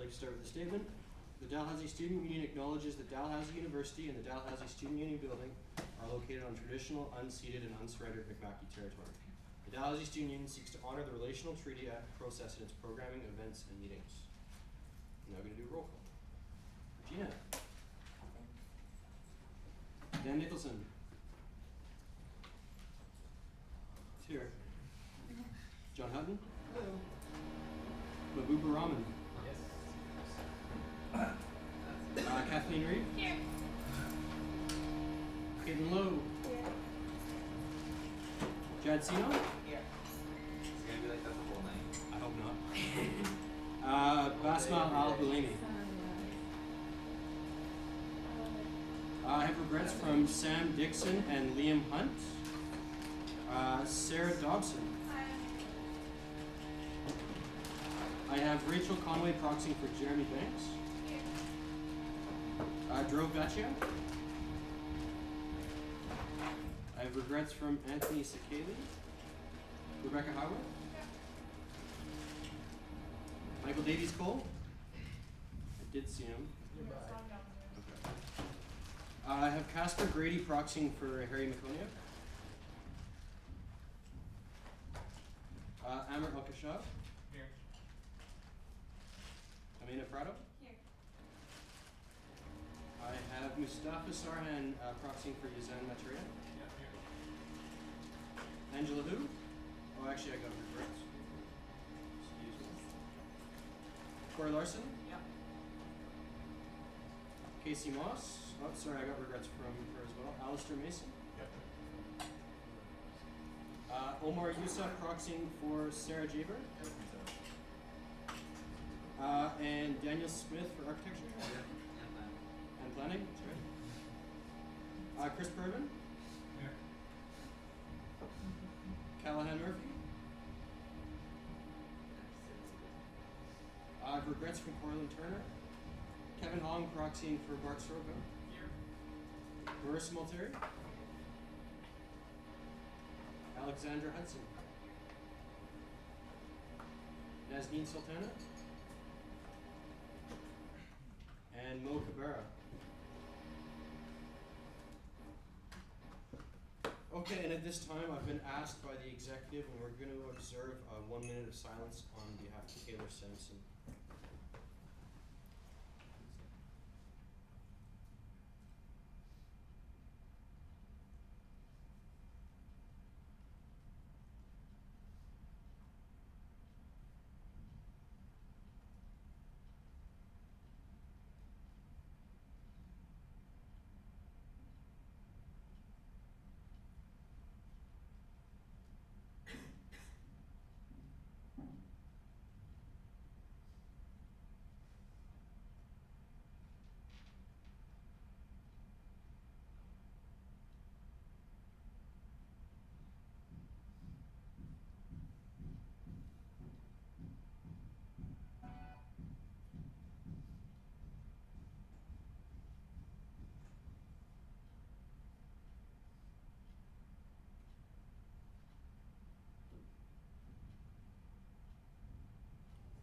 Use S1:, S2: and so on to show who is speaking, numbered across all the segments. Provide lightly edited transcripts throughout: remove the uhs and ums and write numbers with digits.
S1: like to start with a statement. The Dalhousie Student Union acknowledges that Dalhousie University and the Dalhousie Student Union building are located on traditional, unceded, and unsurrendered Mi'kmaq territory. The Dalhousie Student Union seeks to honor the relational treaty process in its programming, events, and meetings. I'm now going to do a roll call. Regina. Dan Nicholson. It's here. John Hutton.
S2: Hello.
S1: Mabuba Rahman.
S2: Yes.
S1: Kathleen Reed.
S3: Here.
S1: Caitlin Lowe.
S3: Here.
S1: Jad Sino.
S2: Here. It's gonna be like that the whole night.
S1: I hope not. Basma Al Bulimi. I have regrets from Sam Dixon and Liam Hunt. Sarah Dobson. I have Rachel Conway proxying for Jeremy Banks. Drew Vecchio. I have regrets from Anthony Sakali. Rebecca Howard. Michael Davies Cole. I did see him. Okay. I have Casper Grady proxying for Harry McConiak. Amr El-Kashab.
S2: Here.
S1: Amina Prado.
S3: Here.
S1: I have Mustafa Sarhan proxying for Yazan Mataria.
S2: Yeah, here.
S1: Angela Hu. Oh, actually, I got regrets. Excuse me. Corey Larson.
S2: Yeah.
S1: Casey Moss. Oh, sorry, I got regrets from her as well. Alistair Mason.
S2: Yep.
S1: Omar Youssef proxying for Sarah Jaber. And Daniel Smith for architecture. And planning. That's right. Chris Pervin.
S2: Here.
S1: Callahan Murphy. Regrets from Corlin Turner. Kevin Hong proxying for Bart Soroka.
S2: Here.
S1: Marissa Multeri. Alexandra Hudson. Nazneen Sultana. And Mo Cabrera. Okay, and at this time I've been asked by the executive and we're going to observe 1 minute of silence on behalf of Taylor Sampson.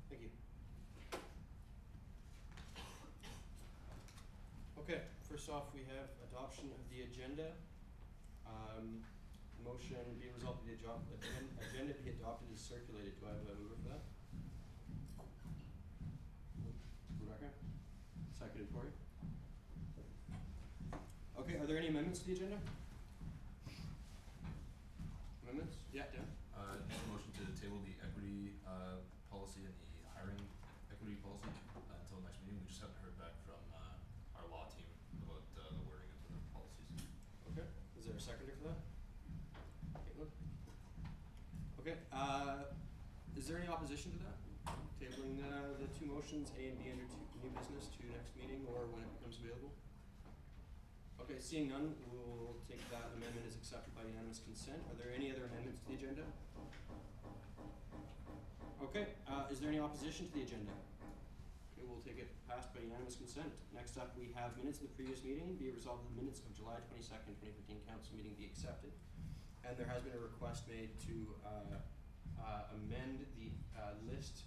S1: Thank you. Okay, first off we have adoption of the agenda. Motion be resolved that the agenda be adopted is circulated. Do I have a mover for that? Rebecca? Seconded Corey? Okay, are there any amendments to the agenda? Amendments? Yeah, Dan?
S4: Just a motion to table the equity policy and the hiring equity policy until next meeting. We just haven't heard back from our law team about the wording of the policies.
S1: Okay, is there a seconder for that? Caitlin? Okay, is there any opposition to that? Tabling the two motions, A and B under new business to next meeting or when it becomes available? Okay, seeing none, we'll take that amendment as accepted by unanimous consent. Are there any other amendments to the agenda? Okay, is there any opposition to the agenda? Okay, we'll take it passed by unanimous consent. Next up, we have minutes of the previous meeting. Be it resolved that the minutes of July 22nd, 2015 council meeting be accepted. And there has been a request made to amend the list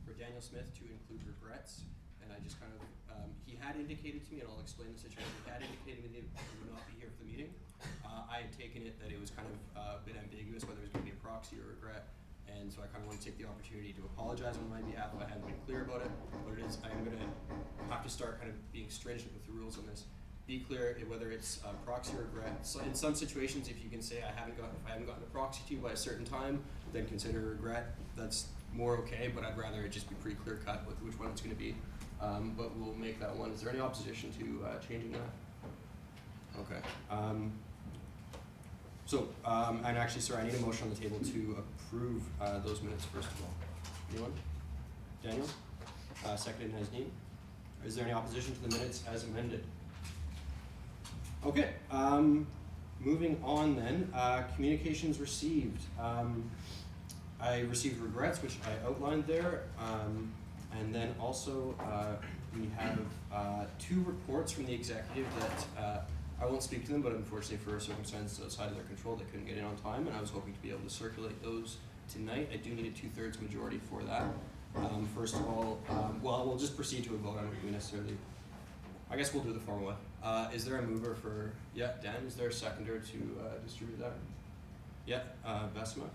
S1: for Daniel Smith to include regrets. And I just kind of, he had indicated to me, and I'll explain the situation, he had indicated to me that he would not be here for the meeting. I had taken it that it was kind of a bit ambiguous whether it was going to be a proxy or regret, and so I kind of want to take the opportunity to apologize on my behalf if I hadn't been clear about it. But it is, I am going to have to start kind of being stringent with the rules on this. Be clear whether it's a proxy or regret. So in some situations, if you can say if I haven't gotten a proxy to you by a certain time, then consider a regret. That's more okay, but I'd rather it just be pretty clear cut with which one it's going to be. But we'll make that one. Is there any opposition to changing that? Okay. And actually, sorry, I need a motion on the table to approve those minutes first of all. Anyone? Daniel? Seconded Nazneen. Is there any opposition to the minutes as amended? Okay. Moving on then. Communications received. I received regrets, which I outlined there. And then also we have 2 reports from the executive that I won't speak to them, but unfortunately for circumstances outside of their control, they couldn't get in on time, and I was hoping to be able to circulate those tonight. I do need a 2/3 majority for that. First of all, well, we'll just proceed to a vote. I don't think we necessarily, I guess we'll do the formal way. Is there a mover for, yeah, Dan, is there a seconder to distribute that? Yeah, Besma.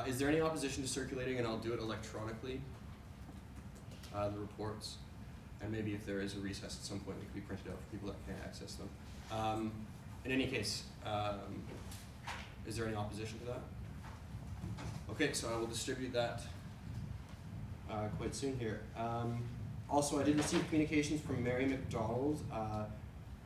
S1: Is there any opposition to circulating, and I'll do it electronically? The reports, and maybe if there is a recess at some point, they could be printed out for people that can't access them. In any case, is there any opposition to that? Okay, so I will distribute that quite soon here. Also, I did receive communications from Mary McDonald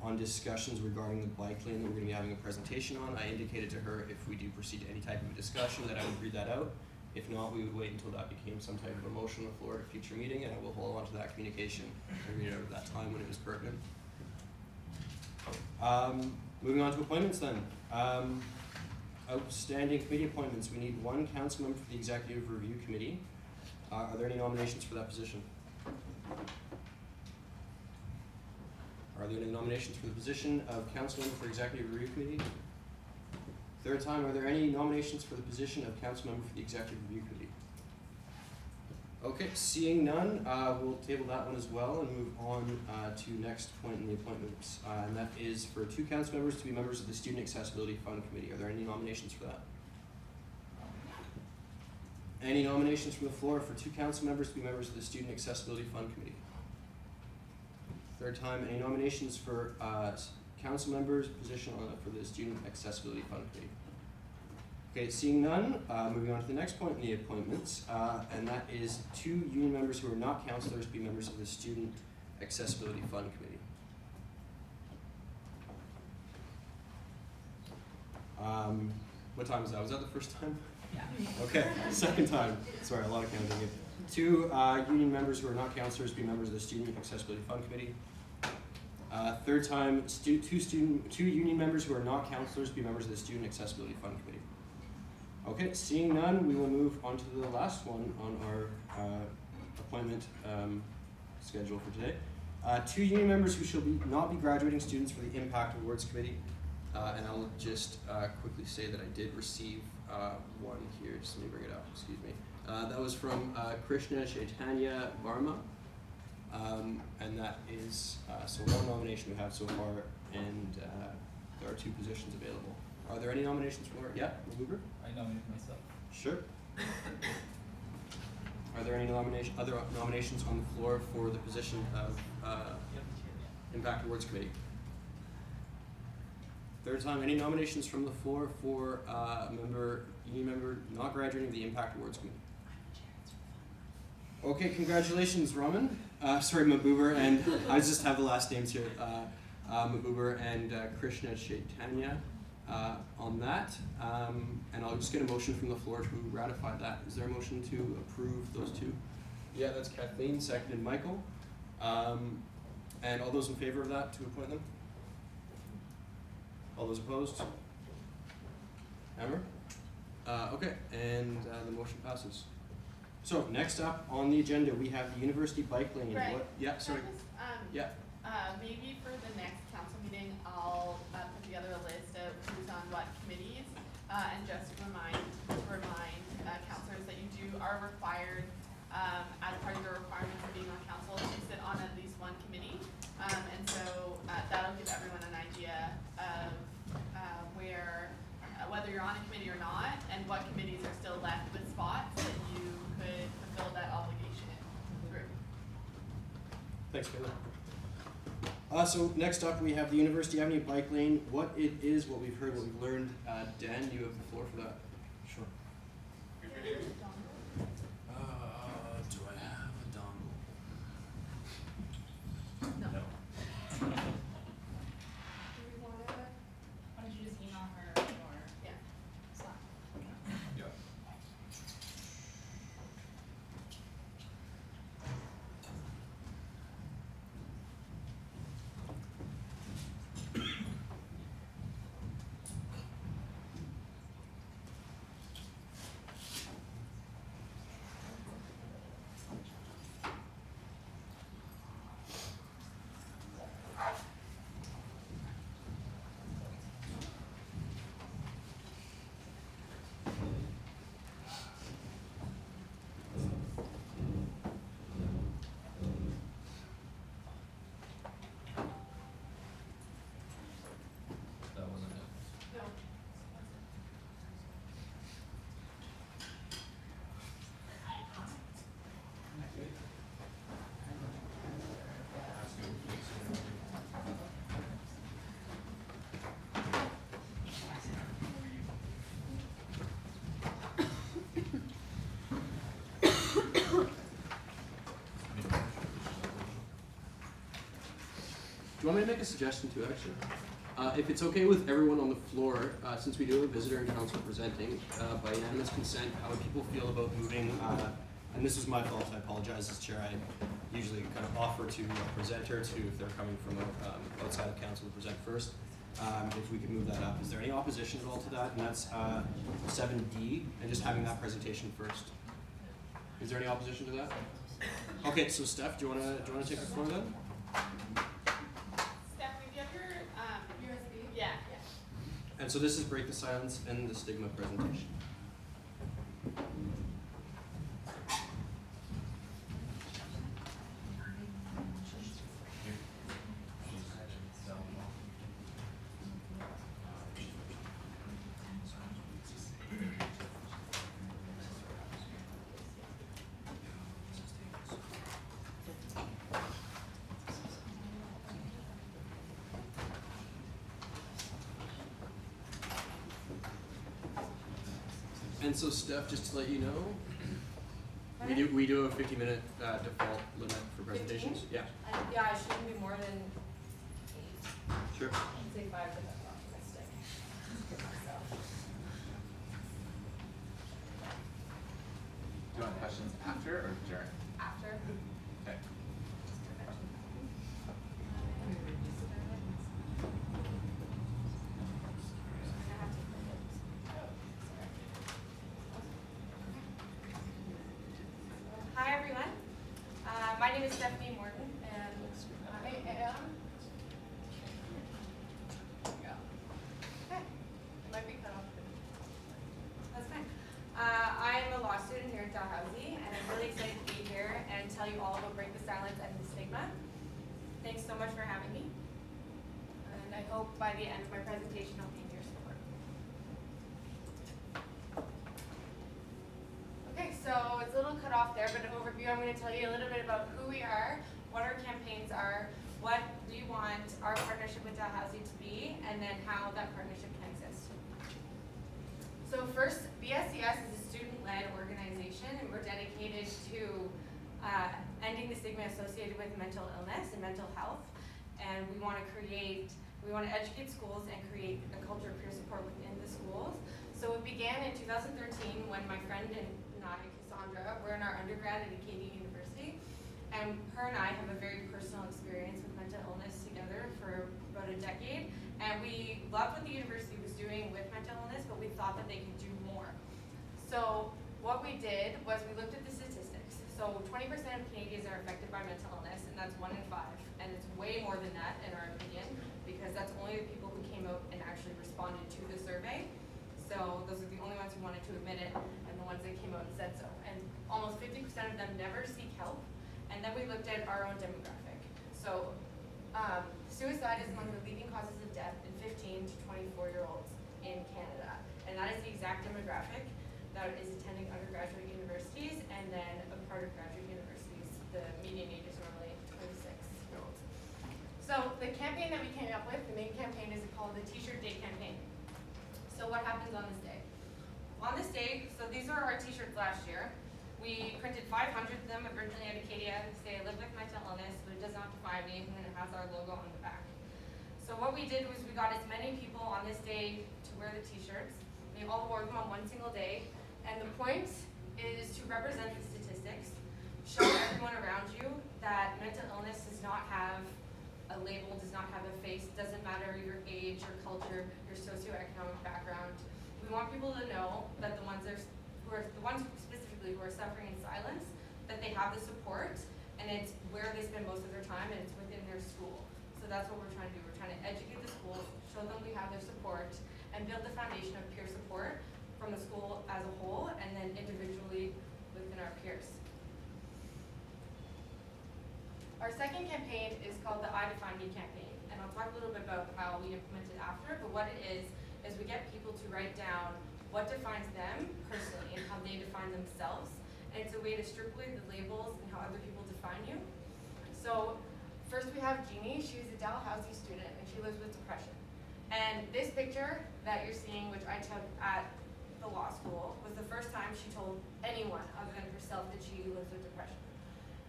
S1: on discussions regarding the bike lane that we're going to be having a presentation on. I indicated to her if we do proceed to any type of a discussion that I would read that out. If not, we would wait until that became some type of a motion on the floor at a future meeting, and I will hold on to that communication and read it out at that time when it was pertinent. Moving on to appointments then. Outstanding committee appointments. We need 1 council member for the Executive Review Committee. Are there any nominations for that position? Are there any nominations for the position of council member for Executive Review Committee? Third time, are there any nominations for the position of council member for the Executive Review Committee? Okay, seeing none, we'll table that one as well and move on to next point in the appointments. And that is for 2 council members to be members of the Student Accessibility Fund Committee. Are there any nominations for that? Any nominations from the floor for 2 council members to be members of the Student Accessibility Fund Committee? Third time, any nominations for council members position for the Student Accessibility Fund Committee? Okay, seeing none, moving on to the next point in the appointments, and that is 2 union members who are not councillors to be members of the Student Accessibility Fund Committee. What time was that? Was that the first time?
S3: Yeah.
S1: Okay, second time. Sorry, a lot of counting here. 2 union members who are not councillors to be members of the Student Accessibility Fund Committee. Third time, 2 union members who are not councillors to be members of the Student Accessibility Fund Committee. Okay, seeing none, we will move on to the last one on our appointment schedule for today. 2 union members who shall not be graduating students for the Impact Awards Committee. And I'll just quickly say that I did receive one here. Just let me bring it up, excuse me. That was from Krishna Chaitanya Varma. And that is, so 1 nomination we have so far, and there are 2 positions available. Are there any nominations for, yeah, Luber?
S3: I nominate myself.
S1: Sure. Are there any other nominations on the floor for the position of Impact Awards Committee? Third time, any nominations from the floor for union member not graduating the Impact Awards Committee? Okay, congratulations, Raman. Sorry, Mabuber, and I just have the last names here. Mabuber and Krishna Chaitanya on that. And I'll just get a motion from the floor to ratify that. Is there a motion to approve those 2? Yeah, that's Kathleen, seconded Michael. And all those in favor of that to appoint them? All those opposed? Amber? Okay, and the motion passes. So next up on the agenda, we have the University Bike Lane.
S5: Right.
S1: What? Yeah, sorry. Yeah.
S5: Maybe for the next council meeting, I'll put together a list of who's on what committees, and just remind councilors that you are required as part of the requirements of being on council, to sit on at least one committee. And so that'll give everyone an idea of where, whether you're on a committee or not, and what committees are still left with spots that you could fulfill that obligation through.
S1: Thanks, Kayla. So next up, we have the University Avenue bike lane. What it is, what we've heard, what we've learned. Dan, you have the floor for that.
S4: Sure. Do I have a dongle?
S5: No.
S3: Do we wanna, why don't you just email her or
S5: Yeah.
S3: Slack?
S4: Yeah. That wasn't it.
S5: No.
S1: Do you want me to make a suggestion too, actually? If it's okay with everyone on the floor, since we do have a visitor and council presenting, by unanimous consent, how would people feel about moving, and this is my fault, I apologize as chair, I usually kind of offer to a presenter to, if they're coming from outside of council to present first, if we could move that up. Is there any opposition at all to that? And that's 7D, and just having that presentation first. Is there any opposition to that? Okay, so Steph, do you wanna take the floor then?
S5: Stephanie, do you have your,
S3: USB?
S5: yeah.
S1: And so this is Break the Silence and the Stigma presentation. And so Steph, just to let you know, we do a 50-minute default limit for presentations.
S3: 15?
S1: Yeah,
S3: Yeah, I shouldn't be more than 8.
S1: sure.
S3: I'd say 5, but that's optimistic. Give myself.
S2: Do you want questions after or during?
S3: After.
S2: Okay.
S3: Hi everyone. My name is Stephanie Morton, and I am. Okay. It might be cut off. That's fine. I am a law student here at Dalhousie, and I'm really excited to be here and tell you all about Break the Silence and the Stigma. Thanks so much for having me, and I hope by the end of my presentation I'll be in your support. Okay, so it's a little cut off there, but an overview. I'm going to tell you a little bit about who we are, what our campaigns are, what we want our partnership with Dalhousie to be, and then how that partnership can exist. So first, BSCS is a student-led organization, and we're dedicated to ending the stigma associated with mental illness and mental health. And we want to educate schools and create a culture of peer support within the schools. So it began in 2013 when my friend and I, Cassandra, were in our undergrad at Acadia University. And her and I have a very personal experience with mental illness together for about a decade. And we loved what the university was doing with mental illness, but we thought that they could do more. So what we did was we looked at the statistics. So 20% of Canadians are affected by mental illness, and that's 1 in 5. And it's way more than that, in our opinion, because that's only the people who came out and actually responded to the survey. So those are the only ones who wanted to admit it, and the ones that came out and said so. And almost 50% of them never seek help. And then we looked at our own demographic. So suicide is among the leading causes of death in 15 to 24-year-olds in Canada. And that is the exact demographic that is attending undergraduate universities and then a part of graduate universities. The median age is normally 26-year-olds. So the campaign that we came up with, the main campaign, is called the T-shirt Day campaign. So what happens on this day? On this day, so these are our t-shirts last year. We printed 500 of them originally at Acadia. They say, I live with mental illness, but it does not define me, and then it has our logo on the back. So what we did was we got as many people on this day to wear the t-shirts. They all wore them on one single day. And the point is to represent the statistics, show everyone around you that mental illness does not have a label, does not have a face, doesn't matter your age, your culture, your socioeconomic background. We want people to know that the ones specifically who are suffering in silence, that they have the support, and it's where they spend most of their time, and it's within their school. So that's what we're trying to do. We're trying to educate the schools, show them we have their support, and build the foundation of peer support from the school as a whole, and then individually within our peers. Our second campaign is called the I Define Me campaign, and I'll talk a little bit about how we implement it after, but what it is we get people to write down what defines them personally and how they define themselves, and it's a way to strip away the labels and how other people define you. So first we have Jeannie. She's a Dalhousie student, and she lives with depression. And this picture that you're seeing, which I took at the law school, was the first time she told anyone other than herself that she lives with depression.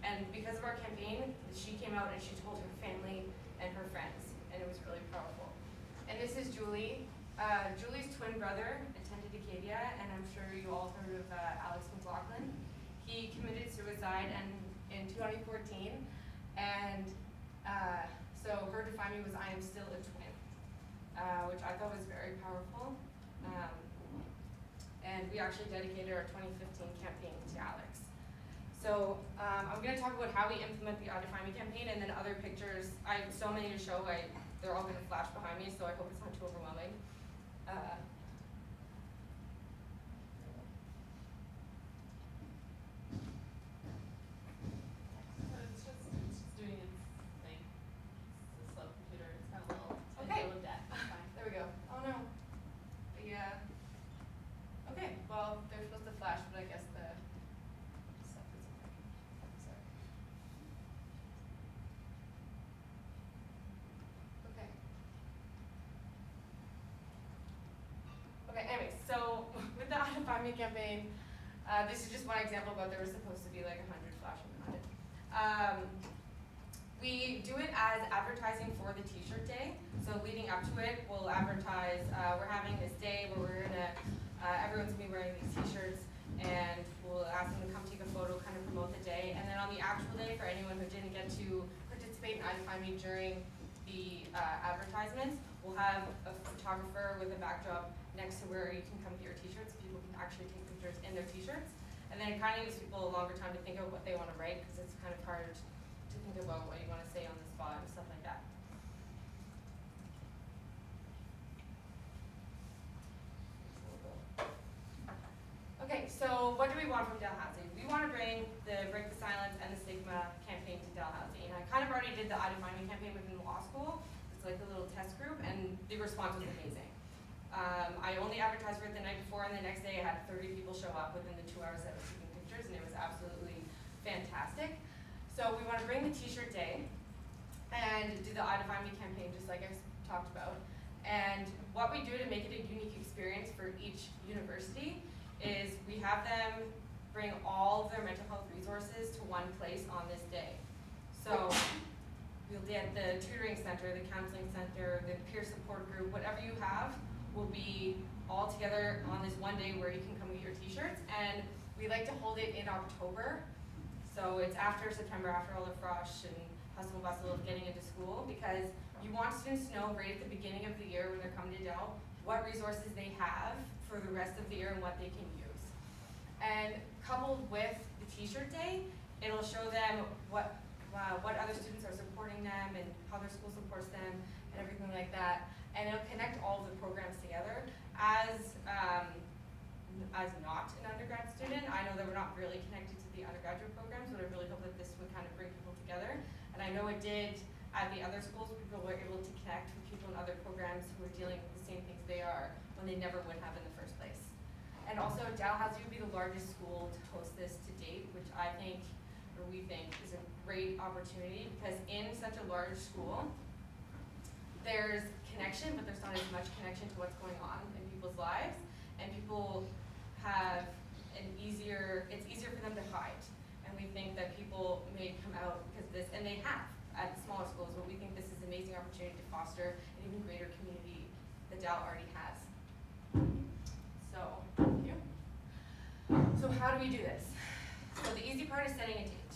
S3: And because of our campaign, she came out and she told her family and her friends, and it was really powerful. And this is Julie. Julie's twin brother attended Acadia, and I'm sure you all heard of Alex McLaughlin. He committed suicide in 2014, and so her Define Me was I am still a twin, which I thought was very powerful. And we actually dedicated our 2015 campaign to Alex. So I'm going to talk about how we implement the I Define Me campaign, and then other pictures. I have so many to show. They're all going to flash behind me, so I hope it's not too overwhelming.
S5: It's just doing its thing. It's a slow computer. It's got a little
S3: Okay.
S5: of death. It's fine.
S3: There we go. Oh no. Okay, well, they're supposed to flash, but I guess the stuff isn't working. Sorry. Okay. Okay, anyways, so with the I Define Me campaign, this is just one example, but there was supposed to be like 100 flashing behind it. We do it as advertising for the t-shirt day. So leading up to it, we'll advertise, we're having this day where we're gonna, everyone's gonna be wearing these t-shirts, and we'll ask them to come take a photo, kind of promote the day. And then on the actual day, for anyone who didn't get to participate in I Define Me during the advertisements, we'll have a photographer with a backdrop next to where you can come get your t-shirts. People can actually take pictures in their t-shirts. And then it kind of gives people a longer time to think of what they want to write, because it's kind of hard to think about what you want to say on the spot and stuff like that. Okay, so what do we want from Dalhousie? We want to bring the Break the Silence and the Stigma campaign to Dalhousie. And I kind of already did the I Define Me campaign within the law school. It's like a little test group, and the response was amazing. I only advertised for it the night before, and the next day I had 30 people show up within the 2 hours that I was taking pictures, and it was absolutely fantastic. So we want to bring the t-shirt day and do the I Define Me campaign, just like I talked about. And what we do to make it a unique experience for each university is we have them bring all of their mental health resources to one place on this day. So we'll get the tutoring center, the counseling center, the peer support group, whatever you have will be all together on this one day where you can come get your t-shirts. And we like to hold it in October. So it's after September, after all the frosh and hustle and bustle of getting into school, because you want students to know right at the beginning of the year when they're coming to Dell what resources they have for the rest of the year and what they can use. And coupled with the t-shirt day, it'll show them what other students are supporting them and how their school supports them and everything like that. And it'll connect all of the programs together. As as not an undergrad student. I know that we're not really connected to the undergraduate programs, but I really hope that this would kind of bring people together. And I know it did at the other schools. People were able to connect with people in other programs who were dealing with the same things they are when they never would have in the first place. And also, Dalhousie would be the largest school to host this to date, which I think, or we think, is a great opportunity, because in such a large school, there's connection, but there's not as much connection to what's going on in people's lives, and people have it's easier for them to hide. And we think that people may come out because of this, and they have at the smaller schools, but we think this is an amazing opportunity to foster an even greater community that Dal already has. So, thank you. So how do we do this? So the easy part is setting a date.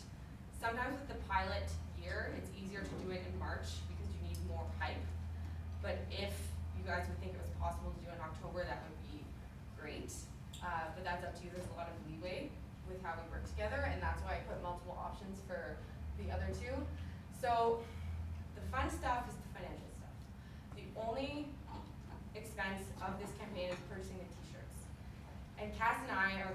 S3: Sometimes with the pilot year, it's easier to do it in March because you need more hype. But if you guys would think it was possible to do it in October, that would be great. But that's up to you. There's a lot of leeway with how we work together, and that's why I put multiple options for the other two. So the fun stuff is the financial stuff. The only expense of this campaign is purchasing the t-shirts. And Cass and I are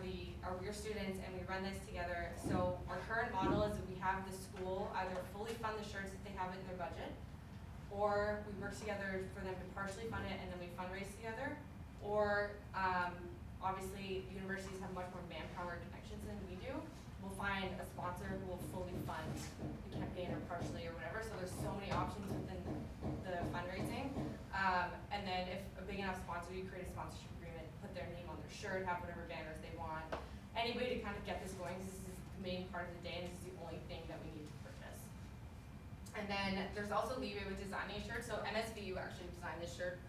S3: we're students, and we run this together. So our current model is that we have the school either fully fund the shirts if they have it in their budget, or we work together for them to partially fund it, and then we fundraise together. Or obviously universities have much more manpower and connections than we do. We'll find a sponsor who will fully fund the campaign or partially or whatever. So there's so many options within the fundraising. And then if a big enough sponsor, you create a sponsorship agreement, put their name on their shirt, have whatever banners they want. Any way to kind of get this going, because this is the main part of the day and this is the only thing that we need to purchase. And then there's also leeway with designing a shirt. So MSVU actually designed this shirt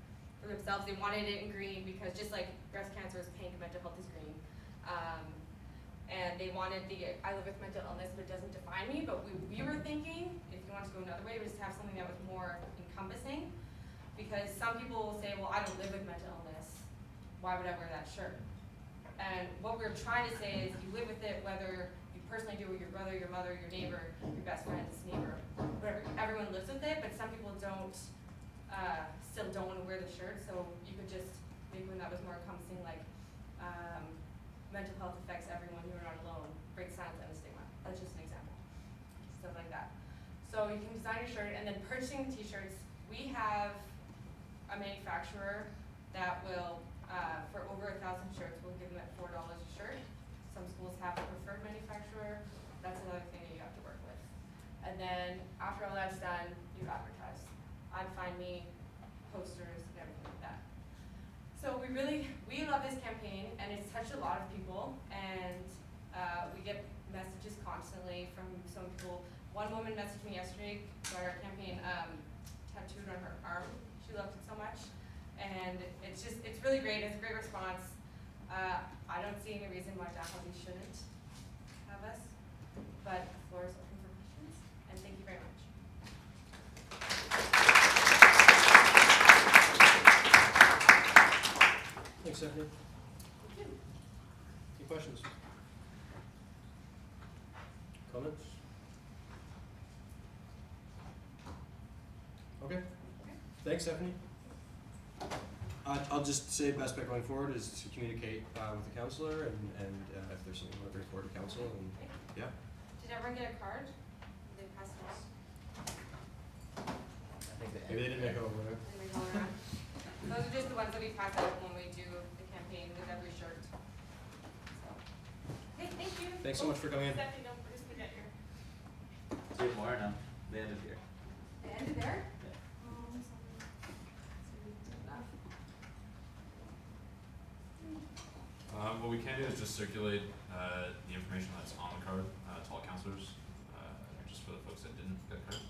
S3: for themselves. They wanted it in green because just like breast cancer is pink, mental health is green. And they wanted I live with mental illness, but it doesn't define me. But we were thinking, if you want to go another way, was to have something that was more encompassing. Because some people will say, well, I don't live with mental illness. Why would I wear that shirt? And what we're trying to say is you live with it, whether you personally do it with your brother, your mother, your neighbor, your best friend's neighbor, whatever. Everyone lives with it, but some people still don't want to wear the shirt. So you could just make one that was more encompassing, like mental health affects everyone, you're not alone, break silence and a stigma. That's just an example. Stuff like that. So you can design your shirt, and then purchasing the t-shirts, we have a manufacturer that will, for over 1,000 shirts, we'll give them at $4 a shirt. Some schools have a preferred manufacturer. That's another thing that you have to work with. And then after all that's done, you advertise. I'd find me posters and everything like that. So we love this campaign, and it's touched a lot of people, and we get messages constantly from some people. One woman messaged me yesterday about our campaign, tattooed on her arm. She loved it so much, and it's really great. It's a great response. I don't see any reason why Dalhousie shouldn't have us, but the floor is open for questions, and thank you very much.
S1: Thanks, Stephanie. Any questions? Comments? Okay. Thanks, Stephanie. I'll just say best bet going forward is to communicate with the counselor, and if there's something you want to bring forward to council, and yeah.
S3: Did everyone get a card? Did they pass it out?
S2: I think
S1: Maybe they didn't make it over there.
S3: Did they go around? Those are just the ones that we pass out when we do the campaign with every shirt. So, okay, thank you.
S1: Thanks so much for coming in.
S5: Stephanie, don't just forget your.
S2: Do more? No, the end of here.
S3: The end of there?
S2: Yeah.
S3: Enough.
S4: What we can do is just circulate the information that's on the card to all counselors, just for the folks that didn't get a card.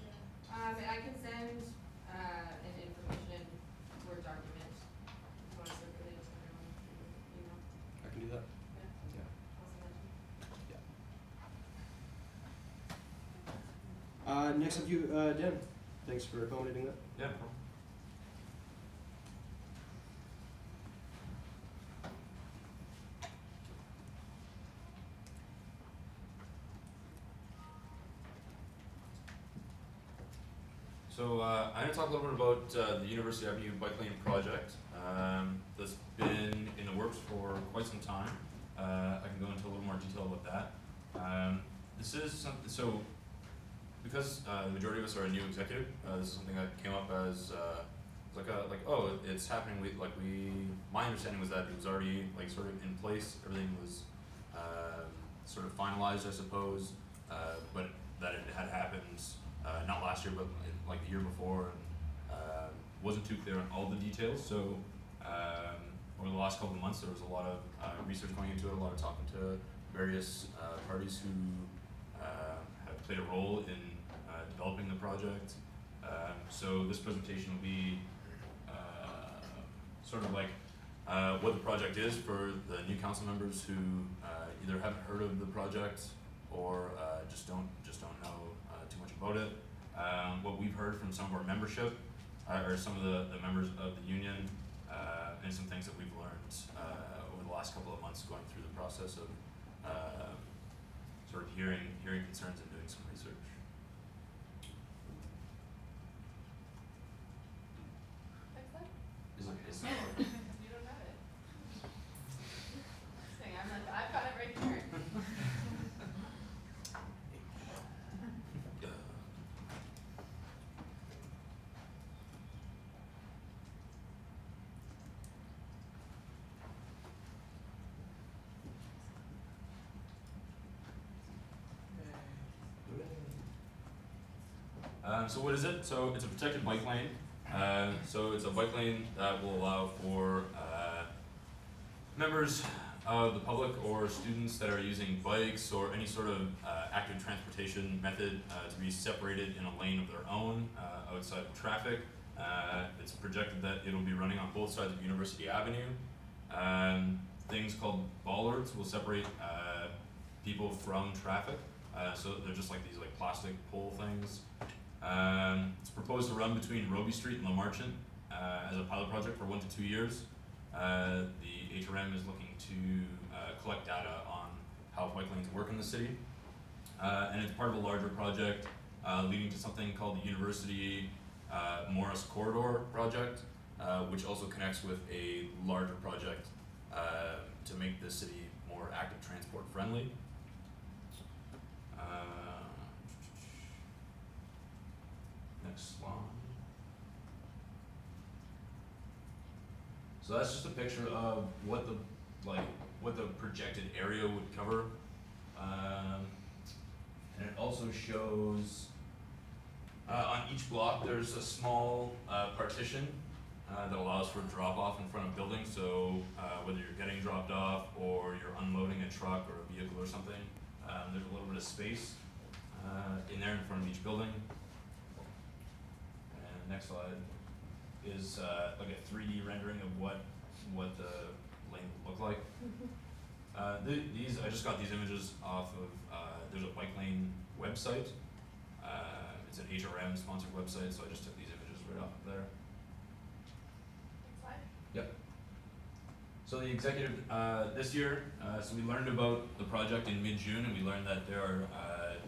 S3: And I can send an information Word document if you want to circulate it to everyone through email.
S1: I can do that.
S3: Yeah.
S1: Yeah.
S3: I'll send that to you.
S1: Next up, you, Dan. Thanks for accommodating that.
S4: Yeah, no problem. So I'm going to talk a little bit about the University Avenue Bike Lane project. That's been in the works for quite some time. I can go into a little more detail about that. This is something, so because the majority of us are a new executive, this is something that came up as oh, it's happening. My understanding was that it was already like sort of in place. Everything was sort of finalized, I suppose, but that it had happened not last year, but like the year before, and wasn't too clear on all the details. So over the last couple of months, there was a lot of research going into it, a lot of talking to various parties who have played a role in developing the project. So this presentation will be sort of like what the project is for the new council members who either haven't heard of the project or just don't know too much about it. What we've heard from some of our membership or some of the members of the union, and some things that we've learned over the last couple of months going through the process of sort of hearing concerns and doing some research.
S5: Next slide.
S4: Is that
S5: You don't have it. Saying, I've got it right here.
S4: So what is it? So it's a protected bike lane. So it's a bike lane that will allow for members of the public or students that are using bikes or any sort of active transportation method to be separated in a lane of their own outside of traffic. It's projected that it'll be running on both sides of University Avenue. Things called bollards will separate people from traffic. So they're just like these like plastic pole things. It's proposed to run between Robie Street and Lamarchant as a pilot project for 1 to 2 years. The HRM is looking to collect data on how bike lanes work in the city. And it's part of a larger project leading to something called the University Morris Corridor project, which also connects with a larger project to make the city more active transport friendly. Next slide. So that's just a picture of what the projected area would cover, and it also shows on each block there's a small partition that allows for drop off in front of buildings. So whether you're getting dropped off or you're unloading a truck or a vehicle or something, there's a little bit of space in there in front of each building. And next slide is like a 3D rendering of what the lane would look like. These I just got these images off of there's a bike lane website. It's an HRM sponsored website, so I just took these images right off of there.
S5: Next slide.
S4: Yep. So the executive this year, so we learned about the project in mid-June, and we learned that there are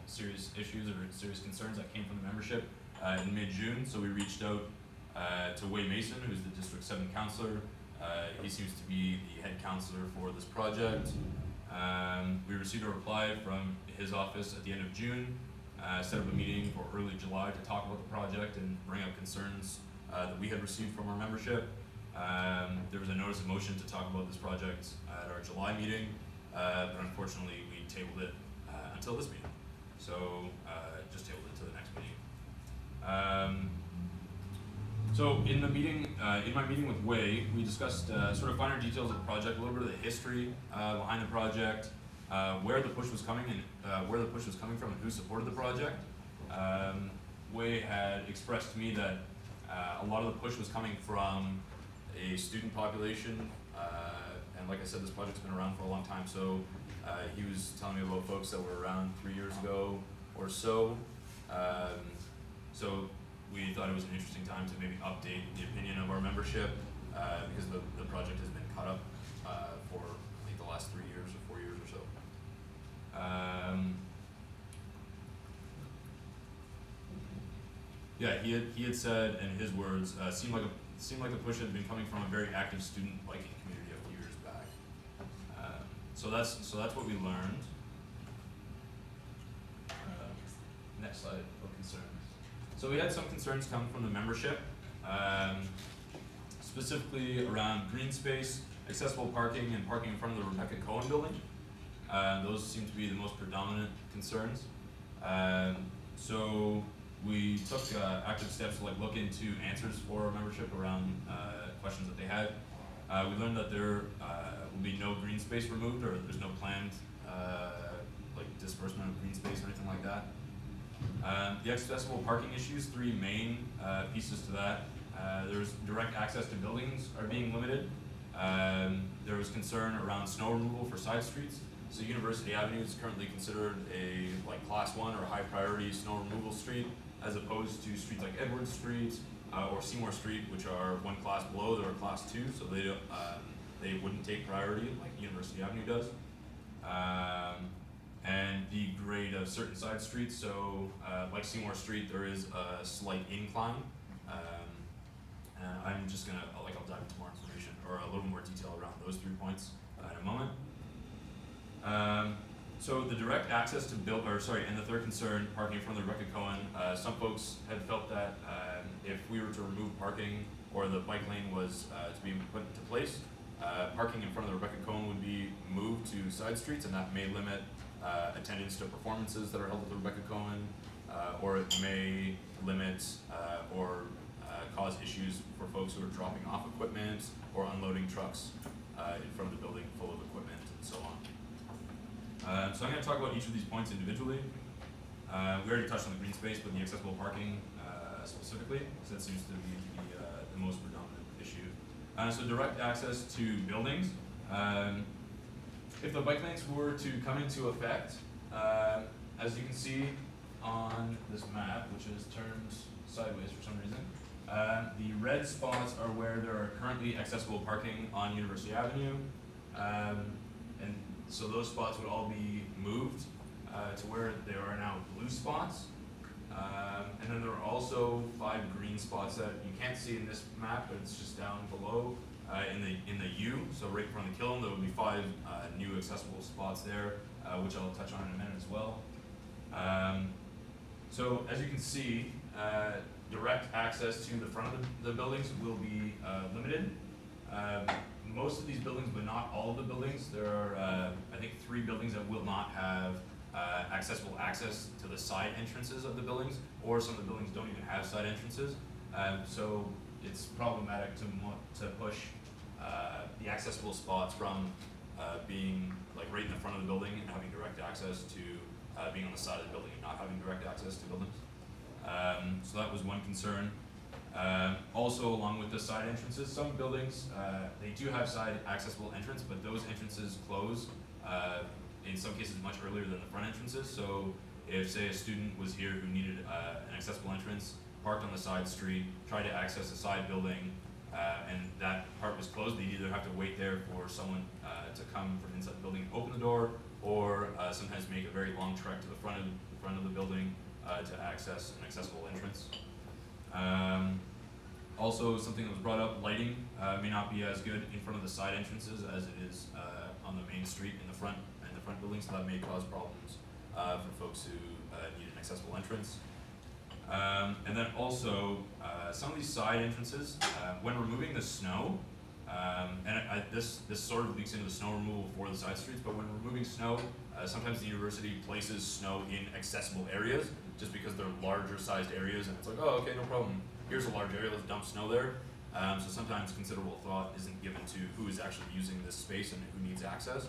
S4: serious issues or serious concerns that came from the membership in mid-June. So we reached out to Wei Mason, who's the District 7 councillor. He seems to be the head councillor for this project. We received a reply from his office at the end of June, set up a meeting for early July to talk about the project and bring up concerns that we had received from our membership. There was a notice of motion to talk about this project at our July meeting, but unfortunately we tabled it until this meeting. So just tabled it to the next meeting. So in the meeting, in my meeting with Wei, we discussed sort of finer details of the project, a little bit of the history behind the project, where the push was coming and where the push was coming from and who supported the project. Wei had expressed to me that a lot of the push was coming from a student population, and like I said, this project's been around for a long time, so he was telling me about folks that were around 3 years ago or so. So we thought it was an interesting time to maybe update the opinion of our membership, because the project has been cut up for I think the last 3 years or 4 years or so. Yeah, he had said, in his words, seemed like the push had been coming from a very active student biking community a few years back. So that's what we learned. Next slide. What concerns? So we had some concerns come from the membership, specifically around green space, accessible parking, and parking in front of the Rebecca Cohen building. Those seem to be the most predominant concerns. So we took active steps to look into answers for our membership around questions that they had. We learned that there will be no green space removed, or there's no planned disbursement of green space or anything like that. The accessible parking issues, three main pieces to that. There's direct access to buildings are being limited. There was concern around snow removal for side streets. So University Avenue is currently considered a class 1 or high priority snow removal street, as opposed to streets like Edwards Street or Seymour Street, which are one class below. They're a class 2, so they wouldn't take priority like University Avenue does. And the grade of certain side streets, so like Seymour Street, there is a slight incline. And I'm just gonna, I'll dive into more information or a little more detail around those 3 points in a moment. So the direct access to and the third concern, parking in front of the Rebecca Cohen. Some folks had felt that if we were to remove parking or the bike lane was to be put into place, parking in front of the Rebecca Cohen would be moved to side streets, and that may limit attendance to performances that are held at the Rebecca Cohen, or it may limit or cause issues for folks who are dropping off equipment or unloading trucks in front of the building full of equipment and so on. So I'm going to talk about each of these points individually. We already touched on the green space, but the accessible parking specifically, because that seems to be the most predominant issue. So direct access to buildings. If the bike lanes were to come into effect, as you can see on this map, which is turned sideways for some reason, the red spots are where there are currently accessible parking on University Avenue, and so those spots would all be moved to where there are now blue spots. And then there are also 5 green spots that you can't see in this map, but it's just down below in the U. So right in front of the kiln, there will be 5 new accessible spots there, which I'll touch on in a minute as well. So as you can see, direct access to the front of the buildings will be limited. Most of these buildings, but not all of the buildings. There are, I think, 3 buildings that will not have accessible access to the side entrances of the buildings, or some of the buildings don't even have side entrances. So it's problematic to push the accessible spots from being right in the front of the building and having direct access to being on the side of the building and not having direct access to buildings. So that was one concern. Also, along with the side entrances, some buildings, they do have side accessible entrance, but those entrances close in some cases much earlier than the front entrances. So if, say, a student was here who needed an accessible entrance, parked on the side street, tried to access a side building, and that part was closed, they'd either have to wait there for someone to come from inside the building and open the door, or sometimes make a very long trek to the front of the building to access an accessible entrance. Also, something that was brought up, lighting may not be as good in front of the side entrances as it is on the main street in the front building, so that may cause problems for folks who need an accessible entrance. And then also, some of these side entrances, when removing the snow, this sort of leaks into the snow removal for the side streets, but when removing snow, sometimes the university places snow in accessible areas just because they're larger sized areas, and it's like, oh, okay, no problem. Here's a large area, let's dump snow there. So sometimes considerable thought isn't given to who is actually using this space and who needs access.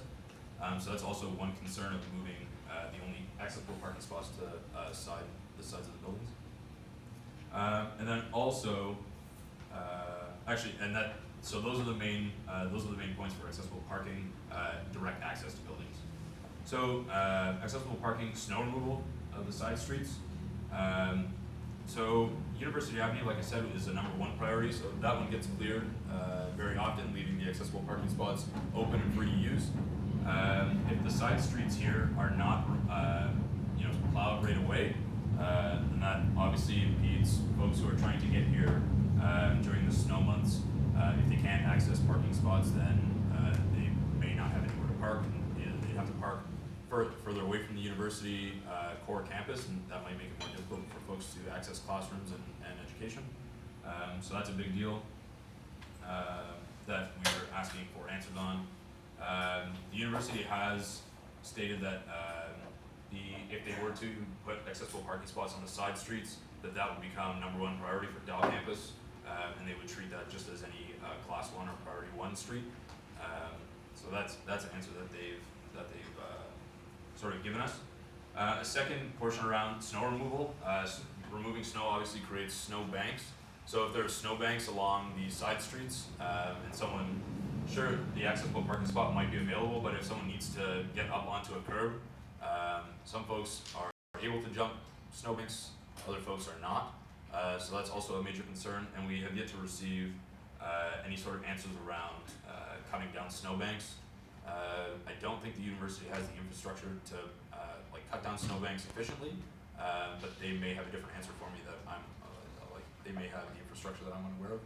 S4: So that's also one concern of moving the only accessible parking spots to the sides of the buildings. And then also, so those are the main points for accessible parking, direct access to buildings. So accessible parking, snow removal of the side streets. So University Avenue, like I said, is the #1 priority, so that one gets cleared very often, leaving the accessible parking spots open and free to use. If the side streets here are not plowed right away, And that obviously impedes folks who are trying to get here during the snow months. If they can't access parking spots, then they may not have anywhere to park, and they have to park further away from the university core campus, and that might make it more difficult for folks to access classrooms and education. So that's a big deal that we are asking for answers on. The university has stated that if they were to put accessible parking spots on the side streets, that would become #1 priority for Dow campus, and they would treat that just as any class 1 or priority 1 street. So that's an answer that they've sort of given us. A second portion around snow removal. Removing snow obviously creates snow banks. So if there are snow banks along the side streets, and someone, sure, the accessible parking spot might be available, but if someone needs to get up onto a curb, some folks are able to jump snowbanks, other folks are not. So that's also a major concern, and we have yet to receive any sort of answers around cutting down snowbanks. I don't think the university has the infrastructure to cut down snowbanks efficiently, but they may have a different answer for me that I'm they may have the infrastructure that I'm unaware of.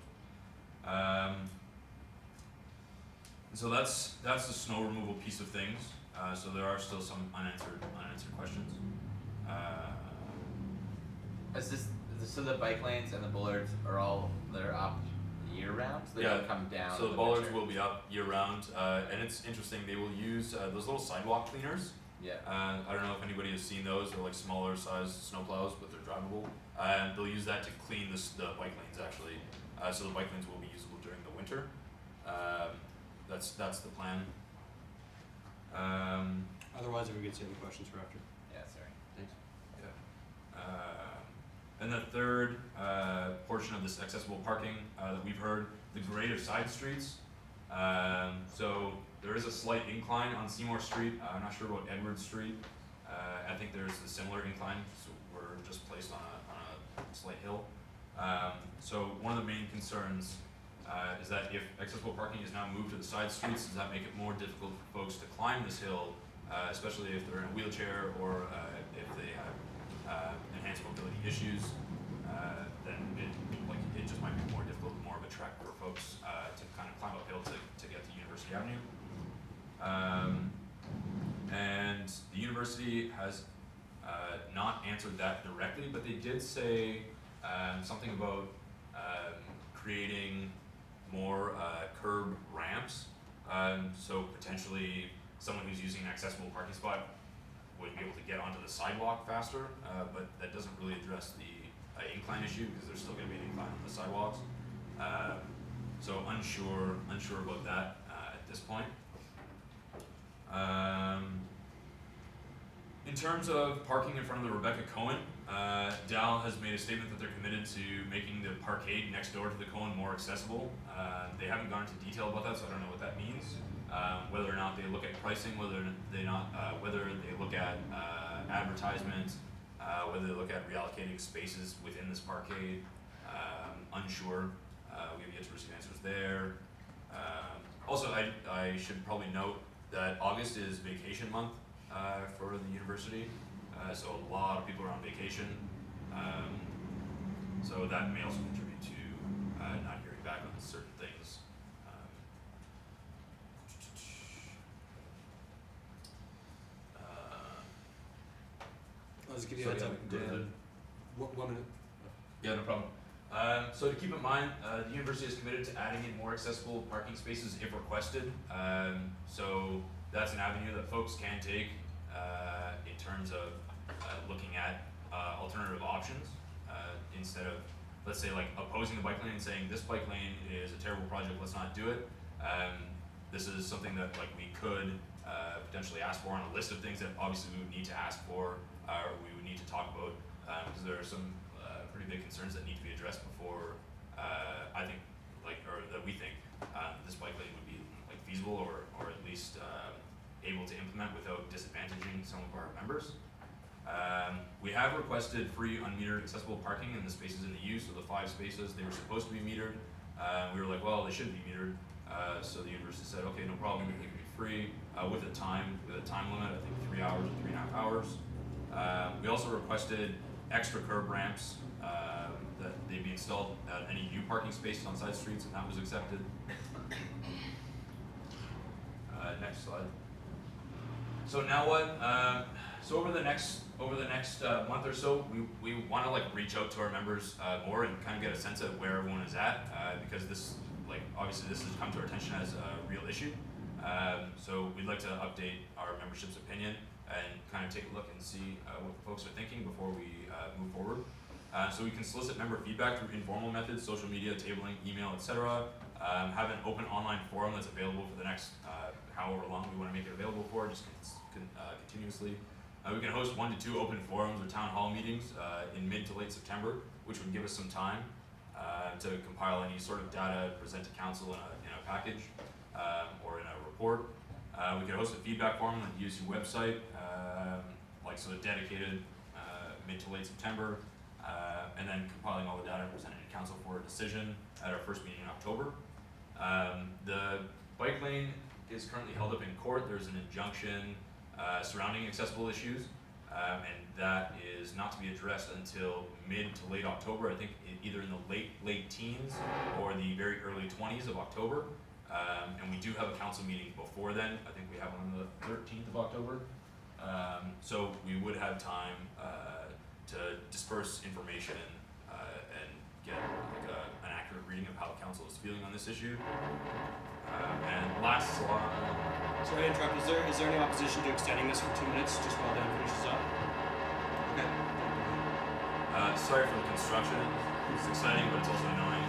S4: So that's the snow removal piece of things. So there are still some unanswered questions.
S2: So the bike lanes and the bollards they're up year round? So they don't come down.
S4: So
S2: in
S4: the
S2: the
S4: bollards
S2: winter?
S4: will be up year round, and it's interesting. They will use those little sidewalk cleaners.
S2: Yeah.
S4: I don't know if anybody has seen those. They're like smaller sized snowplows, but they're drivable. And they'll use that to clean the bike lanes actually. So the bike lanes will be usable during the winter. That's the plan.
S1: Otherwise, if we could see any questions for after.
S2: Yeah, sorry.
S1: Thanks.
S4: And the third portion of this accessible parking that we've heard, the grade of side streets. So there is a slight incline on Seymour Street. I'm not sure about Edward Street. I think there's a similar incline, so we're just placed on a slight hill. So one of the main concerns is that if accessible parking is now moved to the side streets, does that make it more difficult for folks to climb this hill, especially if they're in a wheelchair or if they have enhanced mobility issues? Then it just might be more difficult, more of a trek for folks to kind of climb uphill to get to University Avenue. And the university has not answered that directly, but they did say something about creating more curb ramps. So potentially someone who's using an accessible parking spot would be able to get onto the sidewalk faster, but that doesn't really address the incline issue because there's still going to be an incline on the sidewalks. So unsure about that at this point. In terms of parking in front of the Rebecca Cohen, Dow has made a statement that they're committed to making the parkade next door to the Cohen more accessible. They haven't gone into detail about that, so I don't know what that means. Whether or not they look at pricing, whether they look at advertisement, whether they look at reallocating spaces within this parkade, unsure. We have yet to receive answers there. Also, I should probably note that August is vacation month for the university, so a lot of people are on vacation. So that may also contribute to not hearing back on certain things.
S1: I'll just give you
S4: So
S1: a
S4: it's
S1: minute.
S4: go ahead.
S1: 1 minute.
S4: Yeah, no problem. So to keep in mind, the university is committed to adding in more accessible parking spaces if requested. So that's an avenue that folks can take in terms of looking at alternative options instead of, let's say, like opposing the bike lane and saying this bike lane is a terrible project, let's not do it. This is something that we could potentially ask for on a list of things that obviously we would need to ask for or we would need to talk about because there are some pretty big concerns that need to be addressed before I think that we think this bike lane would be feasible or at least able to implement without disadvantaging some of our members. We have requested free unmetered accessible parking in the spaces in the U, so the 5 spaces, they were supposed to be metered. We were like, well, they shouldn't be metered. So the university said, okay, no problem, they can be free with a time limit, I think 3 hours or 3.5 hours. We also requested extra curb ramps, that they be installed at any new parking spaces on side streets, and that was accepted. Next slide. So now what? So over the next month or so, we want to like reach out to our members more and kind of get a sense of where everyone is at, because this, like, obviously this has come to our attention as a real issue. So we'd like to update our membership's opinion and kind of take a look and see what folks are thinking before we move forward. So we can solicit member feedback through informal methods, social media, tabling, email, etc. Have an open online forum that's available for the next however long we want to make it available for, just continuously. We can host 1 to 2 open forums or town hall meetings in mid to late September, which would give us some time to compile any sort of data, present to council in a package or in a report. We can host a feedback forum on the DSU website, like so dedicated mid to late September, and then compiling all the data and presenting to council for a decision at our first meeting in October. The bike lane is currently held up in court. There's an injunction surrounding accessible issues, and that is not to be addressed until mid to late October. I think either in the late teens or the very early 20s of October. And we do have a council meeting before then. I think we have one on the 13th of October. So we would have time to disperse information and get like an accurate reading of how council is feeling on this issue. And last slide.
S1: Sorry to interrupt, is there any opposition to extending this for 2 minutes, just while Dan finishes up? Okay.
S4: Sorry for the construction. It's exciting, but it's also annoying.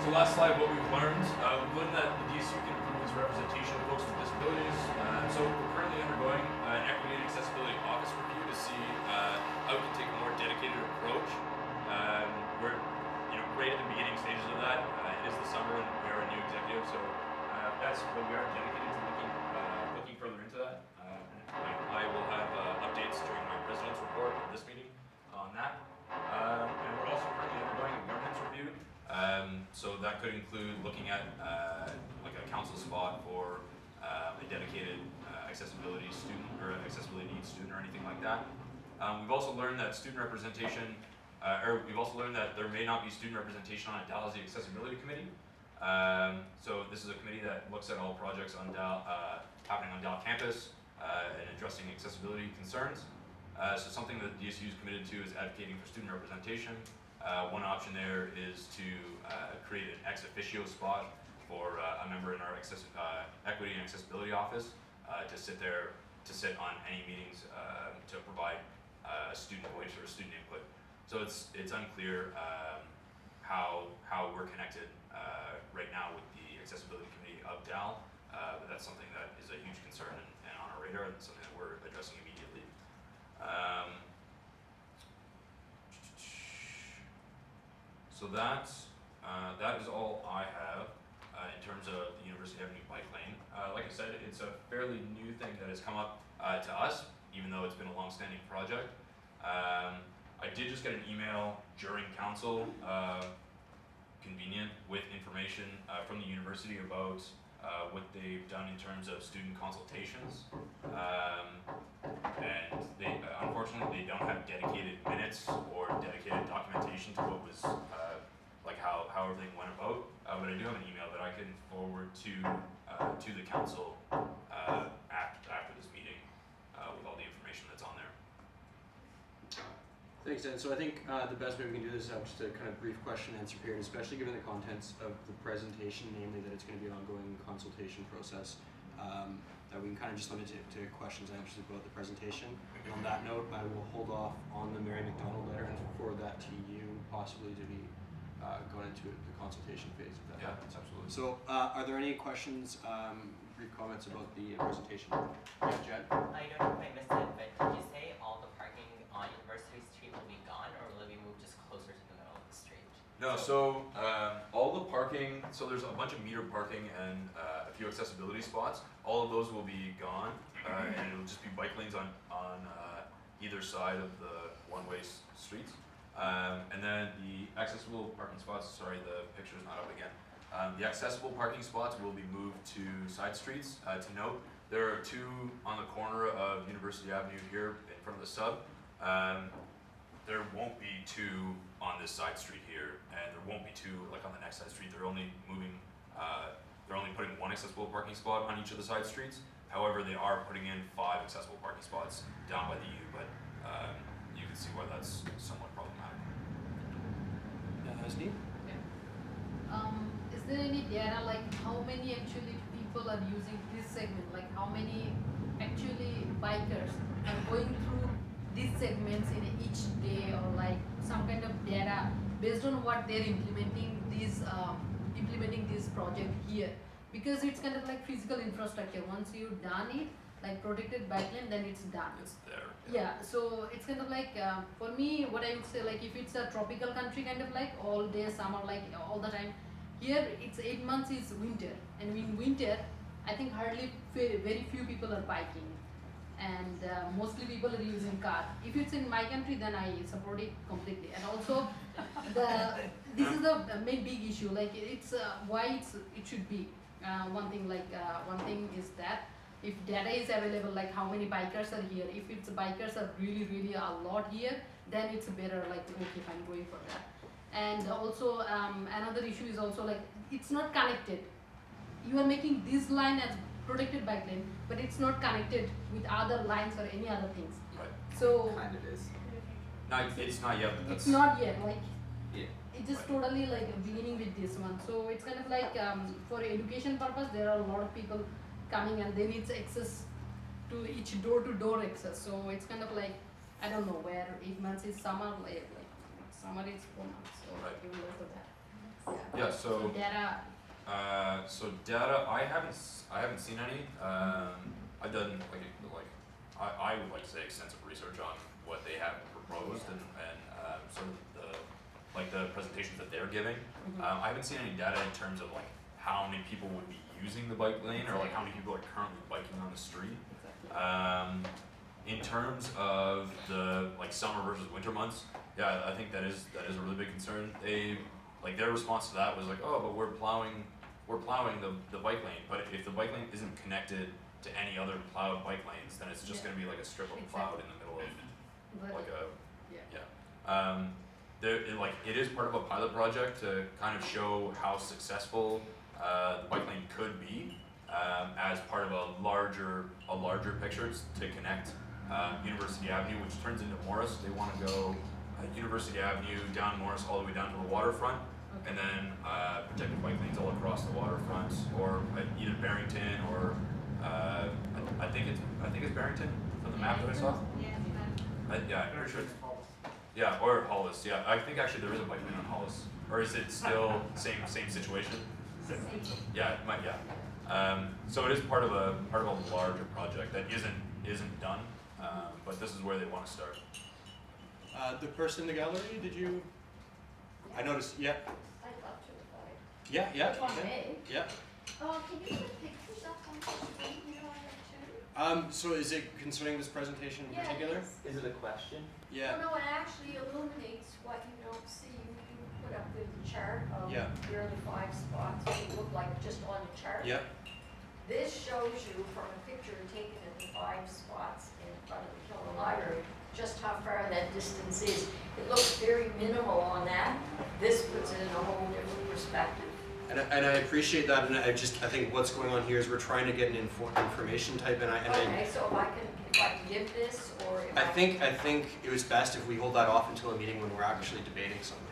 S4: So last slide, what we've learned. We've learned that the DSU can improve its representation of folks with disabilities. So we're currently undergoing an equity and accessibility office review to see how we can take a more dedicated approach. We're right at the beginning stages of that. It is the summer and we are a new executive, so that's what we are dedicated to looking further into that. I will have updates during my president's report of this meeting on that. And we're also currently undergoing a governance review. So that could include looking at like a council spot for a dedicated accessibility student or accessibility needs student or anything like that. We've also learned that student representation, we've also learned that there may not be student representation on a Dalhousie Accessibility Committee. So this is a committee that looks at all projects on happening on Dal campus and addressing accessibility concerns. So something that the DSU is committed to is advocating for student representation. One option there is to create an ex officio spot for a member in our equity and accessibility office to sit on any meetings to provide a student voice or a student input. So it's unclear how we're connected right now with the accessibility committee of DAL, but that's something that is a huge concern and on our radar, and something that we're addressing immediately. So that is all I have in terms of the University Avenue bike lane. Like I said, it's a fairly new thing that has come up to us, even though it's been a long-standing project. I did just get an email during council, convenient, with information from the university about what they've done in terms of student consultations. And they, unfortunately, they don't have dedicated minutes or dedicated documentation to what was, like how everything went about. But I do have an email that I can forward to the council after this meeting with all the information that's on there.
S1: Thanks, Dan. So I think the best way we can do this is have just a kind of brief question and answer period, especially given the contents of the presentation, namely that it's going to be an ongoing consultation process. That we can kind of just limit it to questions and answers about the presentation. And on that note, I will hold off on the Mary McDonald letter and forward that to you, possibly to be going into the consultation phase if that happens.
S4: Absolutely.
S1: So are there any questions, brief comments about the presentation? Yeah, Jed?
S6: I don't know if I missed it, but did you say all the parking on University Street will be gone, or will it be moved just closer to the middle of the street?
S4: No, so all the parking, so there's a bunch of metered parking and a few accessibility spots. All of those will be gone, and it'll just be bike lanes on either side of the one-way streets. And then the accessible parking spots, sorry, the picture's not up again. The accessible parking spots will be moved to side streets. To note, there are 2 on the corner of University Avenue here in front of the sub. there won't be two on this side street here, and there won't be two like on the next side street. They're only moving, they're only putting one accessible parking spot on each of the side streets. However, they are putting in 5 accessible parking spots down by the U, but you can see why that's somewhat problematic.
S1: Steve?
S7: Is there any data like how many actually people are using this segment? Like how many actually bikers are going through these segments in each day, or like some kind of data based on what they're implementing this project here? Because it's kind of like physical infrastructure. Once you've done it, like protected bike lane, then it's done.
S4: It's there.
S7: Yeah, so it's kind of like for me, what I would say, like if it's a tropical country, kind of like all day summer, like all the time. Here it's 8 months is winter, and in winter, I think hardly very few people are biking, and mostly people are using car. If it's in my country, then I support it completely. And also, this is the main big issue. Like it's why it should be one thing is that if data is available, like how many bikers are here. If it's bikers are really a lot here, then it's better. Like okay, I'm going for that. And also another issue is also like it's not connected. You are making this line as protected bike lane, but it's not connected with other lines or any other things.
S4: Right.
S7: So
S2: Kind of is.
S4: No, it's not yet, but that's.
S7: it's not yet like
S2: Yeah.
S7: it's just totally like beginning with this one. So it's kind of like for education purpose, there are a lot of people coming and they need access to each door-to-door access. So it's kind of like I don't know where 8 months is summer, like summer is 4 months. So
S4: Right.
S7: you will look at that.
S4: Yeah, so
S7: data.
S4: so data, I haven't seen any. I've done I would like to say extensive research on what they have proposed and sort of the presentations that they're giving. I haven't seen any data in terms of like how many people would be using the bike lane or like how many people are currently biking on the street. In terms of the like summer versus winter months, yeah, I think that is a really big concern. Their response to that was like, oh, but we're plowing the bike lane, but if the bike lane isn't connected to any other plowed bike lanes, then it's just gonna be like a strip of plowed in the middle of like a it is part of a pilot project to kind of show how successful the bike lane could be as part of a larger picture to connect University Avenue, which turns into Morris. They want to go University Avenue down Morris all the way down to the waterfront, and then protected bike lanes all across the waterfront, or either Barrington or I think it's Barrington from the map that I saw. Yeah, I'm pretty sure. Yeah, or Hollis. Yeah, I think actually there is a bike lane on Hollis, or is it still same situation? Yeah, it might. Yeah. So it is part of a larger project that isn't done, but this is where they want to start.
S1: The person in the gallery, did you? I noticed. Yeah.
S8: I'd love to if I.
S1: Yeah. Yeah.
S8: If I
S1: Yeah.
S8: may.
S1: Yeah.
S8: Can you put pictures up on the screen here on it too?
S1: So is it concerning this presentation in particular?
S8: Yes.
S6: Is it a question?
S1: Yeah.
S8: No, it actually illuminates what you don't see when you put up the chart of
S1: Yeah.
S8: here are the 5 spots, they look like just on the chart.
S1: Yeah.
S8: This shows you from a picture taken at the 5 spots in front of the Killen Library, just how far that distance is. It looks very minimal on that. This puts it in a whole different perspective.
S1: And I appreciate that, and I think what's going on here is we're trying to get an information type, and I
S8: Okay, so if I can give this, or if
S1: I think it was best if we hold that off until a meeting when we're actually debating something.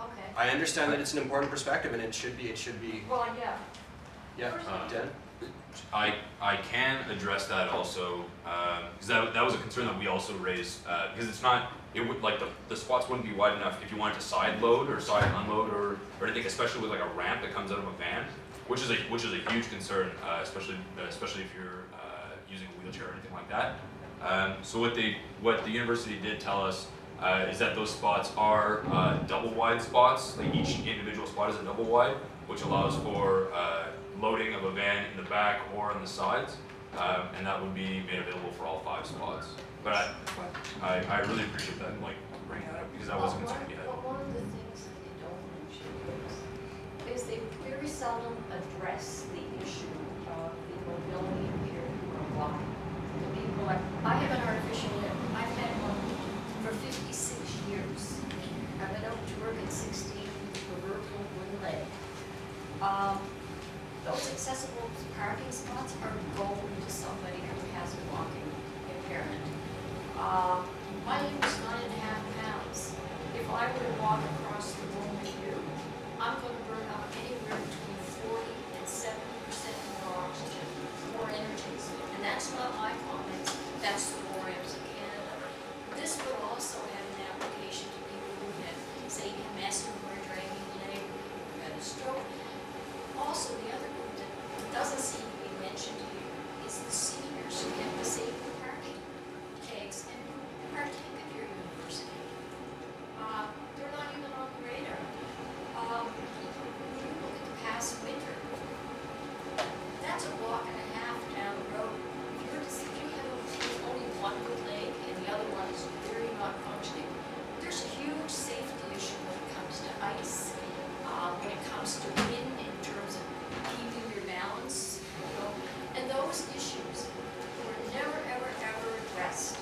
S8: Okay.
S1: I understand that it's an important perspective, and it should be.
S8: Well, yeah.
S1: Yeah. Dan?
S4: I can address that also, because that was a concern that we also raised, because it would like the spots wouldn't be wide enough if you wanted to side load or side unload or anything, especially with like a ramp that comes out of a van, which is a huge concern, especially if you're using a wheelchair or anything like that. So what the university did tell us is that those spots are double wide spots. Like each individual spot is a double wide, which allows for loading of a van in the back or on the sides, and that would be made available for all 5 spots. But I really appreciate that, like bringing that up, because that was a concern we had.
S8: One of the things that they don't mention is they very seldom address the issue of the mobility impaired who are blind. The people I have an artificial limb. I've had one for 56 years. Those accessible parking spots are gold to somebody who has a walking impairment. My limit is 9.5 pounds. If I were to walk across the room with you, I'm going to burn up anywhere between 40 and 70% more oxygen, more energy. And that's not my comments, that's the 4Ms of Canada. This would also have an application to people who have, say, MS, who are dragging leg, who had a stroke. Also, the other group that doesn't seem to be mentioned here is the seniors who have disabled parking tags and who partake of your university. They're not even on the radar. When you look at the past winter, that's a walk and a half down the road. If you have only one good leg and the other one is very not functioning, there's a huge safety issue when it comes to ice, when it comes to wind in terms of keeping your balance, you know, and those issues were never, ever, ever addressed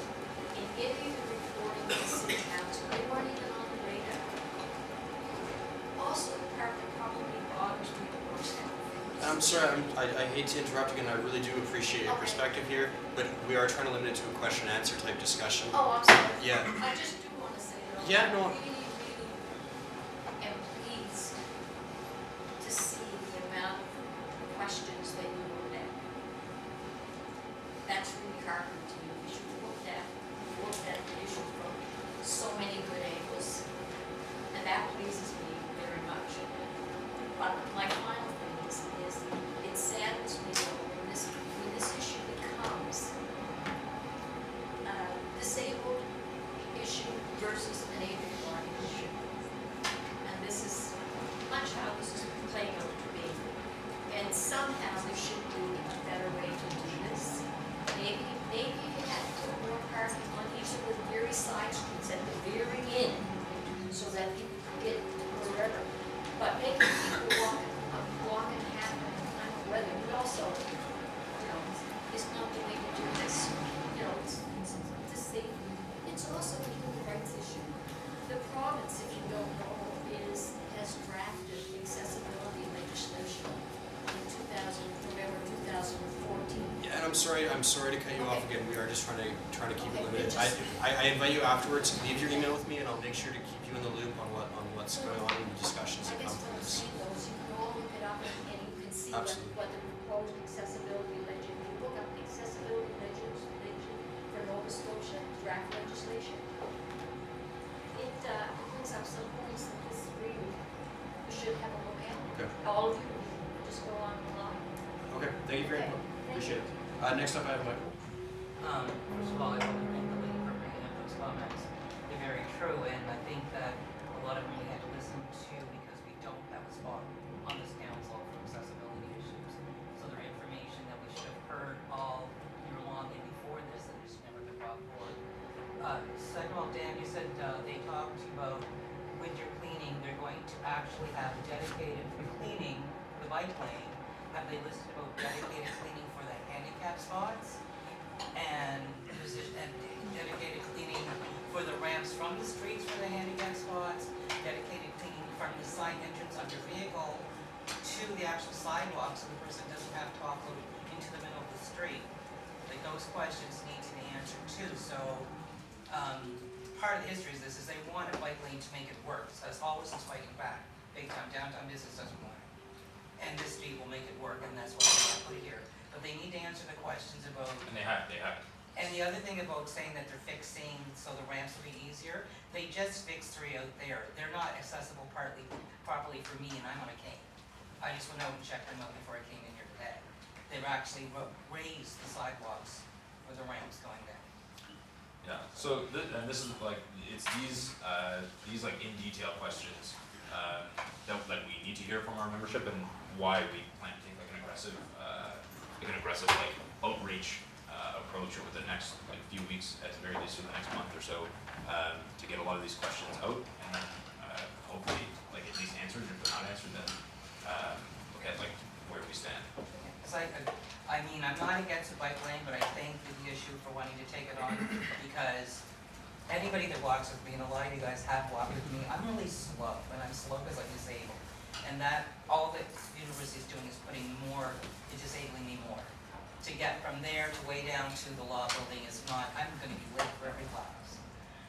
S8: in any of the reporting in the city council. They weren't even on the radar. Also, the part that probably bothers me the most.
S1: I'm sorry, I hate to interrupt again, I really do appreciate your
S8: Okay.
S1: perspective here, but we are trying to limit it to a question and answer type discussion.
S8: Oh, I'm sorry.
S1: Yeah.
S8: I just do want to say that
S1: Yeah, no.
S8: I really, really am pleased to see the amount of questions that you looked at. That's really heartening to me, because you've looked at the issue from so many good angles, and that pleases me very much. But my final thing is it saddens me though when this issue becomes disabled issue versus an able-bodied issue. And this is much how this is playing out to me. And somehow there should be a better way to do this. Maybe you had to put more parking on each of the very side streets at the very end so that people could get wherever. But making people walk and half of the weather, but also, you know, is not the way to do this. You know, it's safe. It's also a human rights issue. The province, if you don't know, has drafted accessibility legislation in November 2014.
S1: Yeah, and I'm sorry to cut you off
S8: Okay.
S1: again, we are just trying to keep it
S8: Okay,
S1: limited.
S8: just-
S1: I invite you afterwards, leave your email with me and I'll make sure to keep you in the loop on what's going on in the discussions
S8: I
S1: that
S8: guess
S1: come
S8: what
S1: from
S8: I'm
S1: this.
S8: saying though is you can all look it up and you can see
S1: Absolutely.
S8: what the proposed accessibility legend, if you look up the accessibility legend for Nova Scotia draft legislation, it brings up some points that this really you should have a look at.
S1: Okay.
S8: All of you, just go on the line.
S1: Okay, thank you very
S8: Okay,
S1: much,
S8: thank
S1: appreciate it. Next up I have Michael.
S9: First of all, I want to thank the lady for bringing up those comments. They're very true, and I think that a lot of them we had to listen to because we don't have a spot on this council for accessibility issues. So they're information that we should have heard all year long and before this, and it's never been brought forward. Second of all, Dan, you said they talked about winter cleaning. They're going to actually have dedicated cleaning the bike lane. Have they listed about dedicated cleaning for the handicap spots? And dedicated cleaning for the ramps from the streets for the handicap spots, dedicated cleaning from the side entrance of your vehicle to the actual sidewalk so the person doesn't have to offload into the middle of the street. Like those questions need to be answered too. So part of the history of this is they want a bike lane to make it work. So that's always is fighting back. Big time downtown business doesn't want it. And this street will make it work, and that's what they put here. But they need to answer the questions about.
S4: And they have.
S9: And the other thing about saying that they're fixing so the ramps will be easier, they just fixed 3 out there. They're not accessible properly for me, and I'm on a cane. I just went out and checked them out before I came in here today. They've actually raised the sidewalks for the ramps going down.
S4: Yeah. So and this is like it's these like in detail questions that we need to hear from our membership and why we plan to take like an aggressive like outreach approach over the next like few weeks, at the very least for the next month or so, to get a lot of these questions out and then hopefully like at least answered. If they're not answered, then look at like where we stand.
S9: It's like, I mean, I'm not against the bike lane, but I think the issue for wanting to take it on, because anybody that walks with me, and a lot of you guys have walked with me, I'm really slow, and I'm slow because I'm disabled. And that, all the university is doing is putting more, is disabling me more. To get from there to way down to the law building is not, I'm gonna be late for every class.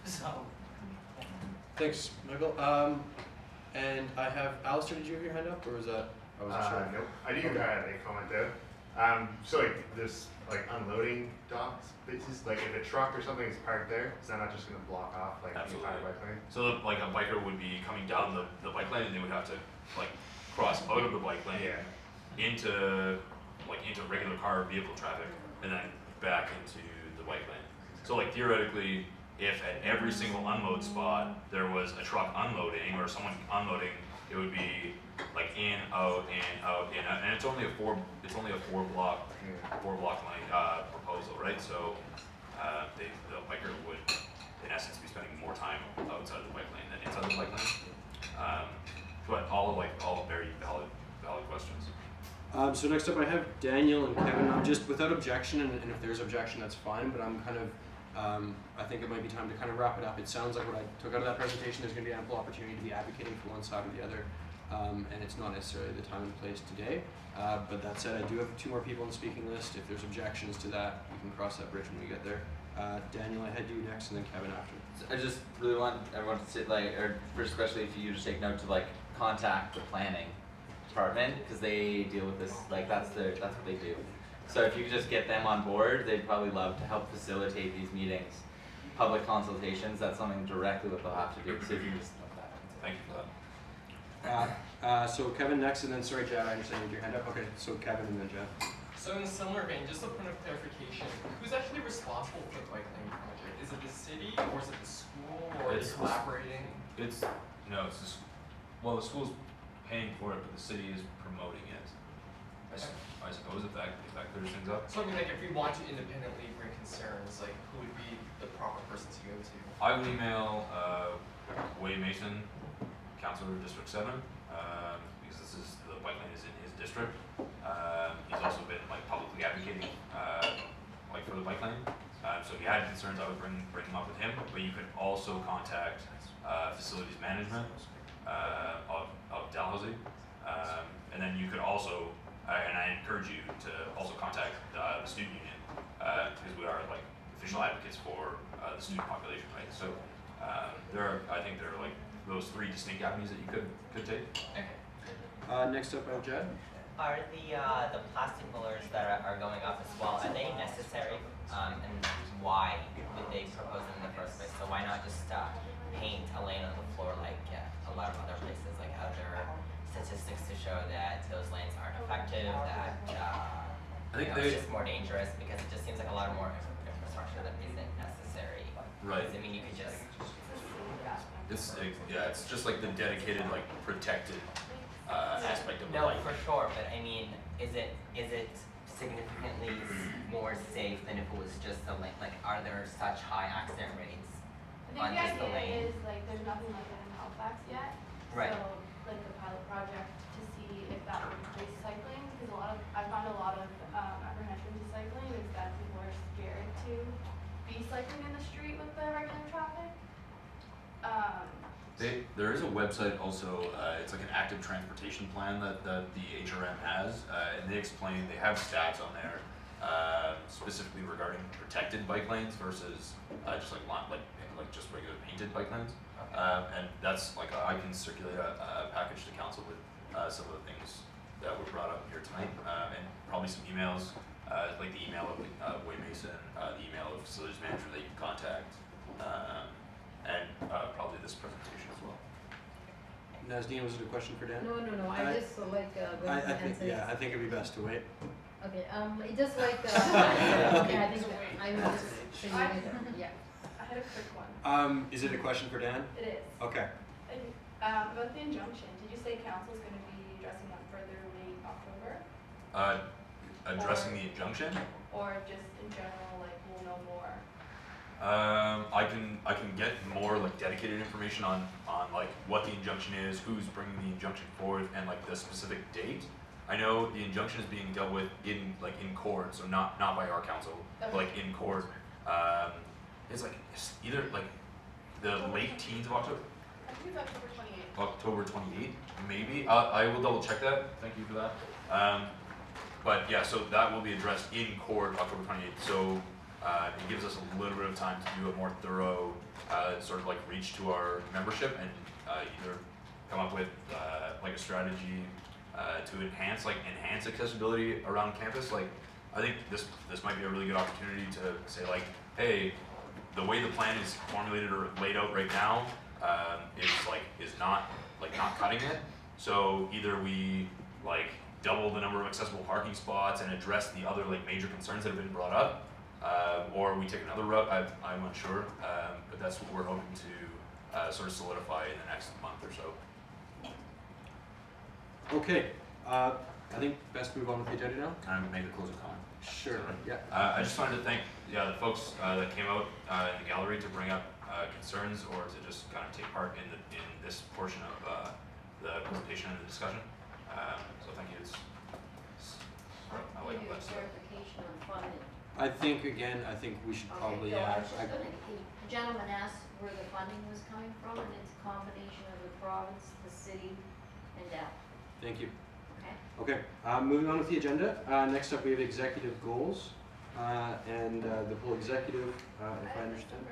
S9: So,
S1: Thanks, Michael. And I have, Alistair, did you have your hand up, or was that, I wasn't sure.
S10: Nope. I do
S1: Okay.
S10: have a comment there. So like this like unloading docks, spaces, like if a truck or something is parked there, is that not just gonna block off like the entire
S4: Absolutely.
S10: bike lane?
S4: So like a biker would be coming down the bike lane and they would have to like cross out of the bike lane
S10: Yeah.
S4: into regular car vehicle traffic and then back into the bike lane. So like theoretically, if at every single unload spot there was a truck unloading or someone unloading, it would be like in, out, and it's only a four block lane proposal, right? So the biker would in essence be spending more time outside of the bike lane than inside the bike lane. But all very valid questions.
S1: So next up I have Daniel and Kevin. I'm just without objection, and if there's objection, that's fine, but I'm kind of, I think it might be time to kind of wrap it up. It sounds like what I took out of that presentation, there's going to be ample opportunity to be advocating for one side or the other, and it's not necessarily the time and place today. But that said, I do have 2 more people on the speaking list. If there's objections to that, we can cross that bridge when we get there. Daniel, I had you next, and then Kevin after.
S2: I just really want everyone to sit or especially if you just take note to contact the planning department because they deal with this. That's what they do. So if you could just get them on board, they'd probably love to help facilitate these meetings, public consultations. That's something directly what they'll have to do. So if you can just note that.
S4: Thank you for that.
S1: So Kevin next, and then sorry, Jad, I understand you had your hand up. Okay, so Kevin and then Jad.
S11: So in a similar vein, just a point of clarification, who's actually responsible for the bike lane project? Is it the city, or is it the school, or are they
S4: It's-
S11: collaborating?
S4: The school's paying for it, but the city is promoting it. I suppose if that clears things up.
S11: So I mean, if we want to independently bring concerns, who would be the proper person to go to?
S4: I would email Wade Mason, Councilor of District 7, because the bike lane is in his district. He's also been publicly advocating for the bike lane. So if you had concerns, I would bring them up with him. But you could also contact facilities management of Dalhousie, and then you could also, and I encourage you to also contact the student union because we are official advocates for the student population, right? So I think there are those 3 distinct avenues that you could take.
S11: Okay.
S1: Next up I have Jad.
S6: Are the plastic rollers that are going up as well, are they necessary? And why would they propose them in the first place? So why not just paint a lane on the floor like a lot of other places? Are there statistics to show that those lanes aren't effective, that
S4: I think
S6: it's just more dangerous? Because it just seems like a lot of more infrastructure that isn't necessary.
S4: Right.
S6: I mean, you could just...
S4: It's just the dedicated protected aspect of the
S6: No,
S4: bike.
S6: for sure, but I mean, is it significantly more safe than if it was just a lane? Are there such high accident rates
S5: I
S6: on
S5: think
S6: just
S5: the
S6: the lane?
S5: idea is there's nothing like it in Halifax yet.
S6: Right.
S5: So the pilot project to see if that would replace cycling, because I found a lot of apprehension to cycling is that people are scared to be cycling in the street with the regular traffic.
S4: There is a website also, it's an active transportation plan that the HRM has, and they have stats on there specifically regarding protected bike lanes versus just regular painted bike lanes. And that's I can circulate a package to council with some of the things that were brought up here tonight, and probably some emails, the email of Wade Mason, the email of facilities manager that you can contact, and probably this presentation as well.
S1: Nazdeen, was it a question for Dan?
S7: No. I just going to answer it.
S1: I think it'd be best to wait.
S7: Okay. It just okay. I think I will just show you later. Yeah.
S5: I had a quick one.
S1: Is it a question for Dan?
S5: It is.
S1: Okay.
S5: About the injunction, did you say council's going to be addressing that further late October?
S4: Addressing the injunction.
S5: Or just in general, we'll know more?
S4: I can get more dedicated information on what the injunction is, who's bringing the injunction forth, and the specific date. I know the injunction is being dealt with in court, so not by our council, but in court. It's either the late teens of October.
S5: I think it's October 28th.
S4: October 28th, maybe. I will double check that. Thank you for that. But yeah, so that will be addressed in court October 28th. So it gives us a little bit of time to do a more thorough sort of like reach to our membership and either come up with like a strategy to enhance accessibility around campus. Like I think this might be a really good opportunity to say like, hey, the way the plan is formulated or laid out right now is not cutting it. So either we like double the number of accessible parking spots and address the other like major concerns that have been brought up, or we take another route. I'm unsure, but that's what we're hoping to sort of solidify in the next month or so.
S1: Okay, I think best move on with the agenda now.
S4: Can I make a closing comment?
S1: Sure. Yeah.
S4: I just wanted to thank the folks that came out in the gallery to bring up concerns or to just kind of take part in this portion of the presentation and the discussion. So thank you. I like
S8: Maybe a
S4: that stuff.
S8: clarification on funding.
S1: I think we should probably
S8: Okay,
S1: add.
S8: I was just gonna, the gentleman asked where the funding was coming from, and it's a combination of the province, the city, and DAP,
S1: Thank you.
S8: okay?
S1: Okay, moving on with the agenda. Next up, we have executive goals, and the whole executive, if I understand.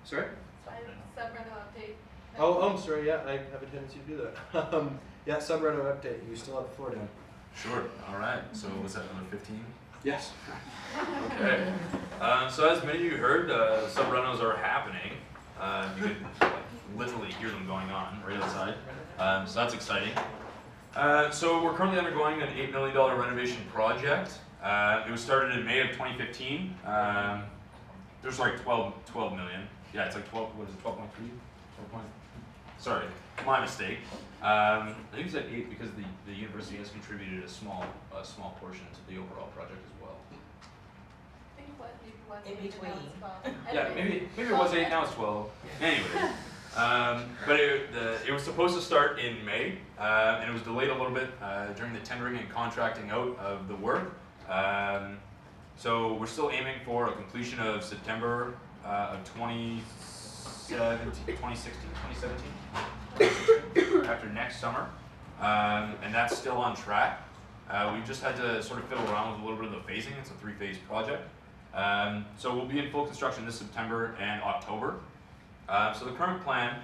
S1: Sorry?
S5: Sub-Reno update.
S1: Oh, I'm sorry. Yeah, I have a tendency to do that. Yeah, sub-Reno update. You still have the floor down.
S4: Sure. All right. So was that number 15?
S1: Yes.
S4: Okay. So as many of you heard, sub-renos are happening. You could like, literally hear them going on right outside. So that's exciting. So we're currently undergoing an $8 million renovation project. It was started in May of 2015. There's like 12 million. Yeah, it's like 12, what is it, 12.3? 12 point, sorry, my mistake. I think it's at 8 because the university has contributed a small portion to the overall project as well.
S5: I think what, maybe one.
S9: In between.
S4: Yeah, maybe it was 8, now it's 12. Anyways, but it was supposed to start in May, and it was delayed a little bit during the tendering and contracting out of the work. So we're still aiming for a completion of September of 2017, after next summer, and that's still on track. We just had to sort of fiddle around with a little bit of the phasing. It's a 3-phase project. So we'll be in full construction this September and October. So the current plan,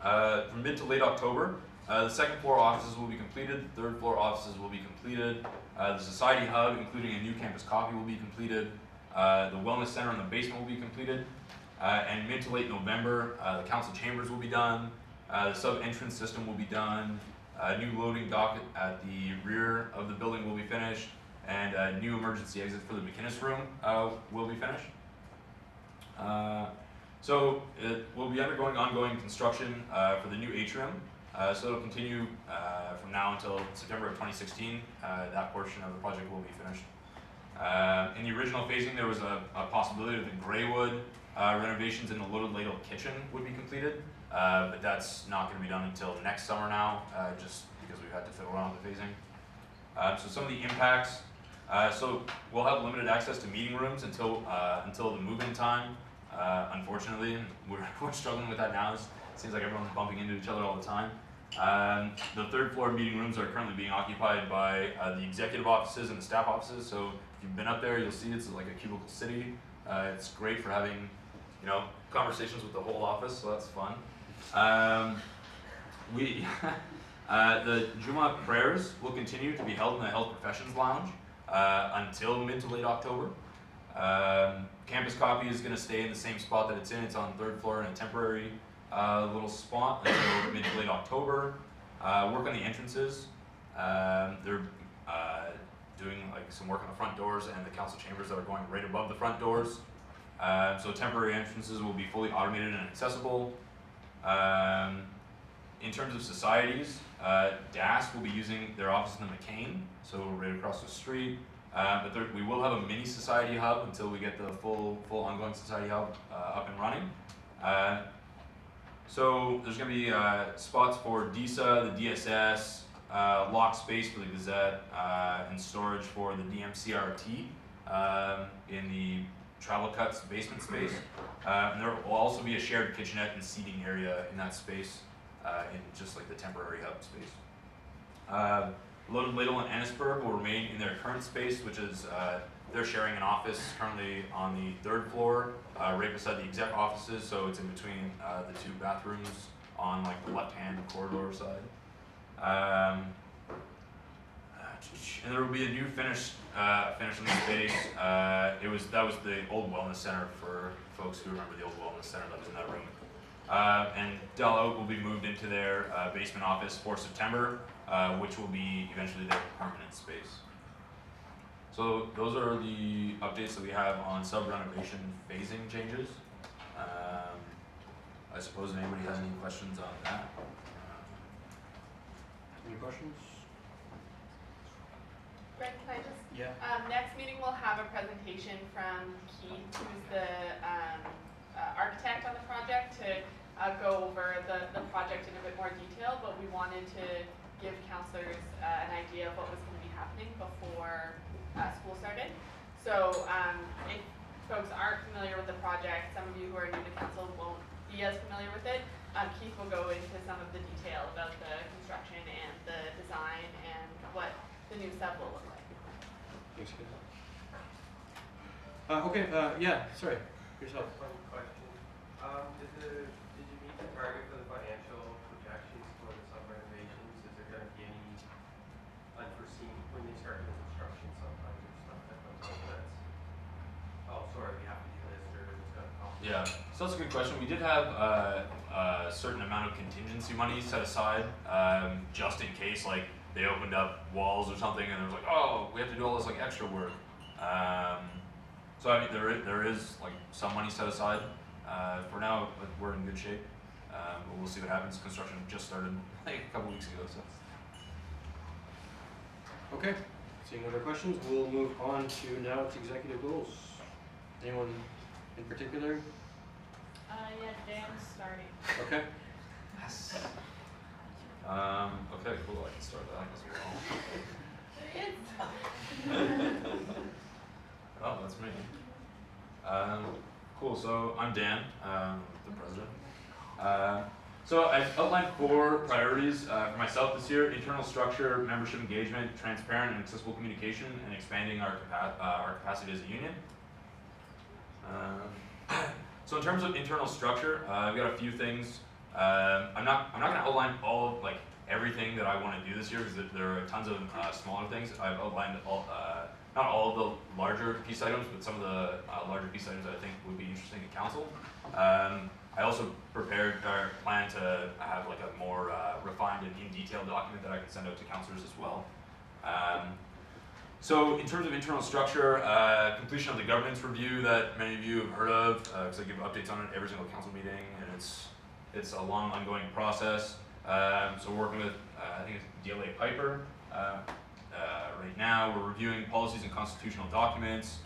S4: from mid to late October, the second floor offices will be completed, third floor offices will be completed, the society hub, including a new campus coffee, will be completed, the wellness center in the basement will be completed, and mid to late November, the council chambers will be done, the sub-entrance system will be done, a new loading dock at the rear of the building will be finished, and a new emergency exit for the McInnes room will be finished. So it will be undergoing ongoing construction for the new atrium. So it'll continue from now until September of 2016. That portion of the project will be finished. In the original phasing, there was a possibility that the Greywood renovations in the loaded ladle kitchen would be completed, but that's not going to be done until next summer now, just because we've had to fiddle around with the phasing. So some of the impacts. So we'll have limited access to meeting rooms until the move-in time. Unfortunately, we're struggling with that now. It seems like everyone's bumping into each other all the time. The third floor meeting rooms are currently being occupied by the executive offices and the staff offices. So if you've been up there, you'll see it's like a cubicle city. It's great for having, conversations with the whole office. So that's fun. The Juma prayers will continue to be held in the Health Professions Lounge until mid to late October. Campus Coffee is going to stay in the same spot that it's in. It's on the third floor in a temporary little spot until mid to late October. Work on the entrances. They're doing like some work on the front doors and the council chambers that are going right above the front doors. So temporary entrances will be fully automated and accessible. In terms of societies, DAS will be using their office in the McCain, so right across the street. But we will have a mini society hub until we get the full ongoing society hub up and running. So there's going to be spots for DISA, the DSS, lock space for the Gazette, and storage for the DMCRT in the travel cuts basement space. And there will also be a shared kitchenette and seating area in that space, in just like the temporary hub space. Loaded Lidl and Annisburg will remain in their current space, which is they're sharing an office currently on the 3rd floor, right beside the exec offices. So it's in between the 2 bathrooms on like the left-hand corridor side. And there will be a new finish in the space. That was the old wellness center for folks who remember the old wellness center that was in that room. And Del Oak will be moved into their basement office for September, which will be eventually their permanent space. So those are the updates that we have on sub-renovation phasing changes. I suppose anybody has any questions on that.
S1: Any questions?
S5: Greg, can I just,
S1: Yeah.
S5: next meeting we'll have a presentation from Keith, who's the architect on the project, to go over the project in a bit more detail, but we wanted to give counselors an idea of what was going to be happening before school started. So if folks aren't familiar with the project, some of you who are new to council won't be as familiar with it. Keith will go into some of the detail about the construction and the design and what the new sub will look like.
S1: Thanks, guys. Okay, yeah, sorry, yourself.
S12: One question. Did you meet the target for the financial projections for the sub renovations? Is there gonna be any unforeseen, when they start the construction, sometimes there's stuff that comes up that's, oh, sorry, we have to do this, or it's gonna cost.
S4: Yeah, so that's a good question. We did have a certain amount of contingency money set aside, just in case, like, they opened up walls or something and it was like, oh, we have to do all this like extra work. So I mean, there is like some money set aside. For now, but we're in good shape. But we'll see what happens. Construction just started like a couple weeks ago, so.
S1: Okay, seeing no other questions, we'll move on to now to executive goals. Anyone in particular?
S3: Yeah, Dan's starting.
S1: Okay.
S4: Yes. Okay, cool. I can start that as well. Oh, that's me. Cool. So I'm Dan, the president. So I've outlined 4 priorities for myself this year: internal structure, membership engagement, transparent and accessible communication, and expanding our capacity as a union. So in terms of internal structure, I've got a few things. I'm not gonna outline all of everything that I want to do this year, because there are tons of smaller things. I've outlined not all of the larger piece items, but some of the larger piece items that I think would be interesting to council. I also plan to have like a more refined and in detail document that I can send out to councilors as well. So in terms of internal structure, completion of the governance review that many of you have heard of, because I give updates on it every single council meeting, and it's a long ongoing process. So working with, I think it's DLA Piper. Right now we're reviewing policies and constitutional documents,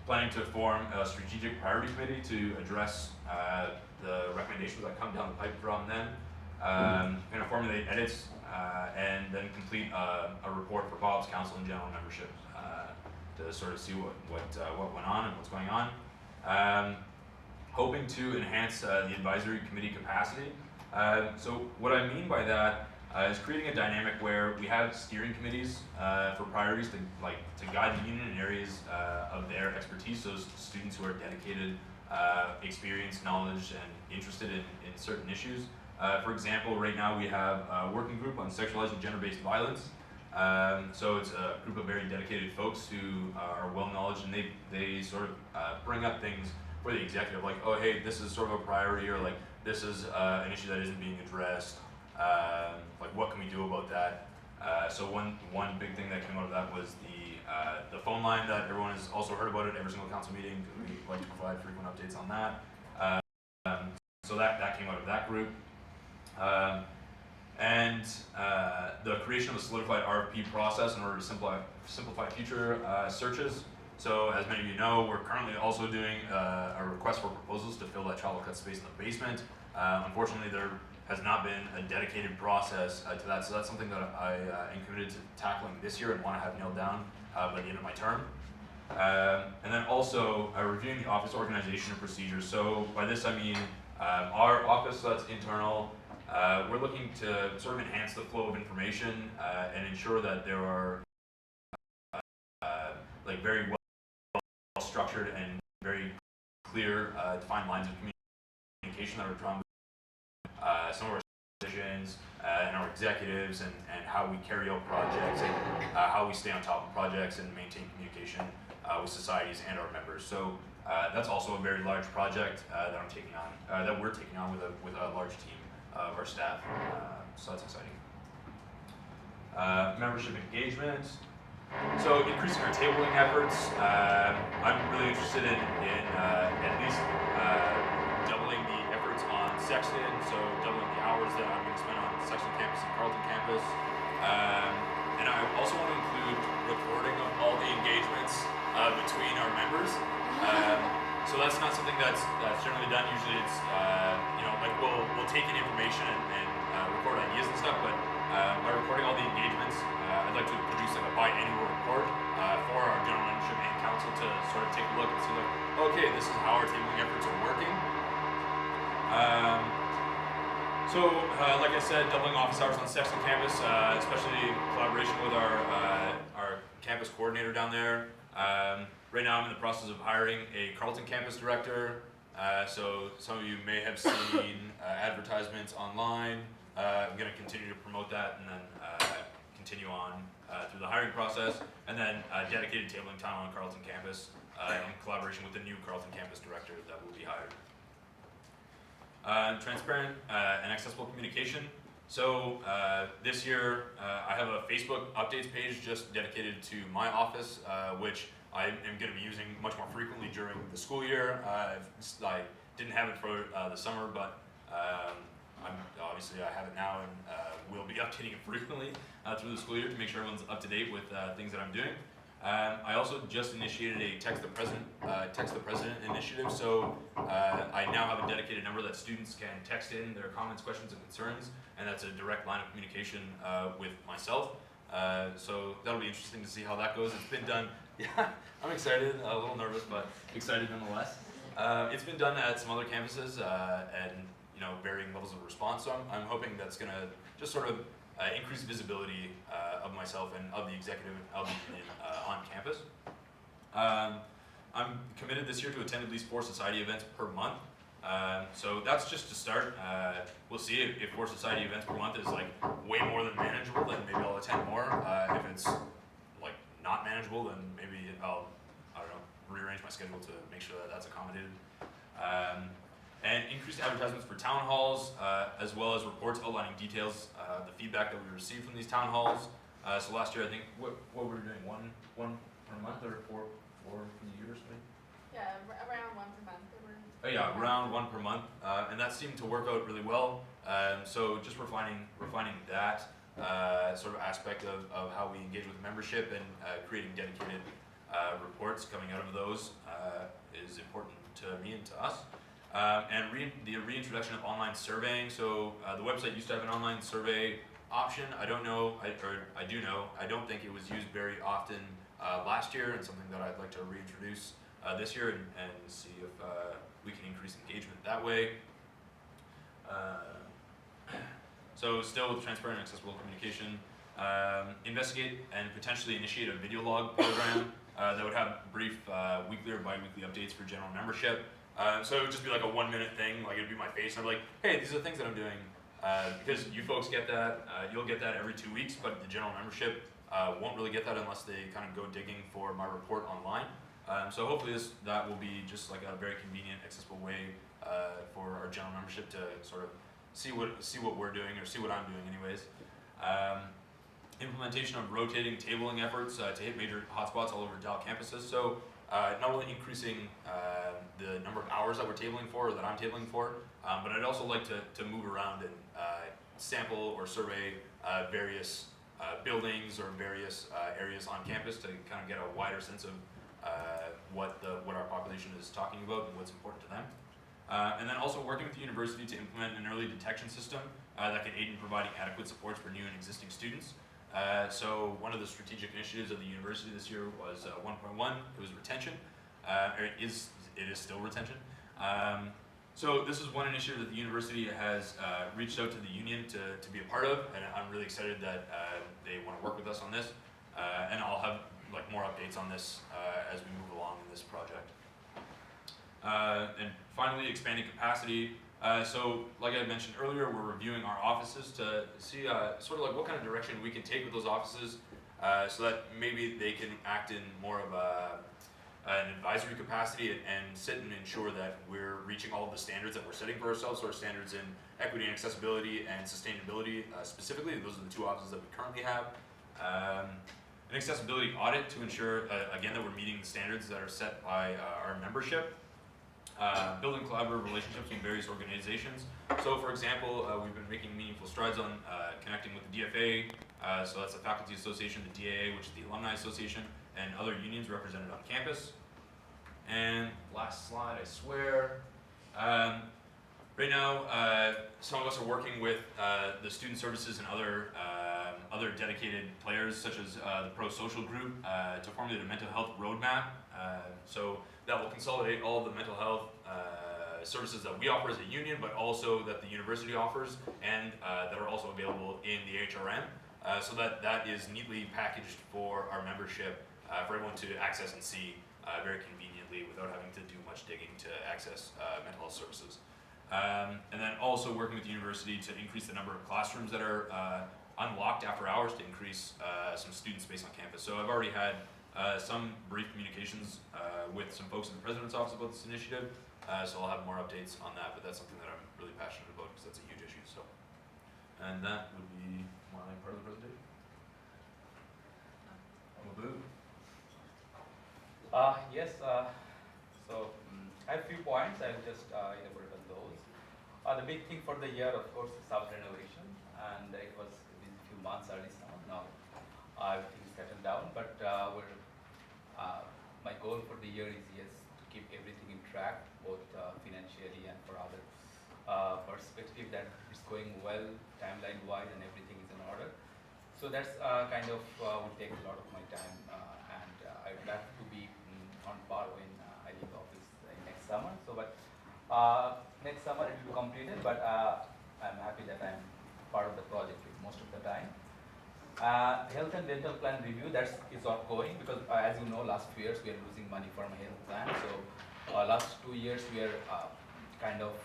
S4: planning to form a strategic priority committee to address the recommendations that come down the pipe from them. Going to formulate edits and then complete a report for Bob's council and general membership to sort of see what went on and what's going on. Hoping to enhance the advisory committee capacity. So what I mean by that is creating a dynamic where we have steering committees for priorities to guide the union in areas of their expertise. So students who are dedicated, experienced, knowledge, and interested in certain issues. For example, right now we have a working group on sexualized and gender-based violence. So it's a group of very dedicated folks who are well knowledge, and they sort of bring up things for the executive, like, oh hey, this is sort of a priority, or like this is an issue that isn't being addressed. Like what can we do about that? So one big thing that came out of that was the phone line that everyone has also heard about at every single council meeting, because we like to provide frequent updates on that. So that came out of that group. And the creation of a solidified RFP process in order to simplify future searches. So as many of you know, we're currently also doing a request for proposals to fill that travel cut space in the basement. Unfortunately, there has not been a dedicated process to that, so that's something that I am committed to tackling this year and want to have nailed down by the end of my term. And then also reviewing the office organization and procedures. So by this I mean our office, that's internal. We're looking to sort of enhance the flow of information and ensure that there are like very well structured and very clear defined lines of communication that are drawn with some of our decisions and our executives and how we carry out projects and how we stay on top of projects and maintain communication with societies and our members. So that's also a very large project that I'm taking on, that we're taking on with a large team of our staff. So that's exciting. Membership engagement. So increasing our tabling efforts. I'm really interested in at least doubling the efforts on Sexton, so doubling the hours that I'm going to spend on Sexton campus and Carleton campus. And I also want to include recording of all the engagements between our members. So that's not something that's generally done. Usually it's like we'll take in information and record ideas and stuff, but by recording all the engagements, I'd like to produce like a biannual report for our general membership and council to sort of take a look and see like, okay, this is how our tabling efforts are working. Like I said, doubling office hours on Sexton campus, especially in collaboration with our campus coordinator down there. Right now I'm in the process of hiring a Carleton campus director. So some of you may have seen advertisements online. I'm going to continue to promote that and then continue on through the hiring process. And then dedicated tabling time on Carleton campus in collaboration with the new Carleton campus director that will be hired. Transparent and accessible communication. So this year I have a Facebook updates page just dedicated to my office, which I am going to be using much more frequently during the school year. I didn't have it for the summer, but obviously I have it now and will be updating it frequently through the school year to make sure everyone's up to date with things that I'm doing. I also just initiated a text the president initiative. So I now have a dedicated number that students can text in their comments, questions, and concerns, and that's a direct line of communication with myself. So that'll be interesting to see how that goes. It's been done. Yeah, I'm excited, a little nervous, but excited nonetheless. It's been done at some other campuses and varying levels of response. So I'm hoping that's going to just sort of increase visibility of myself and of the executive and of the union on campus. I'm committed this year to attend at least 4 society events per month. So that's just to start. We'll see if 4 society events per month is like way more than manageable, then maybe I'll attend more. If it's like not manageable, then maybe I'll, I don't know, rearrange my schedule to make sure that that's accommodated. And increased advertisements for town halls, as well as reports outlining details, the feedback that we received from these town halls. So last year, I think, what were we doing? One per month or four for the year or something?
S5: Yeah, around 1 per month.
S4: Oh yeah, around 1 per month, and that seemed to work out really well. So just refining that sort of aspect of how we engage with membership and creating dedicated reports coming out of those is important to me and to us. And the reintroduction of online surveying. So the website used to have an online survey option. I don't know, I do know, I don't think it was used very often last year, and something that I'd like to reintroduce this year and see if we can increase engagement that way. So still with transparent and accessible communication, investigate and potentially initiate a video log program that would have brief weekly or bi-weekly updates for general membership. So it would just be like a 1-minute thing, like it'd be my face, and I'm like, hey, these are the things that I'm doing. Because you folks get that, you'll get that every 2 weeks, but the general membership won't really get that unless they kind of go digging for my report online. So hopefully that will be just like a very convenient, accessible way for our general membership to sort of see what we're doing, or see what I'm doing anyways. Implementation of rotating tabling efforts to hit major hotspots all over Dal campuses. So not only increasing the number of hours that we're tabling for, or that I'm tabling for, but I'd also like to move around and sample or survey various buildings or various areas on campus to kind of get a wider sense of what our population is talking about and what's important to them. And then also working with the university to implement an early detection system that can aid in providing adequate supports for new and existing students. So one of the strategic initiatives of the university this year was 1.1. It was retention. It is still retention. So this is one initiative that the university has reached out to the union to be a part of, and I'm really excited that they want to work with us on this. And I'll have like more updates on this as we move along in this project. And finally, expanding capacity. So like I mentioned earlier, we're reviewing our offices to see sort of like what kind of direction we can take with those offices so that maybe they can act in more of an advisory capacity and sit and ensure that we're reaching all of the standards that we're setting for ourselves, so our standards in equity and accessibility and sustainability specifically. Those are the two offices that we currently have. An accessibility audit to ensure, again, that we're meeting the standards that are set by our membership. Building collaborative relationships with various organizations. So for example, we've been making meaningful strides on connecting with the DFA, so that's the Faculty Association, the DAA, which is the Alumni Association, and other unions represented on campus. And last slide, I swear. Right now, some of us are working with the student services and other dedicated players, such as the pro-social group, to formulate a mental health roadmap. So that will consolidate all of the mental health services that we offer as a union, but also that the university offers, and that are also available in the HRM, so that is neatly packaged for our membership, for everyone to access and see very conveniently without having to do much digging to access mental health services. And then also working with the university to increase the number of classrooms that are unlocked after hours to increase some student space on campus. So I've already had some brief communications with some folks in the president's office about this initiative, so I'll have more updates on that, but that's something that I'm really passionate about because that's a huge issue. So, and that would be my part of the presentation. Mabu.
S13: Yes, so I have a few points. I'll just elaborate on those. The big thing for the year, of course, is house renovation, and it was within a few months early summer. Now everything is settled down, but my goal for the year is to keep everything in track, both financially and for other perspective, that it's going well, timeline-wise, and everything is in order. So that's kind of will take a lot of my time, and I would like to be on par when I leave the office next summer. So, but next summer it will be completed, but I'm happy that I'm part of the project most of the time. Health and dental plan review, is ongoing because as you know, last 2 years we are losing money from a health plan. So last 2 years we are kind of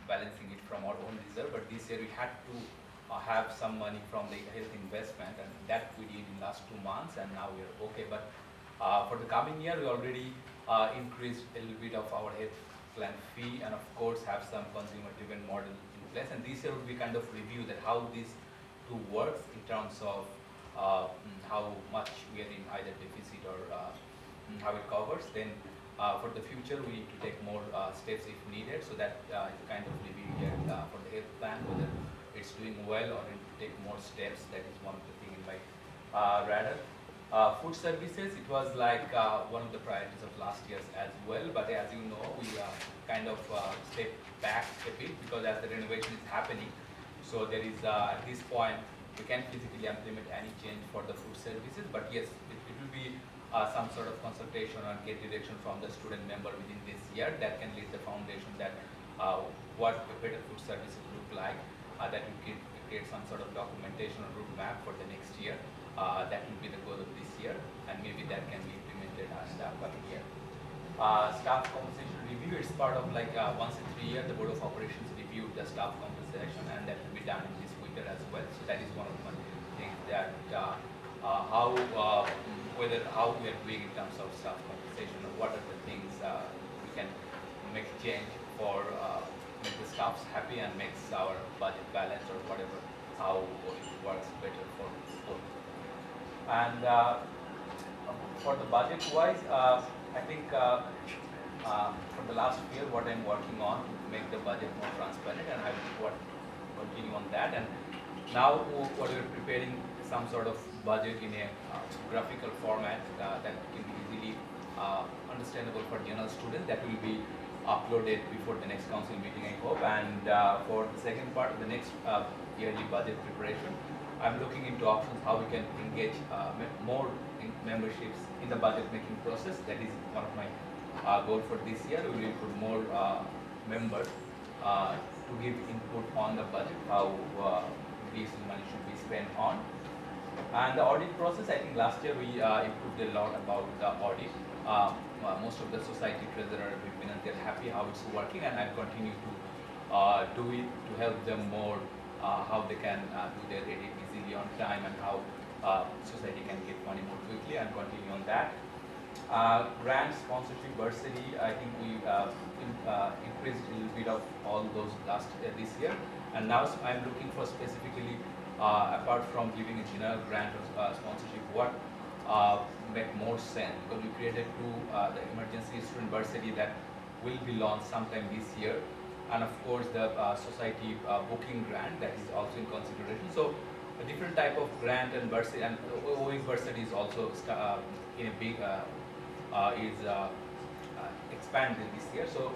S13: balancing it from our own reserve, but this year we had to have some money from the health investment, and that we did in last 2 months, and now we are okay. But for the coming year, we already increased a little bit of our health plan fee, and of course have some consumer-driven model in place. And this year will be kind of review that how these two works in terms of how much we are in either deficit or how it covers. Then for the future, we need to take more steps if needed. So that is kind of review here for the health plan, whether it's doing well or need to take more steps. That is one of the things in my radar. Food services, it was like one of the priorities of last year's as well, but as you know, we kind of step back a bit because as the renovation is happening, so there is at this point we can't physically implement any change for the food services, but yes, it will be some sort of consultation or get direction from the student member within this year that can lay the foundation that what a better food service will look like, that will create some sort of documentation or roadmap for the next year. That will be the goal of this year, and maybe that can be implemented in the upcoming year. Staff compensation review, it's part of like once in 3 years, the Board of Operations reviewed the staff compensation, and that will be done in this winter as well. So that is one of the things that how we are doing in terms of staff compensation, or what are the things we can make change for make the staffs happy and makes our budget balance or whatever, how it works better for both. And for the budget wise, I think for the last year what I'm working on to make the budget more transparent, and I will continue on that. And now what we're preparing some sort of budget in a graphical format that can be easily understandable for general students. That will be upload it before the next council meeting, I hope. And for the second part of the next yearly budget preparation, I'm looking into options how we can engage more memberships in the budget making process. That is one of my goal for this year. We will put more members to give input on the budget, how DSU money should be spent on. And the audit process, I think last year we improved a lot about the audit. Most of the society treasurer, they're happy how it's working, and I'll continue to do it to help them more, how they can do their audit easily on time, and how society can get money more quickly, and continue on that. Grant sponsorship, bursary, I think we increased a little bit of all those this year, and now I'm looking for specifically, apart from giving a general grant or sponsorship, what make more sense, because we created the emergency student bursary that will be launched sometime this year, and of course the society booking grant that is also in consideration. So a different type of grant and bursary, and OE bursary is also in a big expanded this year. So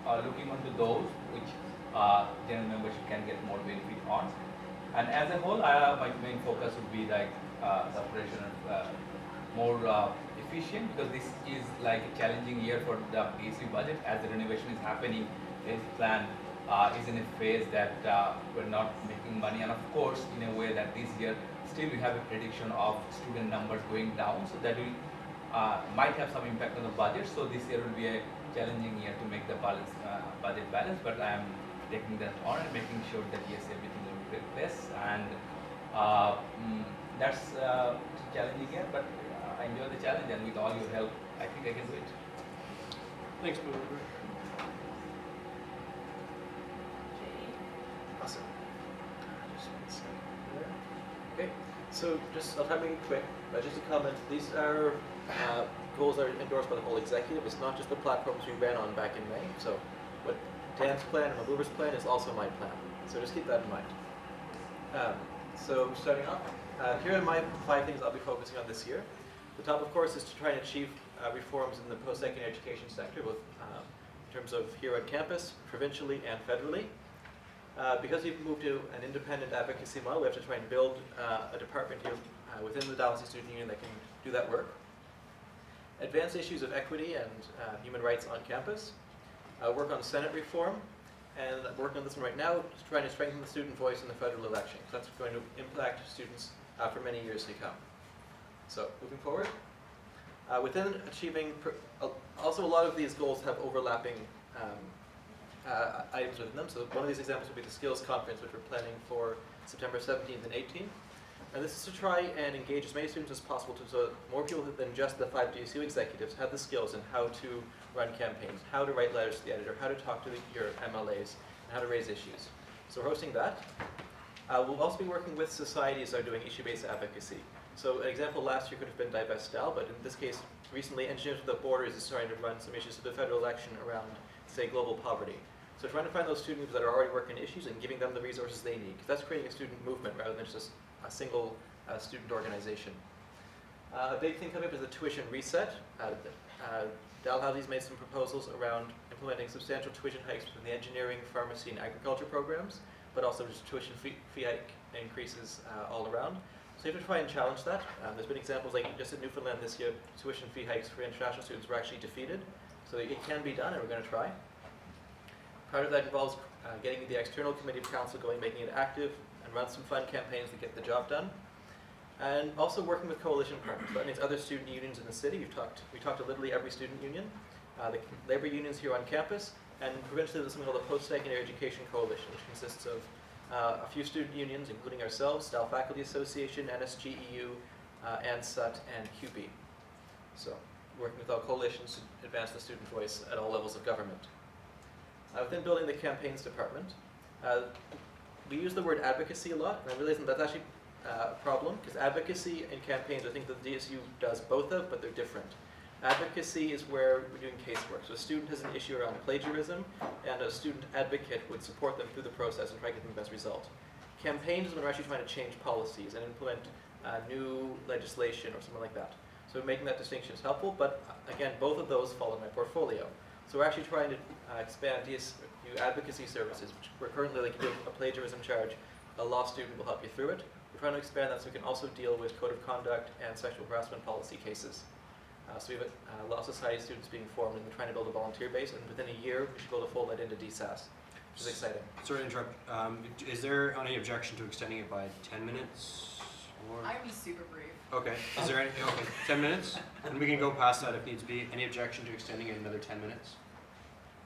S13: looking onto those which general membership can get more benefit on. And as a whole, my main focus would be like the operation more efficient, because this is like a challenging year for the DSU budget as the renovation is happening. This plan is in a phase that we're not making money, and of course in a way that this year still we have a prediction of student numbers going down, so that will might have some impact on the budget. So this year will be a challenging year to make the budget balance, but I am taking that on and making sure that yes, everything will be in place, and that's a challenging year, but I enjoy the challenge, and with all your help, I think I can do it.
S1: Thanks, Mohammed.
S14: Awesome. Just one second there. Okay, so just, I'll try to make it quick, but just a comment. These are goals that are endorsed by the whole executive. It's not just the platforms we ran on back in May. So what Dan's plan and Mabuba's plan is also my plan. So just keep that in mind. So starting off, here are my 5 things I'll be focusing on this year. The top, of course, is to try and achieve reforms in the post-secondary education sector, both in terms of here on campus, provincially, and federally. Because we've moved to an independent advocacy model, we have to try and build a department here within the Dalhousie Student Union that can do that work. Advance issues of equity and human rights on campus. Work on Senate reform, and working on this one right now, trying to strengthen the student voice in the federal election. That's going to impact students for many years to come. So, moving forward. Within achieving, also a lot of these goals have overlapping items within them. So one of these examples would be the skills conference, which we're planning for September 17th and 18th. And this is to try and engage as many students as possible, so more people than just the 5 DSU executives have the skills in how to run campaigns, how to write letters to the editor, how to talk to your MLAs, and how to raise issues. So we're hosting that. We'll also be working with societies that are doing issue-based advocacy. So an example last year could have been Divest-Dal, but in this case, recently Engineers Without Borders is starting to run some issues to the federal election around, say, global poverty. So trying to find those students that are already working issues and giving them the resources they need, because that's creating a student movement rather than just a single student organization. A big thing coming up is the tuition reset. Dalhousie's made some proposals around implementing substantial tuition hikes within the engineering, pharmacy, and agriculture programs, but also just tuition fee hike increases all around. So you have to try and challenge that. There's been examples like just in Newfoundland this year, tuition fee hikes for international students were actually defeated. So it can be done, and we're going to try. Part of that involves getting the external committee of council going, making it active, and run some fun campaigns to get the job done. And also working with coalition partners. That means other student unions in the city. We talked to literally every student union, the labor unions here on campus, and provincially there's something called the Post-Secondary Education Coalition, which consists of a few student unions, including ourselves, Dal Faculty Association, NSGEU, ANSUT, and QB. So working with all coalitions to advance the student voice at all levels of government. Within building the campaigns department, we use the word advocacy a lot, and I realize that that's actually a problem, because advocacy and campaigns, I think that the DSU does both of, but they're different. Advocacy is where we're doing casework. So a student has an issue around plagiarism, and a student advocate would support them through the process and try to get them the best result. Campaigns is when we're actually trying to change policies and implement new legislation or something like that. So making that distinction is helpful, but again, both of those fall in my portfolio. So we're actually trying to expand DSU advocacy services, which we're currently, like, if you have a plagiarism charge, a law student will help you through it. We're trying to expand that so we can also deal with code of conduct and sexual harassment policy cases. So we have a law society students being formed, and we're trying to build a volunteer base, and within a year we should be able to fold that into DSAS, which is exciting.
S1: Sorry to interrupt. Is there any objection to extending it by 10 minutes? Or?
S5: I would be super brief.
S1: Okay. Is there any? Okay, 10 minutes, and we can go past that if needs be. Any objection to extending it another 10 minutes?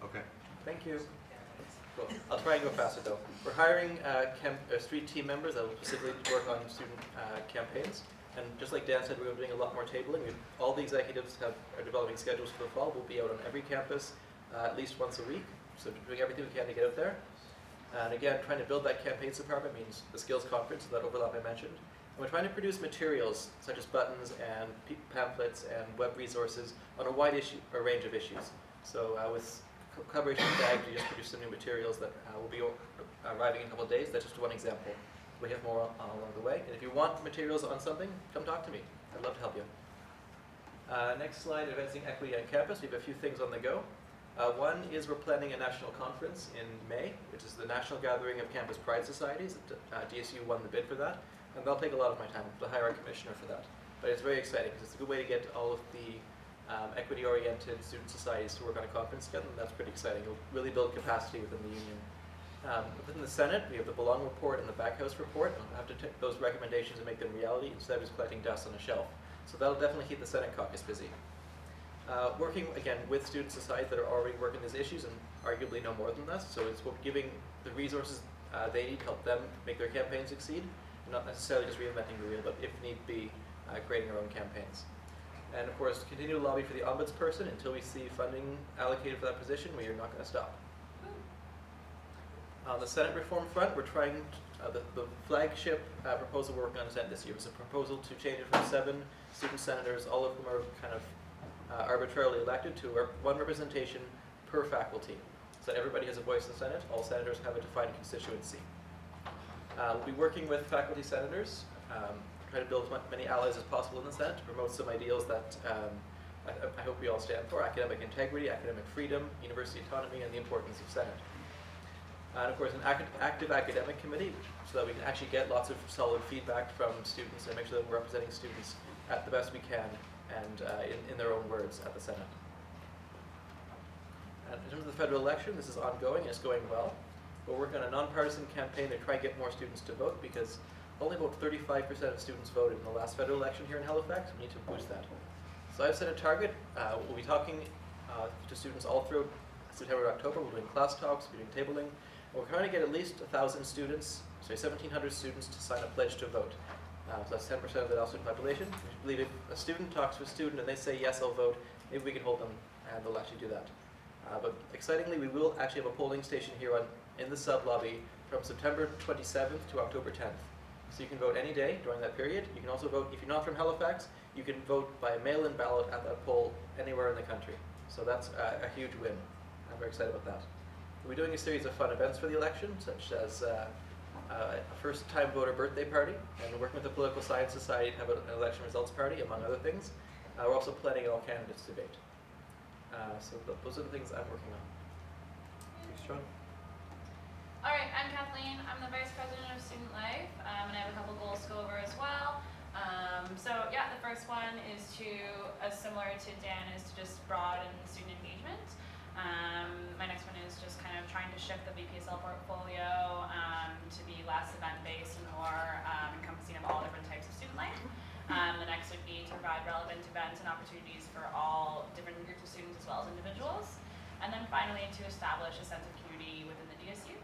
S1: Okay.
S14: Thank you. Cool. I'll try and go faster though. We're hiring street team members that will specifically work on student campaigns. And just like Dan said, we're doing a lot more tabling. All the executives are developing schedules for the fall. We'll be out on every campus at least once a week. So doing everything we can to get out there. And again, trying to build that campaigns department means the skills conference, that overlap I mentioned. And we're trying to produce materials such as buttons and pamphlets and web resources on a wide range of issues. So with collaboration with DAG, we just produced some new materials that will be arriving in a couple of days. That's just one example. We have more along the way. And if you want materials on something, come talk to me. I'd love to help you. Next slide, advancing equity on campus. We have a few things on the go. One is we're planning a national conference in May, which is the National Gathering of Campus Pride Societies. DSU won the bid for that. And that'll take a lot of my time to hire a commissioner for that. But it's very exciting because it's a good way to get all of the equity-oriented student societies to work on a conference together, and that's pretty exciting. It'll really build capacity within the union. Within the Senate, we have the Belong Report and the Backhouse Report. We'll have to take those recommendations and make them reality instead of just collecting dust on a shelf. So that'll definitely keep the Senate caucus busy. Working, again, with student societies that are already working these issues and arguably know more than us, so it's giving the resources they need to help them make their campaigns succeed, and not necessarily just reinventing the wheel, but if need be, creating our own campaigns. And of course, continue to lobby for the ombudsperson until we see funding allocated for that position. We are not going to stop. On the Senate reform front, we're trying the flagship proposal we're working on in the Senate this year is a proposal to change it from 7 student senators, all of whom are kind of arbitrarily elected, to one representation per faculty. So everybody has a voice in the Senate. All senators have a defined constituency. We'll be working with faculty senators, try to build as many allies as possible in the Senate to promote some ideals that I hope we all stand for: academic integrity, academic freedom, university autonomy, and the importance of Senate. And of course, an active academic committee, so that we can actually get lots of solid feedback from students and make sure that we're representing students at the best we can and in their own words at the Senate. And in terms of the federal election, this is ongoing and it's going well. We're working on a nonpartisan campaign to try and get more students to vote, because only about 35% of students voted in the last federal election here in Halifax. We need to boost that. So I've set a target. We'll be talking to students all through September and October. We're doing class talks, we're doing tabling. We're trying to get at least 1,000 students, 1,700 students to sign a pledge to vote. So that's 10% of the adult student population. We believe if a student talks to a student and they say, yes, I'll vote, maybe we can hold them and they'll actually do that. But excitingly, we will actually have a polling station here in the sub-lobby from September 27th to October 10th. So you can vote any day during that period. You can also vote, if you're not from Halifax, you can vote by mail-in ballot at that poll anywhere in the country. So that's a huge win. I'm very excited about that. We'll be doing a series of fun events for the election, such as a first-time voter birthday party, and working with the Political Science Society to have an election results party, among other things. We're also planning an all-candidates debate. So those are the things I'm working on. Thanks, John.
S3: All right, I'm Kathleen. I'm the Vice President of Student Life, and I have a couple goals to go over as well. So yeah, the first one is similar to Dan, is to just broaden student engagement. My next one is just kind of trying to shift the VPSL portfolio to be less event-based and more encompassing of all different types of student life. The next would be to provide relevant events and opportunities for all different groups of students as well as individuals. And then finally, to establish a sense of community within the DSU.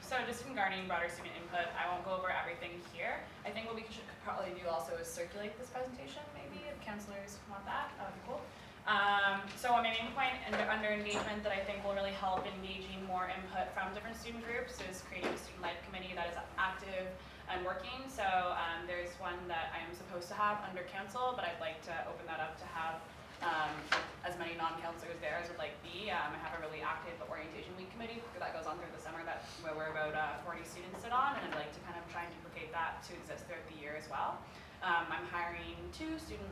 S3: So just regarding broader student input, I won't go over everything here. I think what we should probably do also is circulate this presentation, maybe, if counselors want that. That would be cool. So my main point under engagement that I think will really help engaging more input from different student groups is creating a student life committee that is active and working. So there's one that I am supposed to have under council, but I'd like to open that up to have as many non-counselors there as would like be. I have a really active orientation week committee that goes on through the summer where we're about 40 students sit on, and I'd like to kind of try and duplicate that to exist throughout the year as well.
S5: I'm hiring 2 student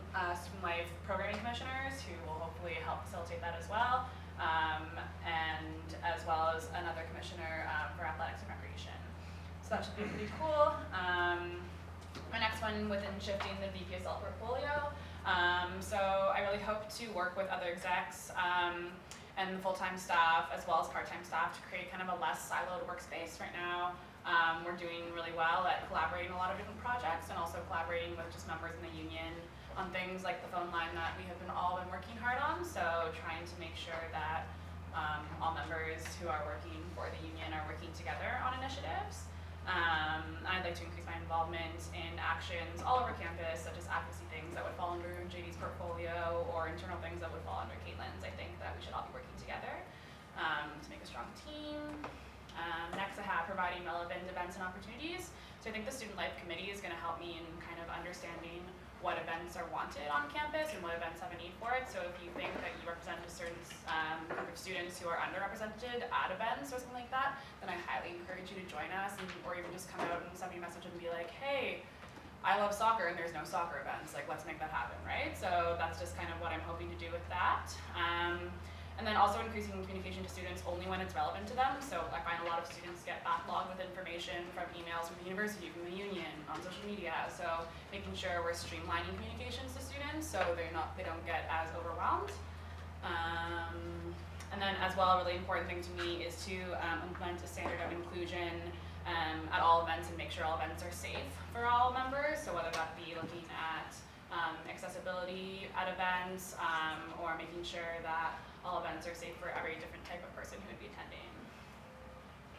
S5: life programming commissioners who will hopefully help facilitate that as well, and as well as another commissioner for athletics and recreation. So that should be pretty cool. My next one within shifting the VPSL portfolio. So I really hope to work with other execs and full-time staff as well as part-time staff to create kind of a less siloed workspace. Right now, we're doing really well at collaborating a lot of different projects and also collaborating with just members in the union on things like the phone line that we have all been working hard on. So trying to make sure that all members who are working for the union are working together on initiatives. I'd like to increase my involvement in actions all over campus, such as advocacy things that would fall under JD's portfolio or internal things that would fall under Caitlin's. I think that we should all be working together to make a strong team. Next I have providing relevant events and opportunities. So I think the Student Life Committee is going to help me in kind of understanding what events are wanted on campus and what events have a need for it. So if you think that you represent a certain group of students who are underrepresented at events or something like that, then I highly encourage you to join us, or even just come out and send me a message and be like, hey, I love soccer and there's no soccer events, like let's make that happen, right? So that's just kind of what I'm hoping to do with that. And then also increasing communication to students only when it's relevant to them. So I find a lot of students get backlogged with information from emails from the university, from the union, on social media. So making sure we're streamlining communications to students so they don't get as overwhelmed. And then as well, a really important thing to me is to implement a standard of inclusion at all events and make sure all events are safe for all members. So whether that be looking at accessibility at events or making sure that all events are safe for every different type of person who would be attending.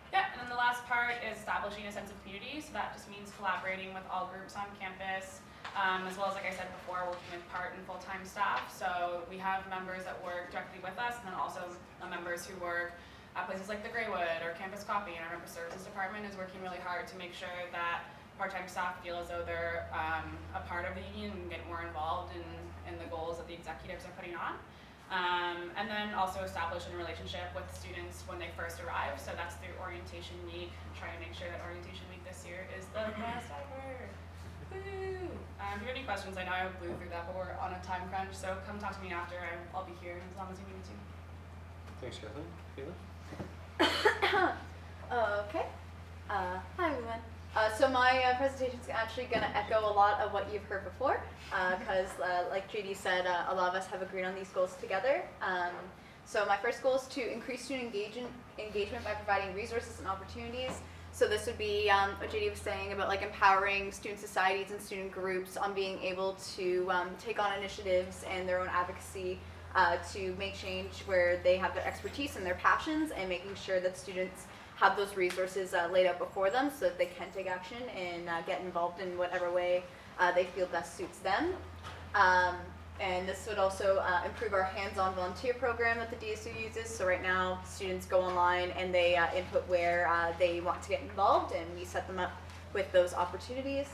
S5: Yeah, and then the last part is establishing a sense of community. So that just means collaborating with all groups on campus, as well as, like I said before, working with part and full-time staff. So we have members that work directly with us, and then also members who work at places like the Greywood or Campus Copy, and our member services department is working really hard to make sure that part-time staff feel as though they're a part of the union and get more involved in the goals that the executives are putting on. And then also establish a relationship with students when they first arrive. So that's through Orientation Week. I'm trying to make sure that Orientation Week this year is the best ever. Woo! If you have any questions, I know I blew through that, but we're on a time crunch, so come talk to me after. I'll be here as long as you need me to.
S14: Thanks, Kathleen. Caitlin?
S15: Okay. Hi, everyone. So my presentation is actually going to echo a lot of what you've heard before, because like JD said, a lot of us have agreed on these goals together. So my first goal is to increase student engagement by providing resources and opportunities. So this would be what JD was saying about like empowering student societies and student groups on being able to take on initiatives and their own advocacy to make change where they have their expertise and their passions, and making sure that students have those resources laid out before them so that they can take action and get involved in whatever way they feel best suits them. And this would also improve our hands-on volunteer program that the DSU uses. So right now, students go online and they input where they want to get involved, and we set them up with those opportunities.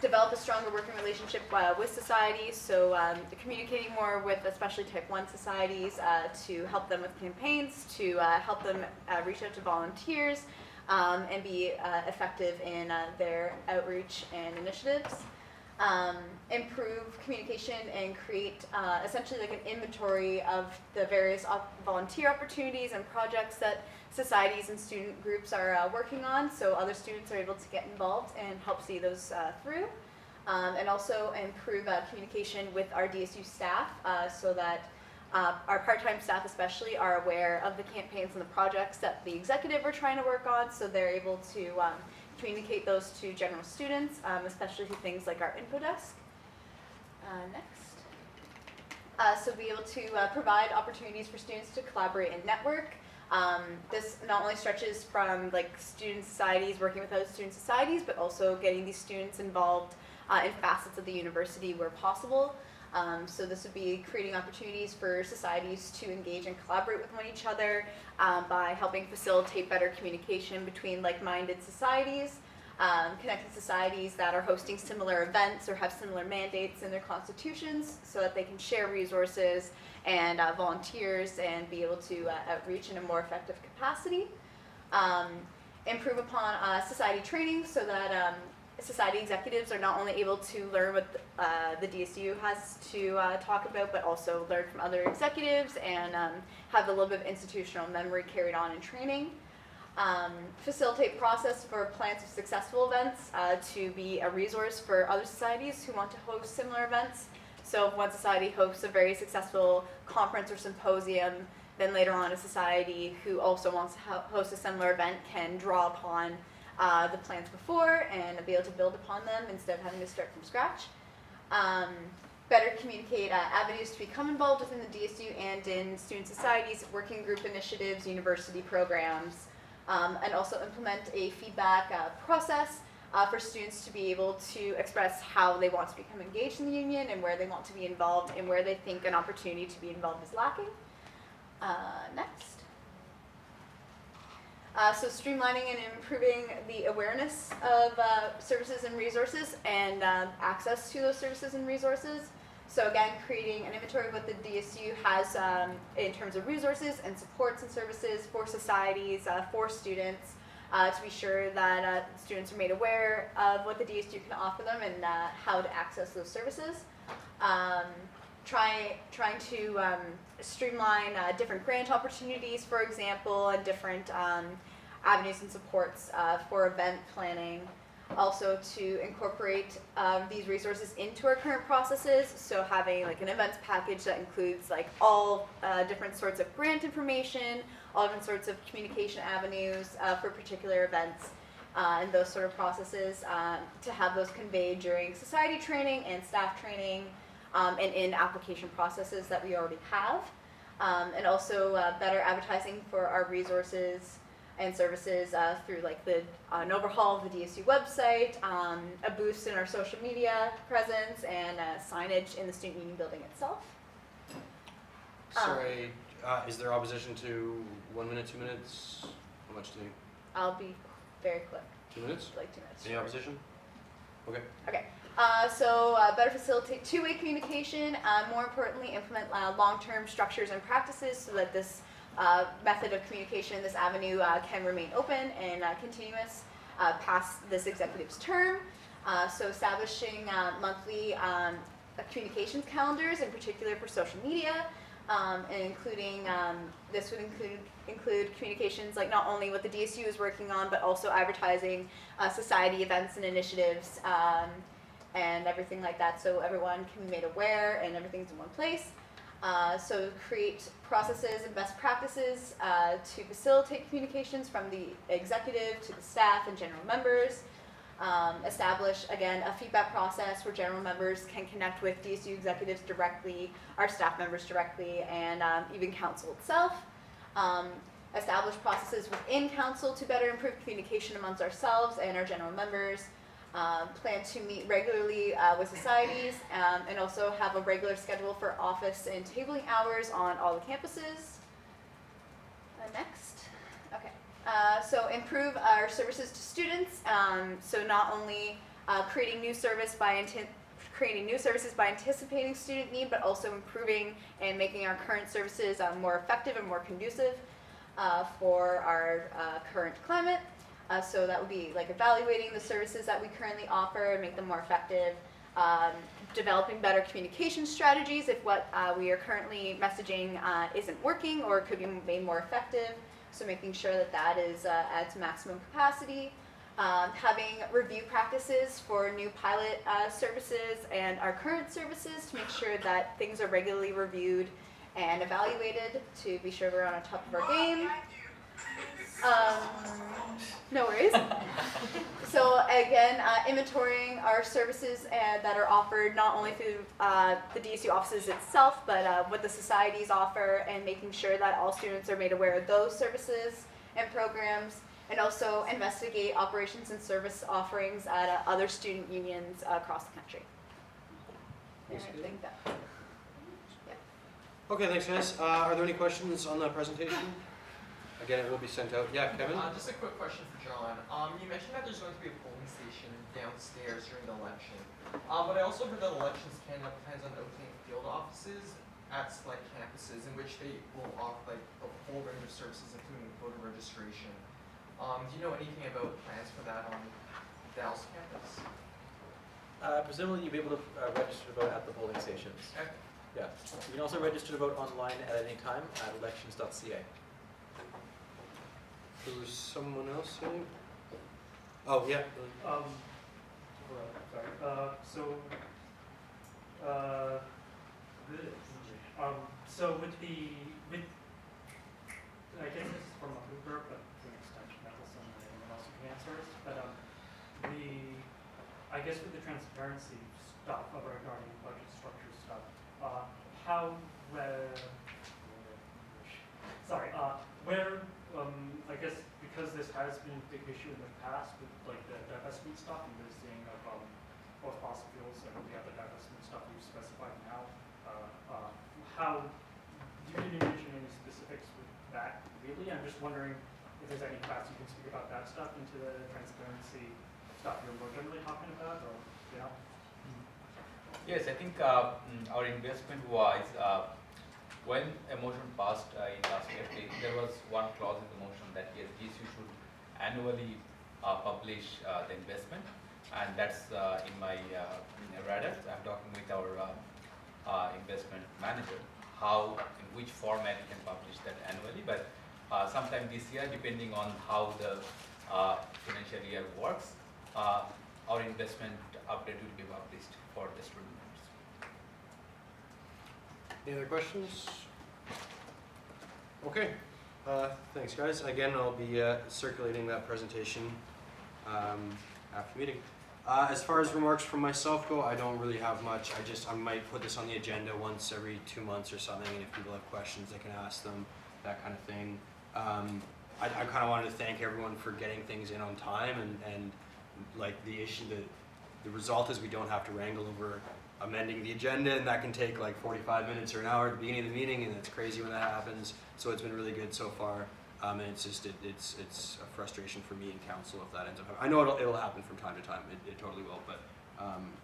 S15: Develop a stronger working relationship with societies, so communicating more with especially Type 1 societies to help them with campaigns, to help them reach out to volunteers, and be effective in their outreach and initiatives. Improve communication and create essentially like an inventory of the various volunteer opportunities and projects that societies and student groups are working on, so other students are able to get involved and help see those through. And also improve communication with our DSU staff so that our part-time staff especially are aware of the campaigns and the projects that the executive are trying to work on, so they're able to communicate those to general students, especially through things like our info desk. Next. So be able to provide opportunities for students to collaborate and network. This not only stretches from like student societies, working with other student societies, but also getting these students involved in facets of the university where possible. So this would be creating opportunities for societies to engage and collaborate with one each other by helping facilitate better communication between like-minded societies, connected societies that are hosting similar events or have similar mandates in their constitutions, so that they can share resources and volunteers and be able to outreach in a more effective capacity. Improve upon society training so that society executives are not only able to learn what the DSU has to talk about, but also learn from other executives and have a little bit of institutional memory carried on in training. Facilitate process for plans of successful events to be a resource for other societies who want to host similar events. So if one society hosts a very successful conference or symposium, then later on a society who also wants to host a similar event can draw upon the plans before and be able to build upon them instead of having to start from scratch. Better communicate avenues to become involved within the DSU and in student societies, working group initiatives, university programs, and also implement a feedback process for students to be able to express how they want to become engaged in the union and where they want to be involved and where they think an opportunity to be involved is lacking. Next. So streamlining and improving the awareness of services and resources and access to those services and resources. So again, creating an inventory of what the DSU has in terms of resources and supports and services for societies, for students, to be sure that students are made aware of what the DSU can offer them and how to access those services. Trying to streamline different grant opportunities, for example, and different avenues and supports for event planning. Also to incorporate these resources into our current processes, so having like an events package that includes like all different sorts of grant information, all different sorts of communication avenues for particular events, and those sort of processes, to have those conveyed during society training and staff training, and in application processes that we already have, and also better advertising for our resources and services through like an overhaul of the DSU website, a boost in our social media presence, and signage in the student union building itself.
S1: Sorry, is there opposition to 1 minute, 2 minutes? How much do you?
S15: I'll be very quick.
S1: 2 minutes?
S15: Like 2 minutes.
S1: Any opposition? Okay.
S15: Okay. So better facilitate two-way communication. More importantly, implement long-term structures and practices so that this method of communication, this avenue, can remain open and continuous past this executive's term. So establishing monthly communications calendars, in particular for social media, and including, this would include communications like not only what the DSU is working on, but also advertising society events and initiatives, and everything like that, so everyone can be made aware and everything's in one place. So create processes and best practices to facilitate communications from the executive to the staff and general members. Establish, again, a feedback process where general members can connect with DSU executives directly, our staff members directly, and even council itself. Establish processes within council to better improve communication amongst ourselves and our general members. Plan to meet regularly with societies, and also have a regular schedule for office and tabling hours on all the campuses. Next. Okay. So improve our services to students. So not only creating new services by anticipating student need, but also improving and making our current services more effective and more conducive for our current climate. So that would be like evaluating the services that we currently offer and make them more effective, developing better communication strategies if what we are currently messaging isn't working or could be made more effective, so making sure that that is at its maximum capacity, having review practices for new pilot services and our current services to make sure that things are regularly reviewed and evaluated to be sure we're on top of our game. No worries. So again, inventorying our services that are offered not only through the DSU offices itself, but what the societies offer, and making sure that all students are made aware of those services and programs, and also investigate operations and service offerings at other student unions across the country. And I think that, yeah.
S1: Okay, thanks guys. Are there any questions on the presentation? Again, it will be sent out. Yeah, Kevin?
S11: Just a quick question for John. You mentioned that there's going to be a polling station downstairs during the election. But I also heard that Elections Canada plans on opening field offices at select campuses in which they will offer like a whole range of services, including voter registration. Do you know anything about plans for that on Dallas campus?
S14: Presumably you'll be able to register to vote at the polling stations.
S11: Okay.
S14: Yeah. You can also register to vote online at any time at elections.ca.
S1: There was someone else saying? Oh, yeah.
S16: Well, sorry. So with I guess this is from a Uber, but to an extent, Nicholson and anyone else who can answer it. But I guess with the transparency stuff regarding budget structure stuff, I guess because this has been a big issue in the past with like the divestment stuff and listing of both fossil fuels and the other divestment stuff we've specified now, how you didn't mention any specifics with that really. I'm just wondering if there's any class you can speak about that stuff into the transparency stuff you're more generally talking about, or you know.
S13: Yes, I think our investment wise, when a motion passed in last FA, there was one clause in the motion that yes, DSU should annually publish the investment, and that's in my radar. I'm talking with our investment manager how, in which format we can publish that annually, but sometime this year, depending on how the financial year works, our investment update will be published for the student members.
S1: Any other questions? Okay. Thanks, guys. Again, I'll be circulating that presentation after the meeting. As far as remarks from myself go, I don't really have much. I might put this on the agenda once every 2 months or something, and if people have questions, they can ask them, that kind of thing. I kind of wanted to thank everyone for getting things in on time, and like the result is we don't have to wrangle over amending the agenda, and that can take like 45 minutes or an hour at the beginning of the meeting, and it's crazy when that happens. So it's been really good so far, and it's just it's a frustration for me and council if that ends up happening. I know it'll happen from time to time. It totally will, but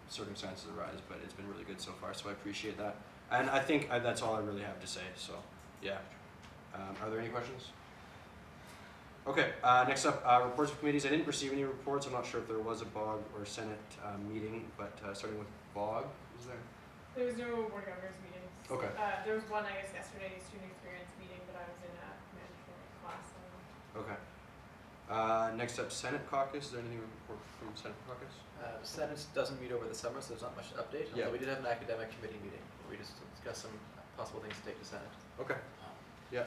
S1: circumstances arise. But it's been really good so far, so I appreciate that. And I think that's all I really have to say. So yeah, are there any questions? Okay, next up, reports of committees. I didn't receive any reports. I'm not sure if there was a BOG or Senate meeting, but starting with BOG, was there?
S17: There was no board of governors meetings.
S1: Okay.
S17: There was one, I guess, yesterday, student experience meeting, but I was in a management class.
S1: Okay. Next up, Senate caucus. Is there anything to report from Senate caucus?
S14: Senate doesn't meet over the summer, so there's not much to update.
S1: Yeah.
S14: We did have an academic committee meeting where we just discussed some possible things to take to Senate.
S1: Okay. Yeah.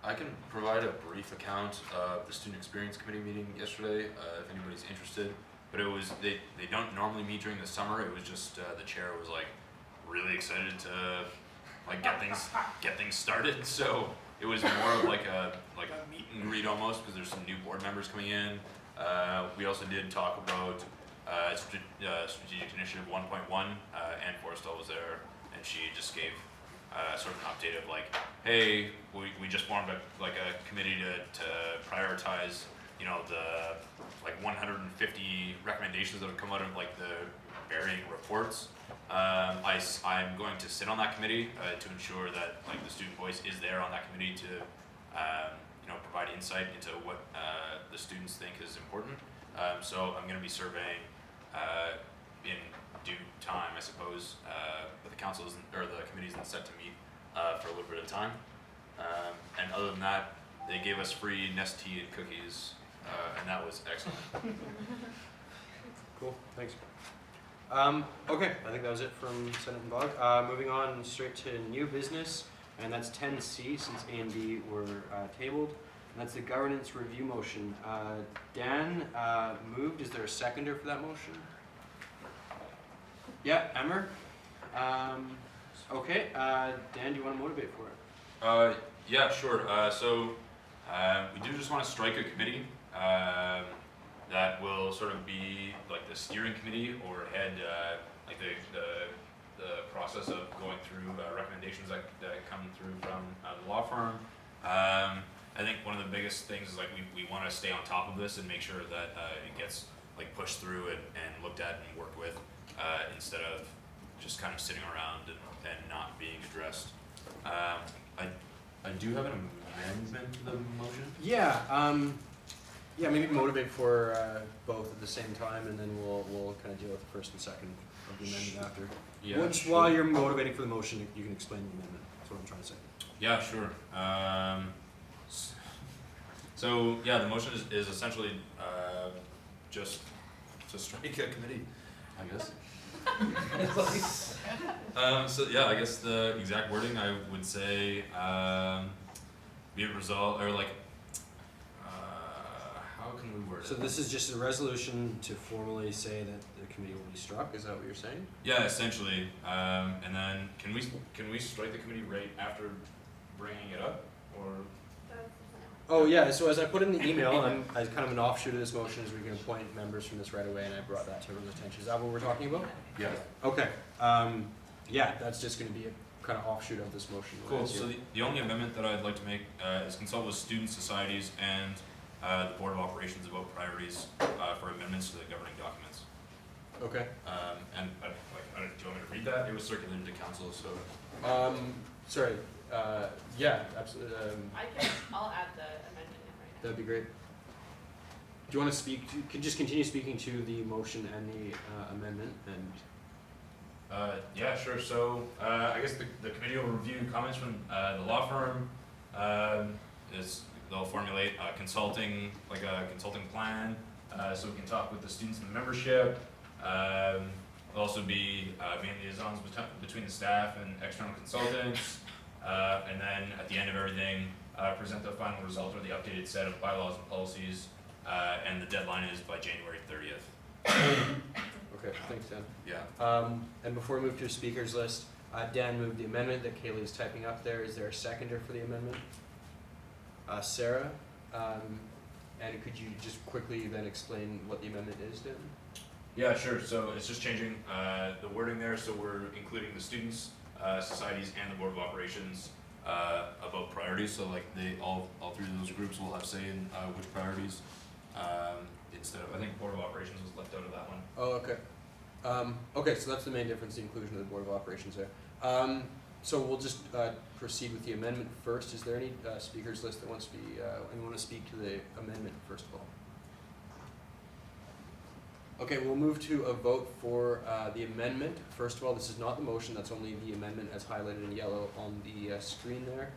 S4: I can provide a brief account of the Student Experience Committee meeting yesterday, if anybody's interested. But it was, they don't normally meet during the summer. It was just the chair was like really excited to like get things started. So it was more of like a meet and greet almost, because there's some new board members coming in. We also did talk about Strategic Initiative 1.1. Ann Forrestal was there, and she just gave sort of an update of like, hey, we just formed a committee to prioritize, you know, the like 150 recommendations that have come out of like the varying reports. I'm going to sit on that committee to ensure that like the student voice is there on that committee to you know, provide insight into what the students think is important. So I'm going to be surveying in due time, I suppose, but the council isn't, or the committee isn't set to meet for a little bit of time. And other than that, they gave us free Nest tea and cookies, and that was excellent.
S1: Cool, thanks. Okay, I think that was it from Senate and BOG. Moving on straight to new business, and that's 10C since A and B were tabled. And that's the governance review motion. Dan moved. Is there a seconder for that motion? Yeah, Emmer. Okay, Dan, do you want to motivate for it?
S4: Yeah, sure. So we do just want to strike a committee that will sort of be like the steering committee or head like the process of going through recommendations that come through from the law firm. I think one of the biggest things is like we want to stay on top of this and make sure that it gets like pushed through and looked at and worked with instead of just kind of sitting around and not being addressed. I do have an amendment to the motion.
S1: Yeah, Yeah, maybe motivate for both at the same time, and then we'll kind of deal with the first and second of the amendment after.
S4: Yeah,
S1: Once
S4: sure.
S1: while you're motivating for the motion, you can explain the amendment. That's what I'm trying to say.
S4: Yeah, sure. So yeah, the motion is essentially just to strike a committee, I guess. So yeah, I guess the exact wording I would say, be it resolved, or like, how can we word it?
S1: So this is just a resolution to formally say that the committee will be struck. Is that what you're saying?
S4: Yeah, essentially. And then can we strike the committee right after bringing it up, or?
S1: Oh yeah. So as I put in the email, as kind of an offshoot of this motion is we can appoint members from this right away, and I brought that to everyone's attention. Is that what we're talking about?
S4: Yeah.
S1: Okay. Yeah, that's just going to be a kind of offshoot of this motion.
S4: Cool. So the only amendment that I'd like to make is consult with student societies and the Board of Operations about priorities for amendments to the governing documents.
S1: Okay.
S4: And do you want me to read that? It was circulated to council, so.
S1: Sorry. Yeah, absolutely.
S5: I'll add the amendment in right now.
S1: That'd be great. Do you want to speak? Could just continue speaking to the motion and the amendment and.
S4: Yeah, sure. So I guess the committee will review comments from the law firm. They'll formulate a consulting plan, so we can talk with the students and the membership. There'll also be main liaisons between the staff and external consultants, and then at the end of everything, present the final result or the updated set of bylaws and policies, and the deadline is by January 30th.
S1: Okay, thanks, Dan.
S4: Yeah.
S1: And before we move to a speakers list, Dan moved the amendment that Kaylee is typing up there. Is there a seconder for the amendment? Sarah, and could you just quickly then explain what the amendment is, Dan?
S4: Yeah, sure. So it's just changing the wording there. So we're including the students, societies, and the Board of Operations about priorities. So like all three of those groups will have say in which priorities. Instead of, I think Board of Operations was left out of that one.
S1: Oh, okay. Okay, so that's the main difference, the inclusion of the Board of Operations there. So we'll just proceed with the amendment first. Is there any speakers list that wants to be, anyone want to speak to the amendment first of all? Okay, we'll move to a vote for the amendment. First of all, this is not the motion, that's only the amendment as highlighted in yellow on the screen there.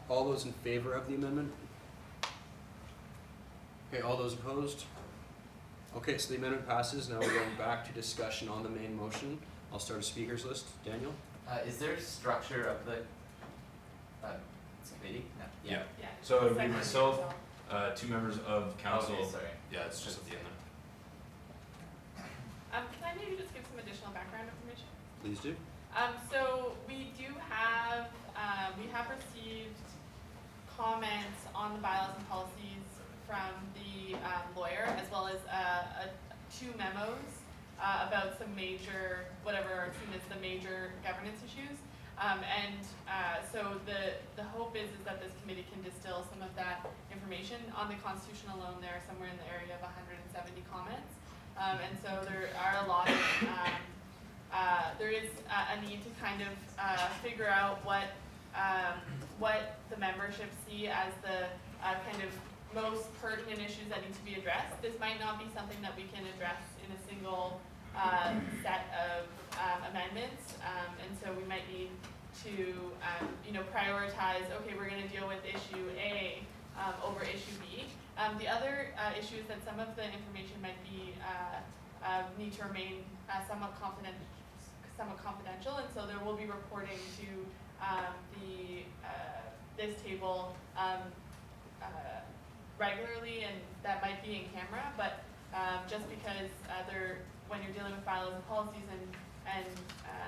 S1: All those in favor of the amendment? Okay, all those opposed? Okay, so the amendment passes. Now we're going back to discussion on the main motion. I'll start a speakers list. Daniel?
S2: Is there structure of the committee? No.
S4: Yeah.
S5: Yeah.
S4: So it would be
S5: Second
S4: myself,
S5: yourself.
S4: 2 members of council.
S2: Okay, sorry.
S4: Yeah, it's just at the end there.
S5: Can I maybe just give some additional background information?
S1: Please do.
S5: So we do have, we have received comments on the bylaws and policies from the lawyer, as well as 2 memos about some major, whatever are seen as the major governance issues. So the hope is that this committee can distill some of that information. On the Constitution alone, there are somewhere in the area of 170 comments. And so there are a lot of, there is a need to kind of figure out what the membership see as the kind of most pertinent issues that need to be addressed. This might not be something that we can address in a single set of amendments, and so we might need to prioritize, okay, we're going to deal with issue A over issue B. The other issue is that some of the information might be need to remain somewhat confidential, and so there will be reporting to this table regularly, and that might be in camera, but just because when you're dealing with bylaws and policies and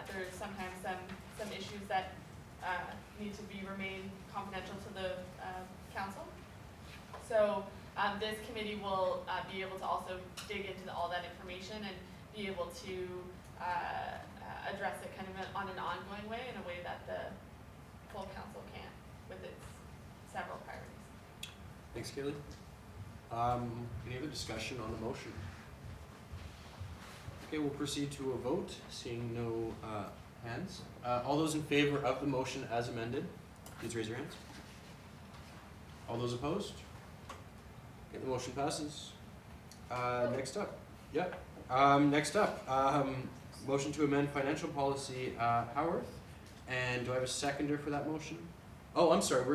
S5: there's sometimes some issues that need to remain confidential to the council. So this committee will be able to also dig into all that information and be able to address it kind of on an ongoing way, in a way that the full council can't with its several priorities.
S1: Thanks, Kaylee. Any other discussion on the motion? Okay, we'll proceed to a vote, seeing no hands. All those in favor of the motion as amended, please raise your hands. All those opposed? Okay, the motion passes. Next up, motion to amend financial policy, Howarth. And do I have a seconder for that motion? Oh, I'm sorry, I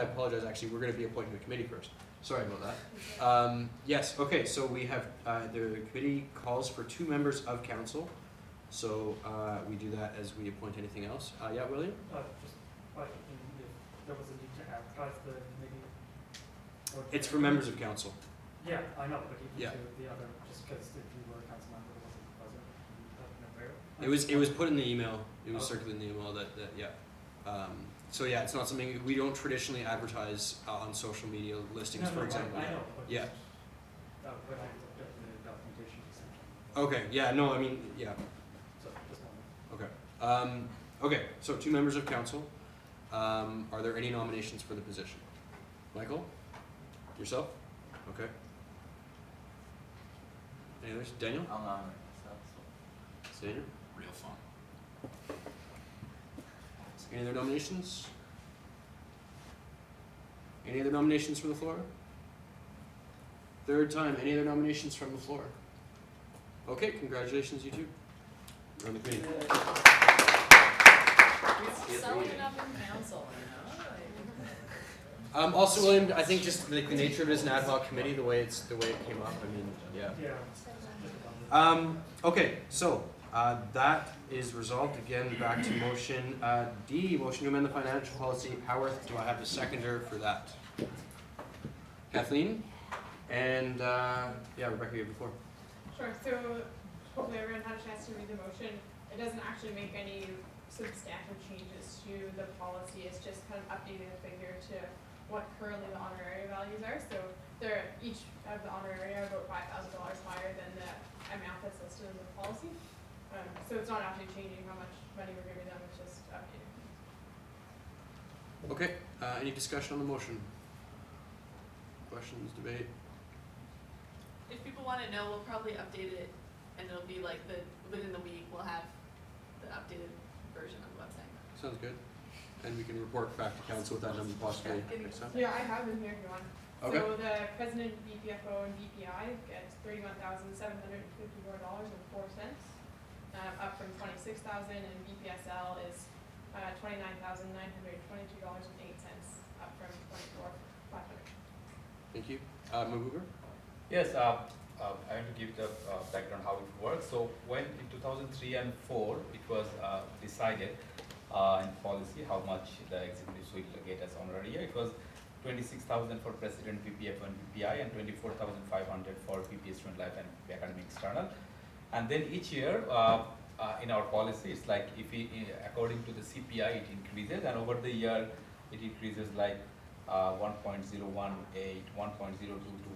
S1: apologize, actually, we're gonna be appointing the committee first. Sorry about that. Yes, okay, so we have, the committee calls for 2 members of council. So, we do that as we appoint anything else. Yeah, William?
S16: Just like if there was a need to advertise the committee. Or
S1: It's for members of council.
S16: Yeah, I know, but even
S1: Yeah.
S16: to the other, just because if you were a council member that wasn't present, you have no
S1: It was put in the email, it was
S16: Okay.
S1: circulated in the email that yeah. So yeah, it's not something, we don't traditionally advertise on social media listings, for example.
S16: I know, but
S1: Yeah,
S16: when I looked at the documentation, essentially.
S1: okay, yeah, no, I mean, yeah,
S16: So, just one.
S1: okay. Okay, so 2 members of council. Are there any nominations for the position? Michael? Yourself? Okay. Any others? Daniel?
S2: I'll nominate myself.
S1: Daniel?
S4: Real fun.
S1: Any other nominations? Any other nominations from the floor? Third time, any other nominations from the floor? Okay, congratulations, you two. You're on the committee.
S17: Selling it up in council,
S1: Also, William, I think just like the nature of it is an ad hoc committee, the way it came up, I mean, yeah.
S16: Yeah.
S1: Okay, so, that is resolved. Again, back to motion, D, motion to amend the financial policy. Howarth, do I have a seconder for that? Kathleen? And, yeah, Rebecca, you have the floor.
S17: Sure, so hopefully everyone had a chance to read the motion. It doesn't actually make any substantial changes to the policy, it's just kind of updating the figure to what currently the honorary values are. So they're each of the honorary are about $5,000 higher than the amount that's listed in the policy. So it's not actually changing how much money we're giving them, it's just updating.
S1: Okay, any discussion on the motion? Questions, debate?
S5: If people wanna know, we'll probably update it and it'll be like within the week, we'll have the updated version on the website.
S1: Sounds good. And we can report back to council with that number possibly next time.
S17: Yeah, I have them here if you want.
S1: Okay.
S17: So the president, BPFO, and BPI gets $31,754.04, up from $26,000, and BPSL is $29,922.08, up from $24,500.
S1: Thank you. Mabuber?
S13: Yes, I want to give the background how it works. So when in 2003 and 4, it was decided in policy how much the executives will get as honorary. It was 26,000 for president, PPF and PPI, and 24,500 for PPS student life and academic external. And then each year in our policy, it's like if we, according to the CPI, it increases, and over the year it increases like 1.018, 1.02 to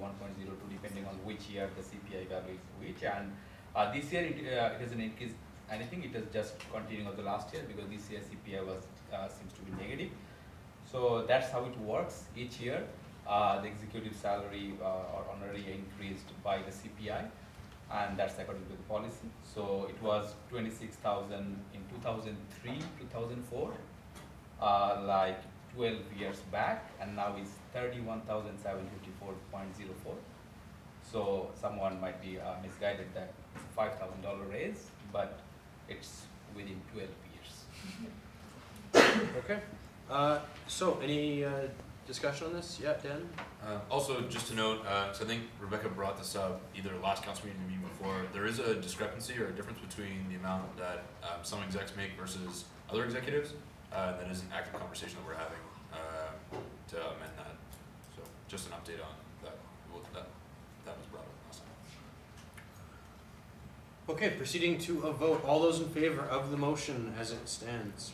S13: 1.02, depending on which year the CPI value is which. And this year it hasn't increased anything, it is just continuing of the last year, because this year CPI was seems to be negative. So that's how it works each year. The executive salary or honorary increased by the CPI, and that's according to the policy. So it was 26,000 in 2003, 2004, like 12 years back, and now it's 31,754.04. So someone might be misguided that it's a $5,000 raise, but it's within 12 years.
S1: Okay. So any discussion on this? Yeah, Dan?
S4: Also, just to note, so I think Rebecca brought this up either last council meeting or meeting before, there is a discrepancy or a difference between the amount that some execs make versus other executives. That is an active conversation that we're having to amend that. So just an update on that. That was brought up last time.
S1: Okay, proceeding to a vote. All those in favor of the motion as it stands?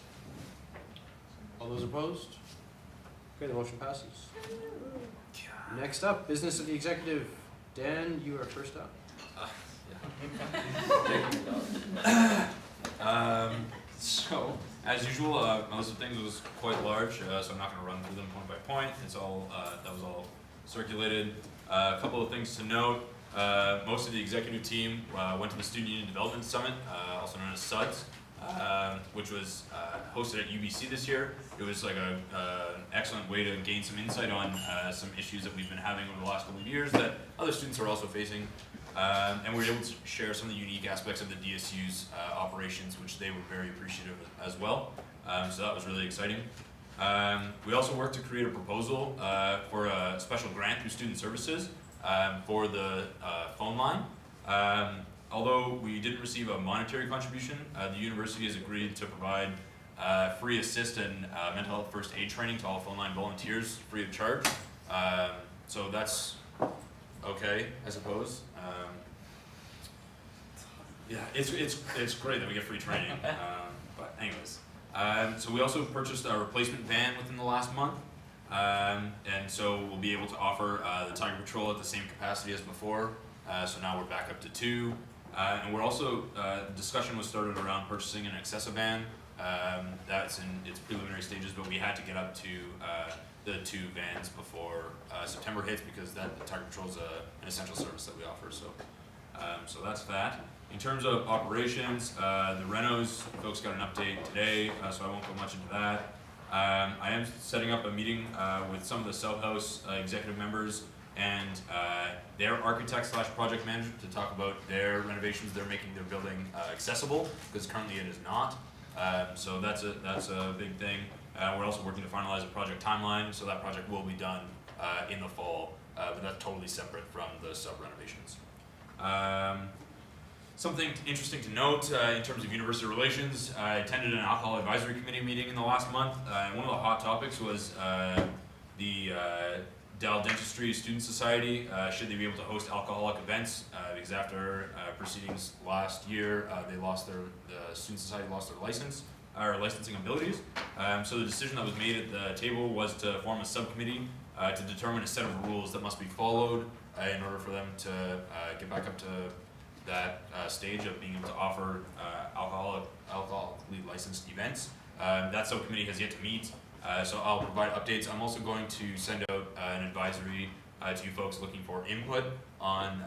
S1: All those opposed? Okay, the motion passes. Next up, business of the executive. Dan, you are first up.
S4: So, as usual, most of the things was quite large, so I'm not going to run through them point by point. It's all that was all circulated. A couple of things to note. Most of the executive team went to the Student Union Development Summit, also known as SUDS, which was hosted at UBC this year. It was like an excellent way to gain some insight on some issues that we've been having over the last couple of years that other students are also facing. And we were able to share some of the unique aspects of the DSU's operations, which they were very appreciative of as well. So that was really exciting. We also worked to create a proposal for a special grant through Student Services for the phone line. Although we didn't receive a monetary contribution, the university has agreed to provide free assist and mental health first aid training to all phone line volunteers free of charge. So that's okay, I suppose. Yeah, it's great that we get free training. But anyways, so we also purchased a replacement van within the last month. And so we'll be able to offer the Tiger Patrol at the same capacity as before. So now we're back up to 2. And we're also, discussion was started around purchasing an Accessa van. That's in its preliminary stages, but we had to get up to the 2 vans before September hits because the Tiger Patrol is an essential service that we offer. So, so that's that. In terms of operations, the renos, folks got an update today, so I won't go much into that. I am setting up a meeting with some of the South House executive members and their architect slash project manager to talk about their renovations they're making their building accessible, because currently it is not. So that's a big thing. We're also working to finalize a project timeline, so that project will be done in the fall, but that's totally separate from the sub renovations. Something interesting to note in terms of university relations, I attended an alcohol advisory committee meeting in the last month, and one of the hot topics was the Dental Dentistry Student Society, should they be able to host alcoholic events, because after proceedings last year, the Student Society lost their license, or licensing abilities. So the decision that was made at the table was to form a subcommittee to determine a set of rules that must be followed in order for them to get back up to that stage of being able to offer alcoholically licensed events. That subcommittee has yet to meet, so I'll provide updates. I'm also going to send out an advisory to you folks looking for input on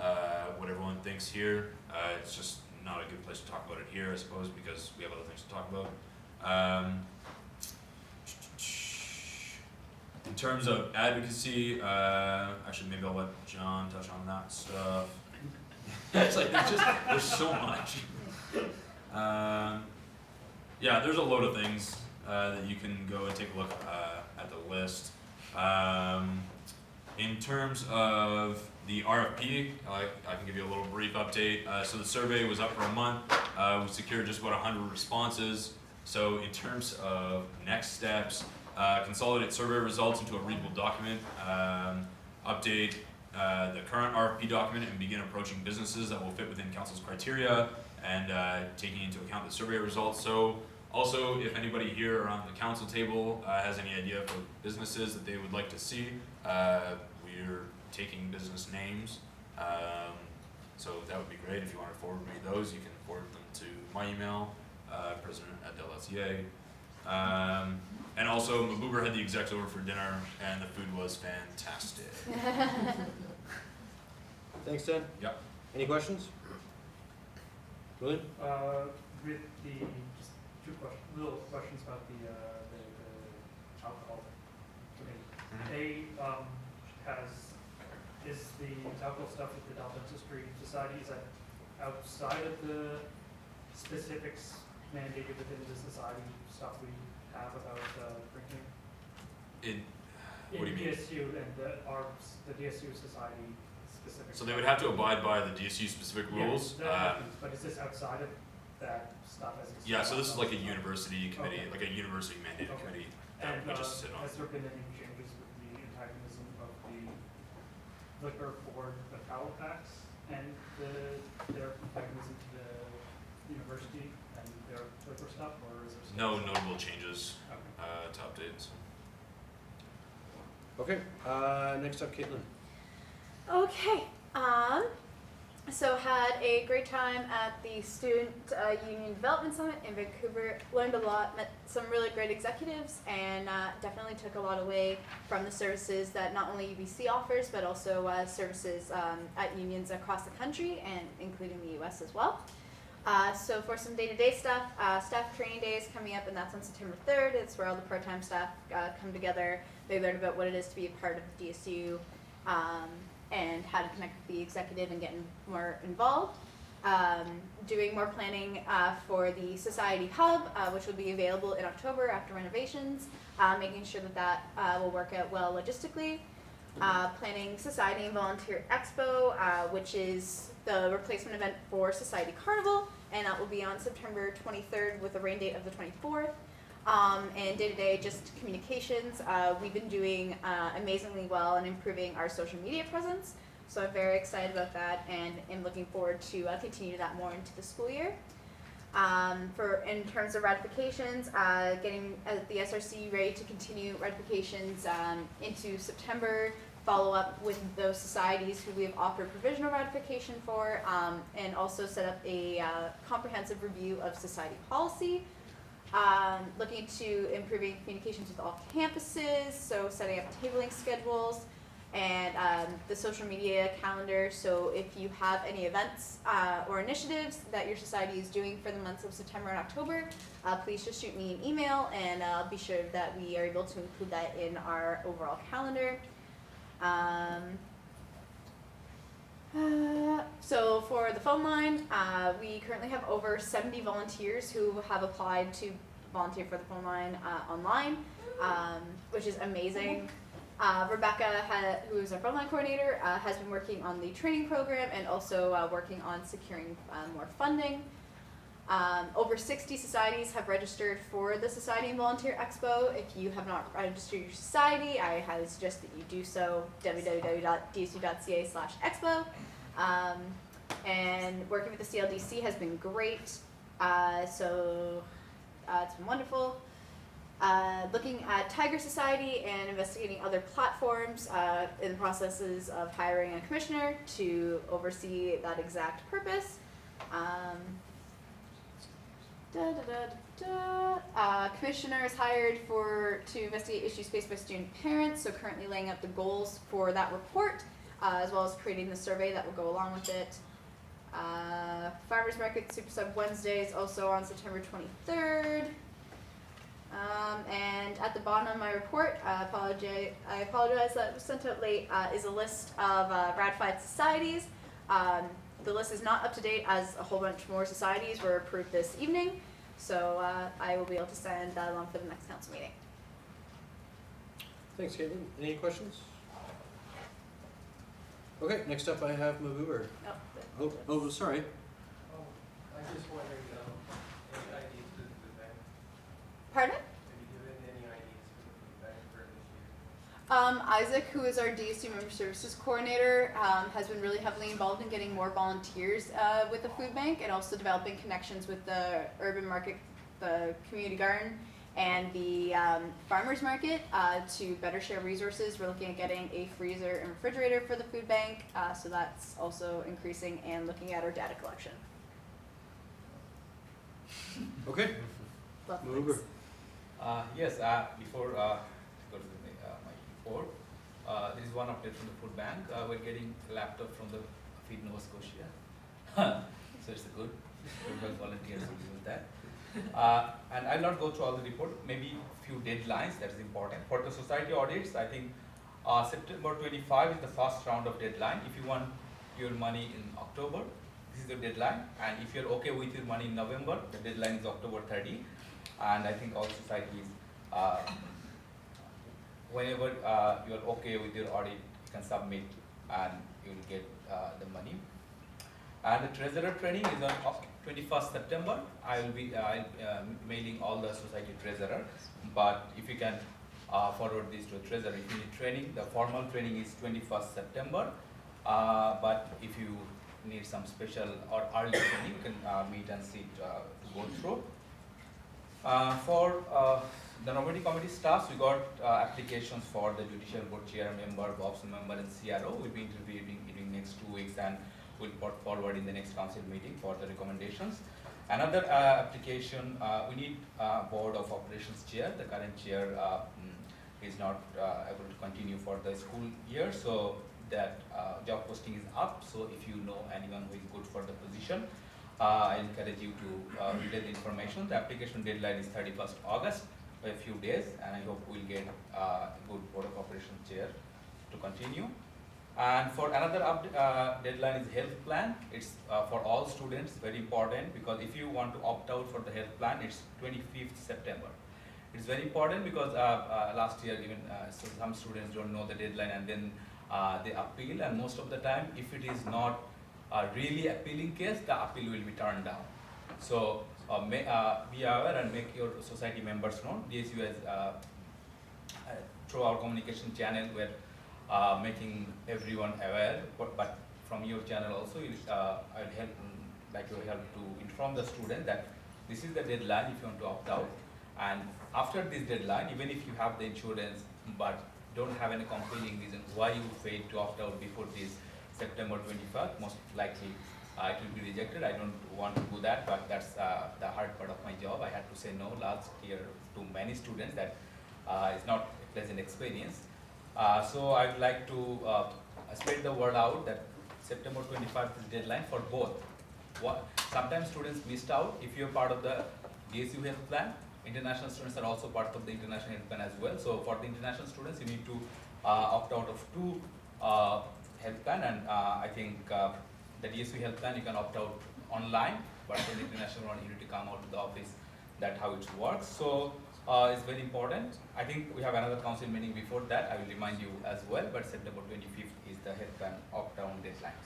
S4: what everyone thinks here. It's just not a good place to talk about it here, I suppose, because we have other things to talk about. In terms of advocacy, actually maybe I'll let John touch on that stuff. It's like there's so much. Yeah, there's a load of things that you can go and take a look at the list. In terms of the RFP, I can give you a little brief update. So the survey was up for a month. We secured just about 100 responses. So in terms of next steps, consolidate survey results into a readable document, update the current RFP document and begin approaching businesses that will fit within council's criteria and taking into account the survey results. So also, if anybody here around the council table has any idea for businesses that they would like to see, we're taking business names. So that would be great. If you want to forward me those, you can forward them to my email, president@del.ca. And also, Mabuber had the execs over for dinner, and the food was fantastic.
S1: Thanks, Dan.
S4: Yep.
S1: Any questions? Julian?
S16: With the, just little questions about the alcohol committee. Is the alcohol stuff with the Dental Dentistry Society, is that outside of the specifics mandated within the society stuff we have about drinking?
S4: What do you mean?
S16: DSU and the DSU Society specific.
S4: So they would have to abide by the DSU specific rules.
S16: But is this outside of that stuff?
S4: Yeah, so this is like a university committee, like a university mandated committee that
S16: And
S4: we just sit on.
S16: has there been any changes with the antagonism of the liquor board of Halifax and their antagonism to the university and their liquor stuff, or is there
S4: No notable changes to updates.
S1: Okay, next up, Caitlin.
S15: Okay. So had a great time at the Student Union Development Summit in Vancouver. Learned a lot, met some really great executives, and definitely took a lot away from the services that not only UBC offers, but also services at unions across the country and including the US as well. So for some day-to-day stuff, staff training day is coming up, and that's on September 3rd. It's where all the part-time staff come together. They learn about what it is to be a part of the DSU, and how to connect with the executive and get more involved. Doing more planning for the Society Hub, which will be available in October after renovations, making sure that that will work out well logistically. Planning Society and Volunteer Expo, which is the replacement event for Society Carnival, and that will be on September 23rd with a rain date of the 24th. And day-to-day, just communications. We've been doing amazingly well in improving our social media presence, so I'm very excited about that, and am looking forward to continue that more into the school year. In terms of ratifications, getting the SRC ready to continue ratifications into September, follow up with those societies who we have offered provisional ratification for, and also set up a comprehensive review of society policy. Looking to improving communications with all campuses, so setting up tabling schedules, and the social media calendar. So if you have any events or initiatives that your society is doing for the months of September and October, please just shoot me an email, and I'll be sure that we are able to include that in our overall calendar. So for the phone line, we currently have over 70 volunteers who have applied to volunteer for the phone line online, which is amazing. Rebecca, who is our frontline coordinator, has been working on the training program and also working on securing more funding. Over 60 societies have registered for the Society and Volunteer Expo. If you have not registered your society, I highly suggest that you do so, www.dsu.ca/expo. And working with the CLDC has been great, so it's been wonderful. Looking at Tiger Society and investigating other platforms, in the processes of hiring a commissioner to oversee that exact purpose. Commissioner is hired to investigate issues faced by student parents, so currently laying out the goals for that report, as well as creating the survey that will go along with it. Farmers Market Super Sub Wednesdays also on September 23rd. And at the bottom of my report, I apologize that it was sent out late, is a list of ratified societies. The list is not up to date as a whole bunch more societies were approved this evening, so I will be able to send that along for the next council meeting.
S1: Thanks, Caitlin. Any questions? Okay, next up I have Mabuber. Oh, sorry.
S12: I just wondering, any ideas for the food bank?
S15: Pardon?
S12: Have you given any ideas for the food bank for this year?
S15: Isaac, who is our DSU Member Services Coordinator, has been really heavily involved in getting more volunteers with the food bank, and also developing connections with the urban market, the community garden, and the farmers market to better share resources. We're looking at getting a freezer and refrigerator for the food bank, so that's also increasing, and looking at our data collection.
S1: Okay.
S15: Mabuber.
S13: Yes, before go to my report, there is one update from the food bank. We're getting a laptop from the Feed Nova Scotia. So it's a good volunteers will use that. And I'll not go through all the report, maybe few deadlines that is important. For the society audits, I think September 25 is the first round of deadline. If you want your money in October, this is the deadline. And if you're okay with your money in November, the deadline is October 30. And I think all societies, whenever you're okay with your audit, you can submit and you will get the money. And the treasurer training is on 21st September. I will be mailing all the society treasurer. But if you can forward this to a treasurer, if you need training, the formal training is 21st September. But if you need some special or early training, you can meet and sit to go through. For the nominee committee staffs, we got applications for the judicial board chair member, BOPS member, and CRO. We'll be interviewing in next 2 weeks, and we'll put forward in the next council meeting for the recommendations. Another application, we need board of operations chair. The current chair is not able to continue for the school year, so that job posting is up. So if you know anyone who is good for the position, I encourage you to relay the information. The application deadline is 31st August, by a few days, and I hope we'll get a good Board of Operations chair to continue. And for another deadline is health plan. It's for all students, very important, because if you want to opt out for the health plan, it's 25th September. It's very important because last year even so some students don't know the deadline, and then they appeal, and most of the time if it is not a really appealing case, the appeal will be turned down. So be aware and make your society members know. DSU has through our communication channel, we're making everyone aware, but from your channel also, I'll help, like your help to inform the student that this is the deadline if you want to opt out. And after this deadline, even if you have the insurance but don't have any compelling reason why you failed to opt out before this September 21st, most likely it will be rejected. I don't want to do that, but that's the hard part of my job. I had to say no last year to many students. That is not a pleasant experience. So I'd like to spread the word out that September 25th is deadline for both. Sometimes students missed out. If you're part of the DSU health plan, international students are also part of the international health plan as well. So for the international students, you need to opt out of 2 health plan, and I think the DSU health plan you can opt out online, but for the international one you need to come out to the office. That's how it works. So it's very important. I think we have another council meeting before that. I will remind you as well, but September 25th is the health plan opt-out deadline.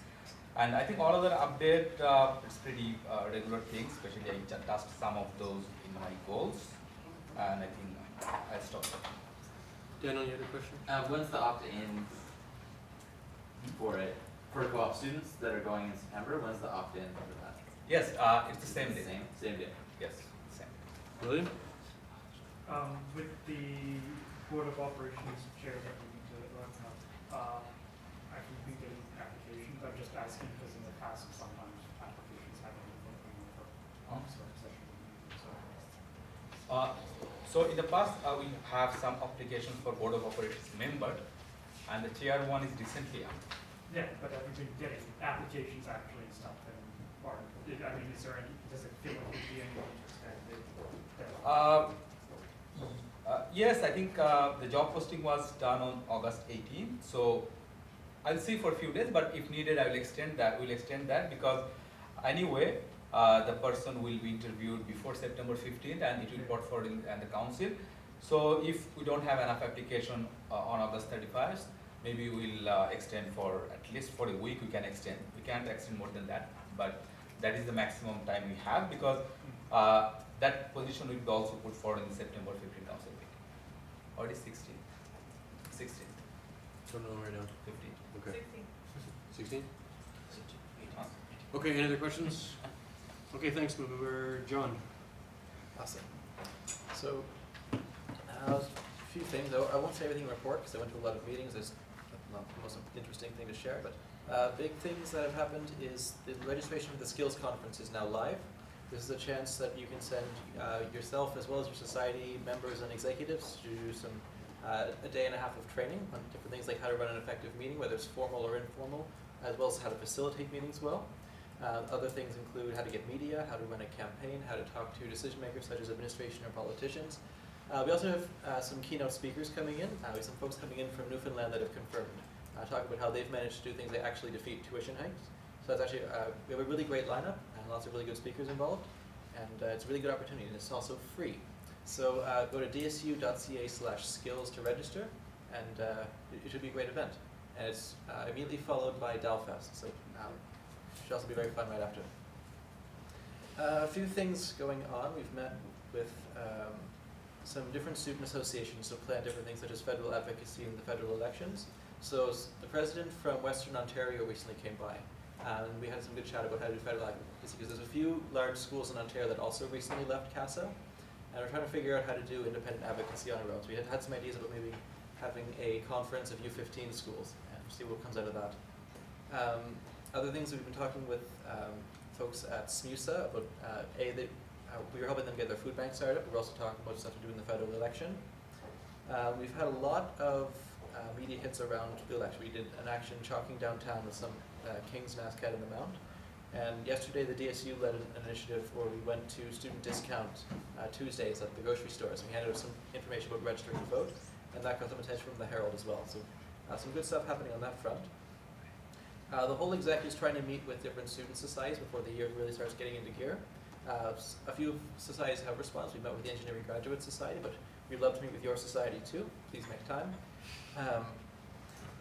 S13: And I think all other update, it's pretty regular things, especially I touched some of those in my goals, and I think I'll stop there.
S1: Daniel, you had a question?
S2: When's the opt-in for it? For co-op students that are going in September, when's the opt-in for that?
S13: Yes, it's the same day.
S2: Same day.
S13: Yes, same.
S1: William?
S16: With the Board of Operations chair that we need to run now, I think we get applications. I'm just asking because in the past sometimes applications haven't been looking for officer session.
S13: So in the past, we have some applications for Board of Operations member, and the chair one is recently up.
S16: Yeah, but have you been getting applications actually and stuff? And I mean, is there any? Does it feel like there'd be any interest?
S13: Yes, I think the job posting was done on August 18th. So I'll see for a few days, but if needed, I will extend that. We'll extend that because anyway, the person will be interviewed before September 15th, and it will be brought forward in the council. So if we don't have enough application on August 31st, maybe we'll extend for at least for a week. We can extend. We can't extend more than that, but that is the maximum time we have because that position will be also put forward in the September 15th council meeting. Or it is 16th? 16th.
S1: Don't know right now.
S13: 15th.
S1: Okay.
S5: 16.
S1: 16? Okay, any other questions? Okay, thanks, Member John.
S14: Awesome. So, a few things. I won't say everything in the report because I went to a lot of meetings. There's not the most interesting thing to share, but big things that have happened is the registration for the skills conference is now live. This is a chance that you can send yourself as well as your society members and executives to do some a day and a half of training on different things like how to run an effective meeting, whether it's formal or informal, as well as how to facilitate meetings well. Other things include how to get media, how to run a campaign, how to talk to decision makers such as administration or politicians. We also have some keynote speakers coming in. We have some folks coming in from Newfoundland that have confirmed, talk about how they've managed to do things that actually defeat tuition hikes. So that's actually, we have a really great lineup and lots of really good speakers involved. And it's a really good opportunity, and it's also free. So go to dsu.ca/skills to register, and it should be a great event. And it's immediately followed by DALFest, so it should also be very fun right after. A few things going on. We've met with some different student associations to plan different things such as federal advocacy in the federal elections. So the president from Western Ontario recently came by, and we had some good chat about how to do federal advocacy, because there's a few large schools in Ontario that also recently left CASA, and we're trying to figure out how to do independent advocacy on our own. So we had some ideas about maybe having a conference of U15 schools and see what comes out of that. Other things we've been talking with folks at SMUSA about, we were helping them get their food bank started up, but we're also talking about stuff to do in the federal election. We've had a lot of media hits around the election. We did an action chalking downtown with some Kings, Nascat, and the Mount. And yesterday, the DSU led an initiative where we went to student discount Tuesdays at the grocery stores, and we handed out some information about registering to vote, and that got some attention from the Herald as well. So some good stuff happening on that front. The whole exec is trying to meet with different student societies before the year really starts getting into gear. A few societies have responded. We met with the Engineering Graduate Society, but we'd love to meet with your society too. Please make time.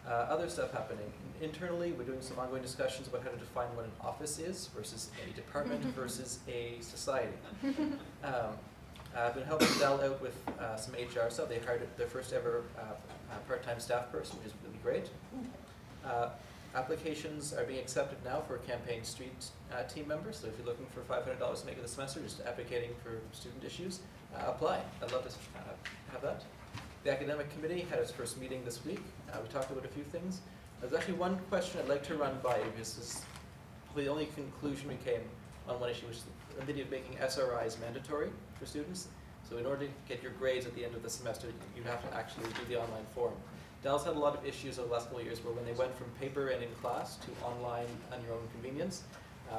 S14: Other stuff happening. Internally, we're doing some ongoing discussions about how to define what an office is versus a department versus a society. I've been helping Dell out with some HR stuff. They hired their first ever part-time staff person, which is really great. Applications are being accepted now for campaign street team members. So if you're looking for $500 to make it this semester, just advocating for student issues, apply. I'd love to have that. The academic committee had its first meeting this week. We talked about a few things. There's actually one question I'd like to run by you, because this is the only conclusion we came on one issue, which is the idea of making SRIs mandatory for students. So in order to get your grades at the end of the semester, you have to actually do the online form. Dell's had a lot of issues over the last couple of years where when they went from paper and in class to online on your own convenience,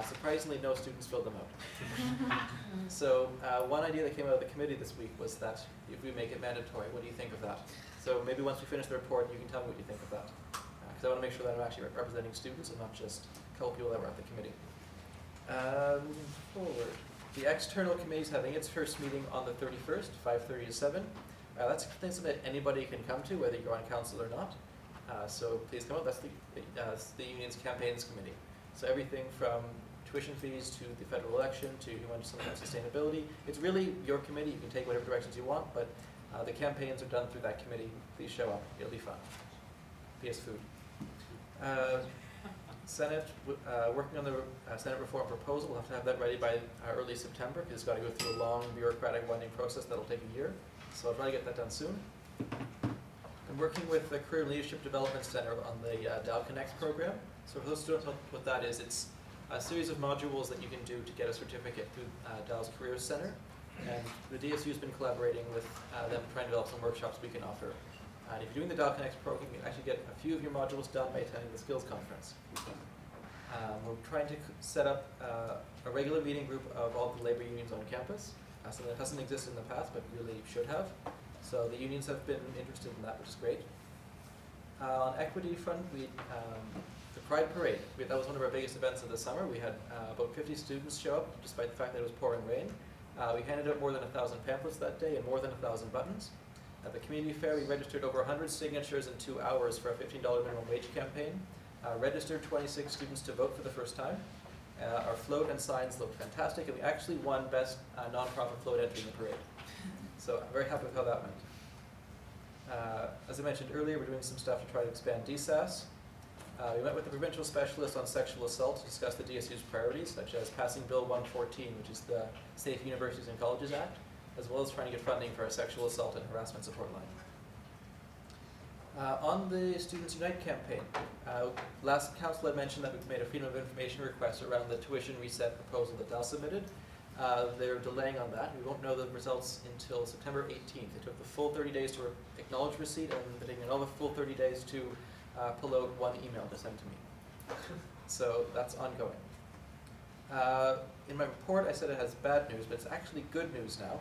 S14: surprisingly no students filled them out. So one idea that came out of the committee this week was that if we make it mandatory, what do you think of that? So maybe once we finish the report, you can tell me what you think of that. Because I want to make sure that I'm actually representing students and not just a couple people that were at the committee. Moving forward, the external committee is having its first meeting on the 31st, 5:30 to 7. That's something that anybody can come to, whether you're on council or not. So please come out. That's the union's campaigns committee. So everything from tuition fees to the federal election to you want something on sustainability. It's really your committee. You can take whatever directions you want, but the campaigns are done through that committee. Please show up. It'll be fun. PS food. Senate, working on the Senate reform proposal. We'll have to have that ready by early September, because it's got to go through a long bureaucratic winding process that'll take a year. So I'll try to get that done soon. I'm working with the Career and Leadership Development Center on the Dow Connect program. So for those students, what that is, it's a series of modules that you can do to get a certificate through Dow's Career Center. And the DSU has been collaborating with them trying to develop some workshops we can offer. And if you're doing the Dow Connect program, you can actually get a few of your modules done by attending the skills conference. We're trying to set up a regular meeting group of all the labor unions on campus. Something that hasn't existed in the past, but really should have. So the unions have been interested in that, which is great. On equity front, the Pride Parade, that was one of our biggest events of the summer. We had about 50 students show up, despite the fact that it was pouring rain. We handed out more than 1,000 pamphlets that day and more than 1,000 buttons. At the community fair, we registered over 100 signatures in 2 hours for a $15 minimum wage campaign. Registered 26 students to vote for the first time. Our float and signs looked fantastic, and we actually won best nonprofit float entry in the parade. So I'm very happy with how that went. As I mentioned earlier, we're doing some stuff to try to expand DSAS. We met with the provincial specialist on sexual assault to discuss the DSU's priorities, such as passing Bill 114, which is the Safe Universities and Colleges Act, as well as trying to get funding for our sexual assault and harassment support line. On the Students Unite campaign, last council had mentioned that we've made a Freedom of Information request around the tuition reset proposal that Dell submitted. They're delaying on that. We won't know the results until September 18th. It took the full 30 days to acknowledge receipt, and they're taking another full 30 days to pull out one email to send to me. So that's ongoing. In my report, I said it has bad news, but it's actually good news now.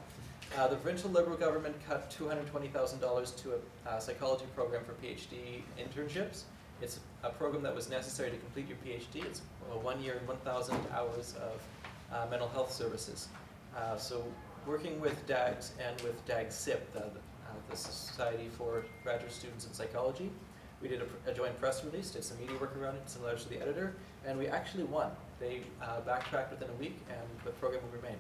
S14: The provincial Liberal government cut $220,000 to a psychology program for PhD internships. It's a program that was necessary to complete your PhD. It's 1 year and 1,000 hours of mental health services. So working with DAGS and with DAGSIP, the Society for Graduate Students in Psychology, we did a joint press release, did some media work around it, some letters to the editor, and we actually won. They backtracked within a week, and the program will remain.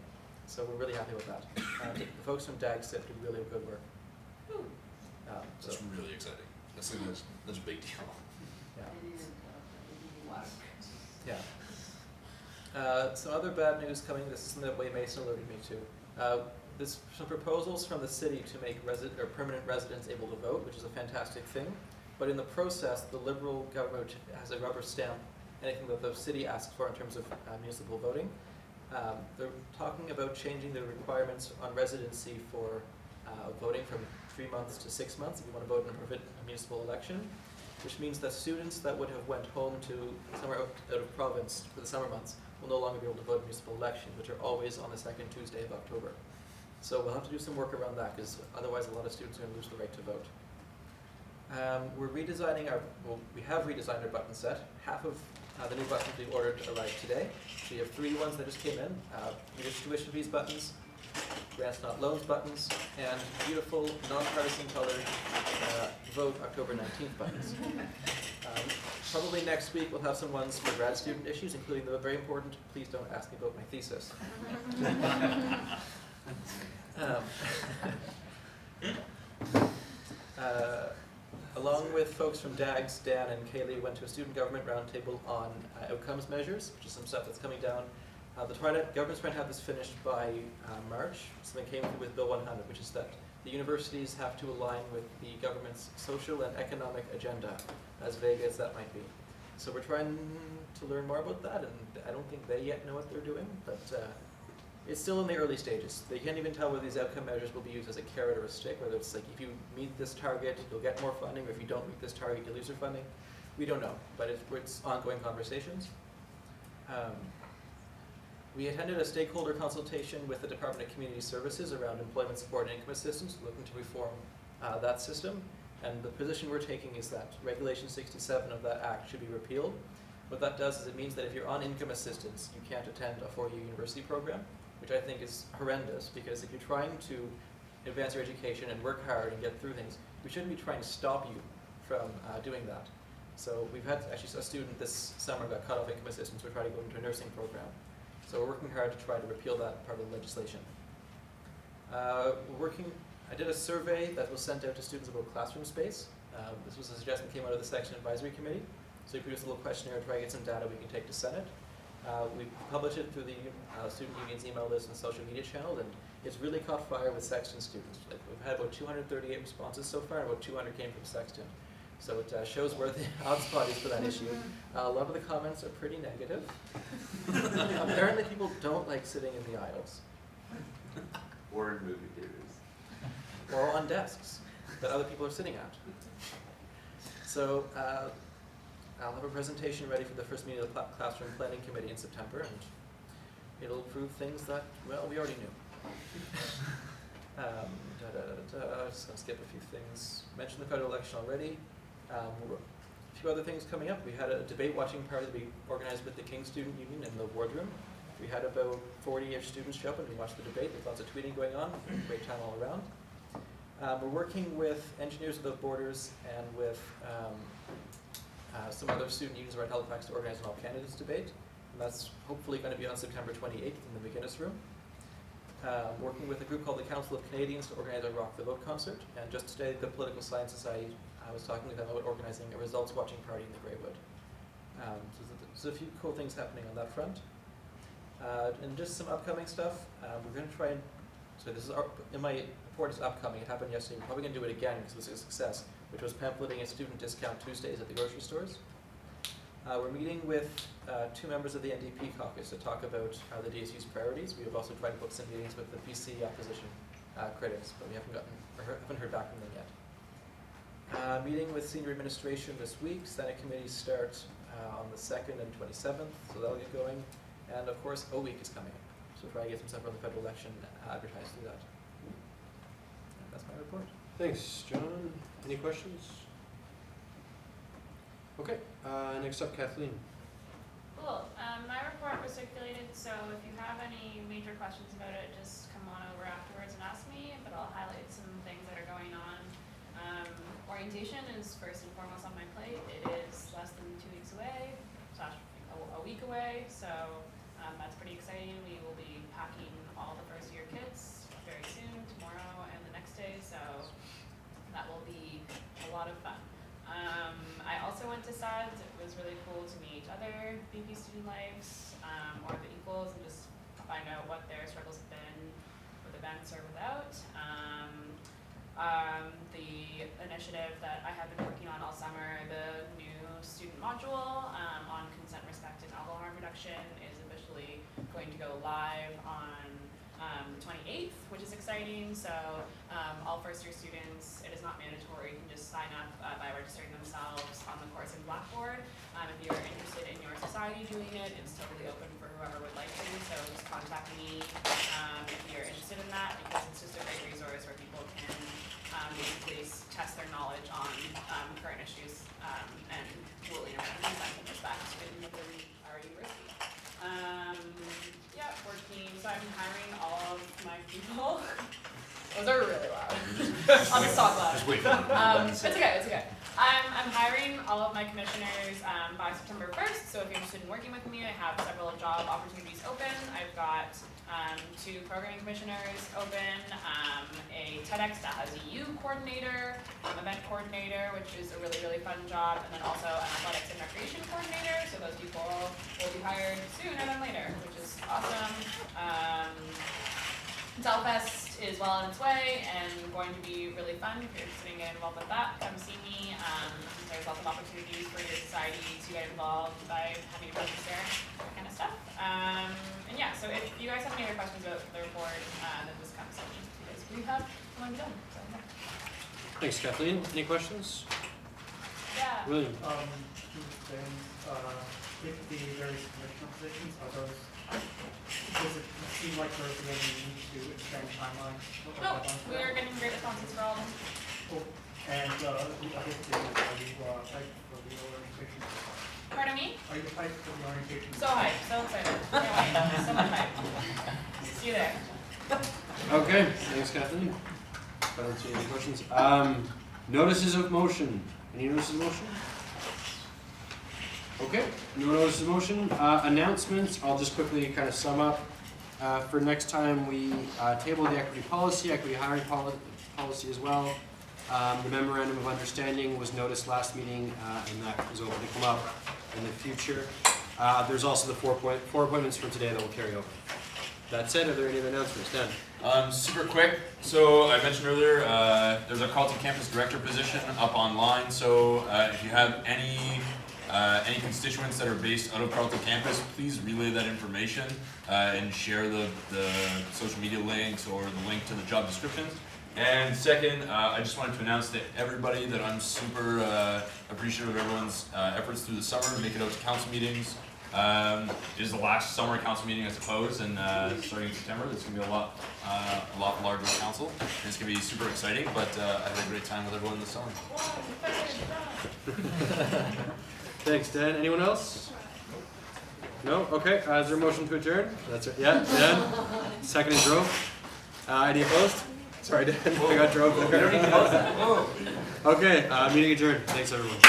S14: So we're really happy with that. The folks from DAGSIP did really good work.
S18: That's really exciting. That's a big deal.
S14: Yeah. Some other bad news coming. This is something that Wayne Mason alerted me to. There's some proposals from the city to make permanent residents able to vote, which is a fantastic thing. But in the process, the Liberal government has a rubber stamp anything that the city asks for in terms of municipal voting. They're talking about changing the requirements on residency for voting from 3 months to 6 months if you want to vote in a municipal election, which means that students that would have went home to somewhere out of province for the summer months will will no longer be able to vote in municipal elections, which are always on the second Tuesday of October. So we'll have to do some work around that, because otherwise a lot of students are going to lose the right to vote. We're redesigning we have redesigned our button set. Half of the new buttons we ordered arrived today. So you have 3 ones that just came in. Reduced tuition fees buttons, grants not loans buttons, and beautiful non-partisan colored vote October 19th buttons. Probably next week we'll have some ones for grad student issues, including the very important, please don't ask me about my thesis. Along with folks from DAGS, Dan and Kaylee went to a student government roundtable on outcomes measures, which is some stuff that's coming down. The government's trying to have this finished by March. Something came through with Bill 100, which is that the universities have to align with the government's social and economic agenda, as vague as that might be. So we're trying to learn more about that, and I don't think they yet know what they're doing, but it's still in the early stages. They can't even tell whether these outcome measures will be used as a carrot or a stick, whether it's like if you meet this target, you'll get more funding, or if you don't meet this target, you'll lose your funding. We don't know, but it's ongoing conversations. We attended a stakeholder consultation with the Department of Community Services around employment support and income assistance, looking to reform that system. And the position we're taking is that Regulation 67 of that act should be repealed. What that does is it means that if you're on income assistance, you can't attend a 4-year university program, which I think is horrendous, because if you're trying to advance your education and work hard and get through things, we shouldn't be trying to stop you from doing that. So we've had actually a student this summer got cut off income assistance. We're trying to go into a nursing program. So we're working hard to try to repeal that part of the legislation. I did a survey that was sent out to students about classroom space. This was a suggestion that came out of the section advisory committee. So we produced a little questionnaire to try to get some data we can take to Senate. We published it through the student union's email list and social media channel, and it's really caught fire with Sexton students. Like, we've had about 238 responses so far, and about 200 came from Sexton. So it shows where the hotspot is for that issue. A lot of the comments are pretty negative. Apparently people don't like sitting in the aisles.
S2: Or in movie theaters.
S14: Or on desks that other people are sitting at. So I'll have a presentation ready for the first meeting of the Classroom Planning Committee in September, and it'll prove things that, well, we already knew. Just gonna skip a few things. Mentioned the federal election already. A few other things coming up. We had a debate watching party that we organized with the King Student Union in the wardroom. We had about 40-ish students show up and we watched the debate. There's lots of tweeting going on. Great time all around. We're working with Engineers Without Borders and with some other student unions around Halifax to organize an all candidates debate. And that's hopefully going to be on September 28th in the McGuinness Room. Working with a group called the Council of Canadians to organize a Rock the Vote concert. And just today, the Political Science Society, I was talking with them about organizing a results watching party in the Greywood. So there's a few cool things happening on that front. And just some upcoming stuff. We're going to try and, so this is in my report is upcoming. It happened yesterday. We're probably going to do it again because it was a success, which was pamphleting a student discount Tuesdays at the grocery stores. We're meeting with 2 members of the NDP caucus to talk about the DSU's priorities. We have also tried to book some meetings with the PC opposition critics, but we haven't heard back from them yet. Meeting with senior administration this week. Senate committees start on the 2nd and 27th, so that'll get going. And of course, O Week is coming up, so try to get some stuff on the federal election advertised through that. And that's my report.
S1: Thanks, John. Any questions? Okay, next up, Kathleen.
S3: Cool. My report was circulated, so if you have any major questions about it, just come on over afterwards and ask me, but I'll highlight some things that are going on. Orientation is first and foremost on my plate. It is less than 2 weeks away, / a week away, so that's pretty exciting. We will be packing all the first year kits very soon, tomorrow and the next day, so that will be a lot of fun. I also went to SADS. It was really cool to meet other BP student lives, or the equals, and just find out what their struggles have been with events or without. The initiative that I have been working on all summer, the new student module on consent, respect, and alcohol harm reduction is officially going to go live on the 28th, which is exciting. So all first year students, it is not mandatory. You can just sign up by registering themselves on the course in Blackboard. If you're interested in your society doing it, it's totally open for
S19: whoever would like to, so just contact me if you're interested in that, because it's just a great resource where people can basically test their knowledge on current issues and will interact with them from respect in our university. Yeah, 14. So I'm hiring all of my people. Those are really loud. I'll just talk loud.
S4: Just wait for
S19: It's okay, it's okay. I'm hiring all of my commissioners by September 1st, so if you're interested in working with me, I have several job opportunities open. I've got 2 programming commissioners open, a TEDx DSU coordinator, event coordinator, which is a really, really fun job, and then also an athletics and recreation coordinator, so those people will be hired sooner than later, which is awesome. Delfest is well on its way and going to be really fun. If you're interested in getting involved with that, come see me. There's lots of opportunities for your society to get involved by having a presence there, that kind of stuff. And yeah, so if you guys have any other questions about the report, then just come see me because we have one done. So yeah.
S1: Thanks, Kathleen. Any questions?
S19: Yeah.
S1: William.
S16: Then, with the various commissioner positions, are those, does it seem like there's any need to extend timelines?
S19: No, we are getting great responses for all of them.
S16: Cool. And the other thing, are you hyped for the orientation?
S19: Pardon me?
S16: Are you hyped for the orientation?
S19: So hyped, so excited. Can't wait. So much hype. See you there.
S1: Okay, thanks, Kathleen. I don't see any questions. Notices of motion. Any notices of motion? Okay, no notices of motion. Announcements, I'll just quickly kind of sum up. For next time, we table the equity policy, equity hiring policy as well. The memorandum of understanding was noticed last meeting, and that is open to come up in the future. There's also the four appointments from today that will carry over. That said, are there any other announcements? Dan?
S4: Super quick. So I mentioned earlier, there's a Carleton Campus Director position up online. So if you have any constituents that are based out of Carleton Campus, please relay that information and share the social media links or the link to the job descriptions. And second, I just wanted to announce to everybody that I'm super appreciative of everyone's efforts through the summer to make it out to council meetings. It is the last summer council meeting, I suppose, and starting in September, there's going to be a lot larger council. And it's going to be super exciting, but I had a great time with everyone this summer.
S1: Thanks, Dan. Anyone else? No? Okay. Is there a motion to adjourn? That's it. Yeah, Dan. Second and drove. Any opposed? Sorry, Dan. I got drove. Okay, meeting adjourned. Thanks, everyone.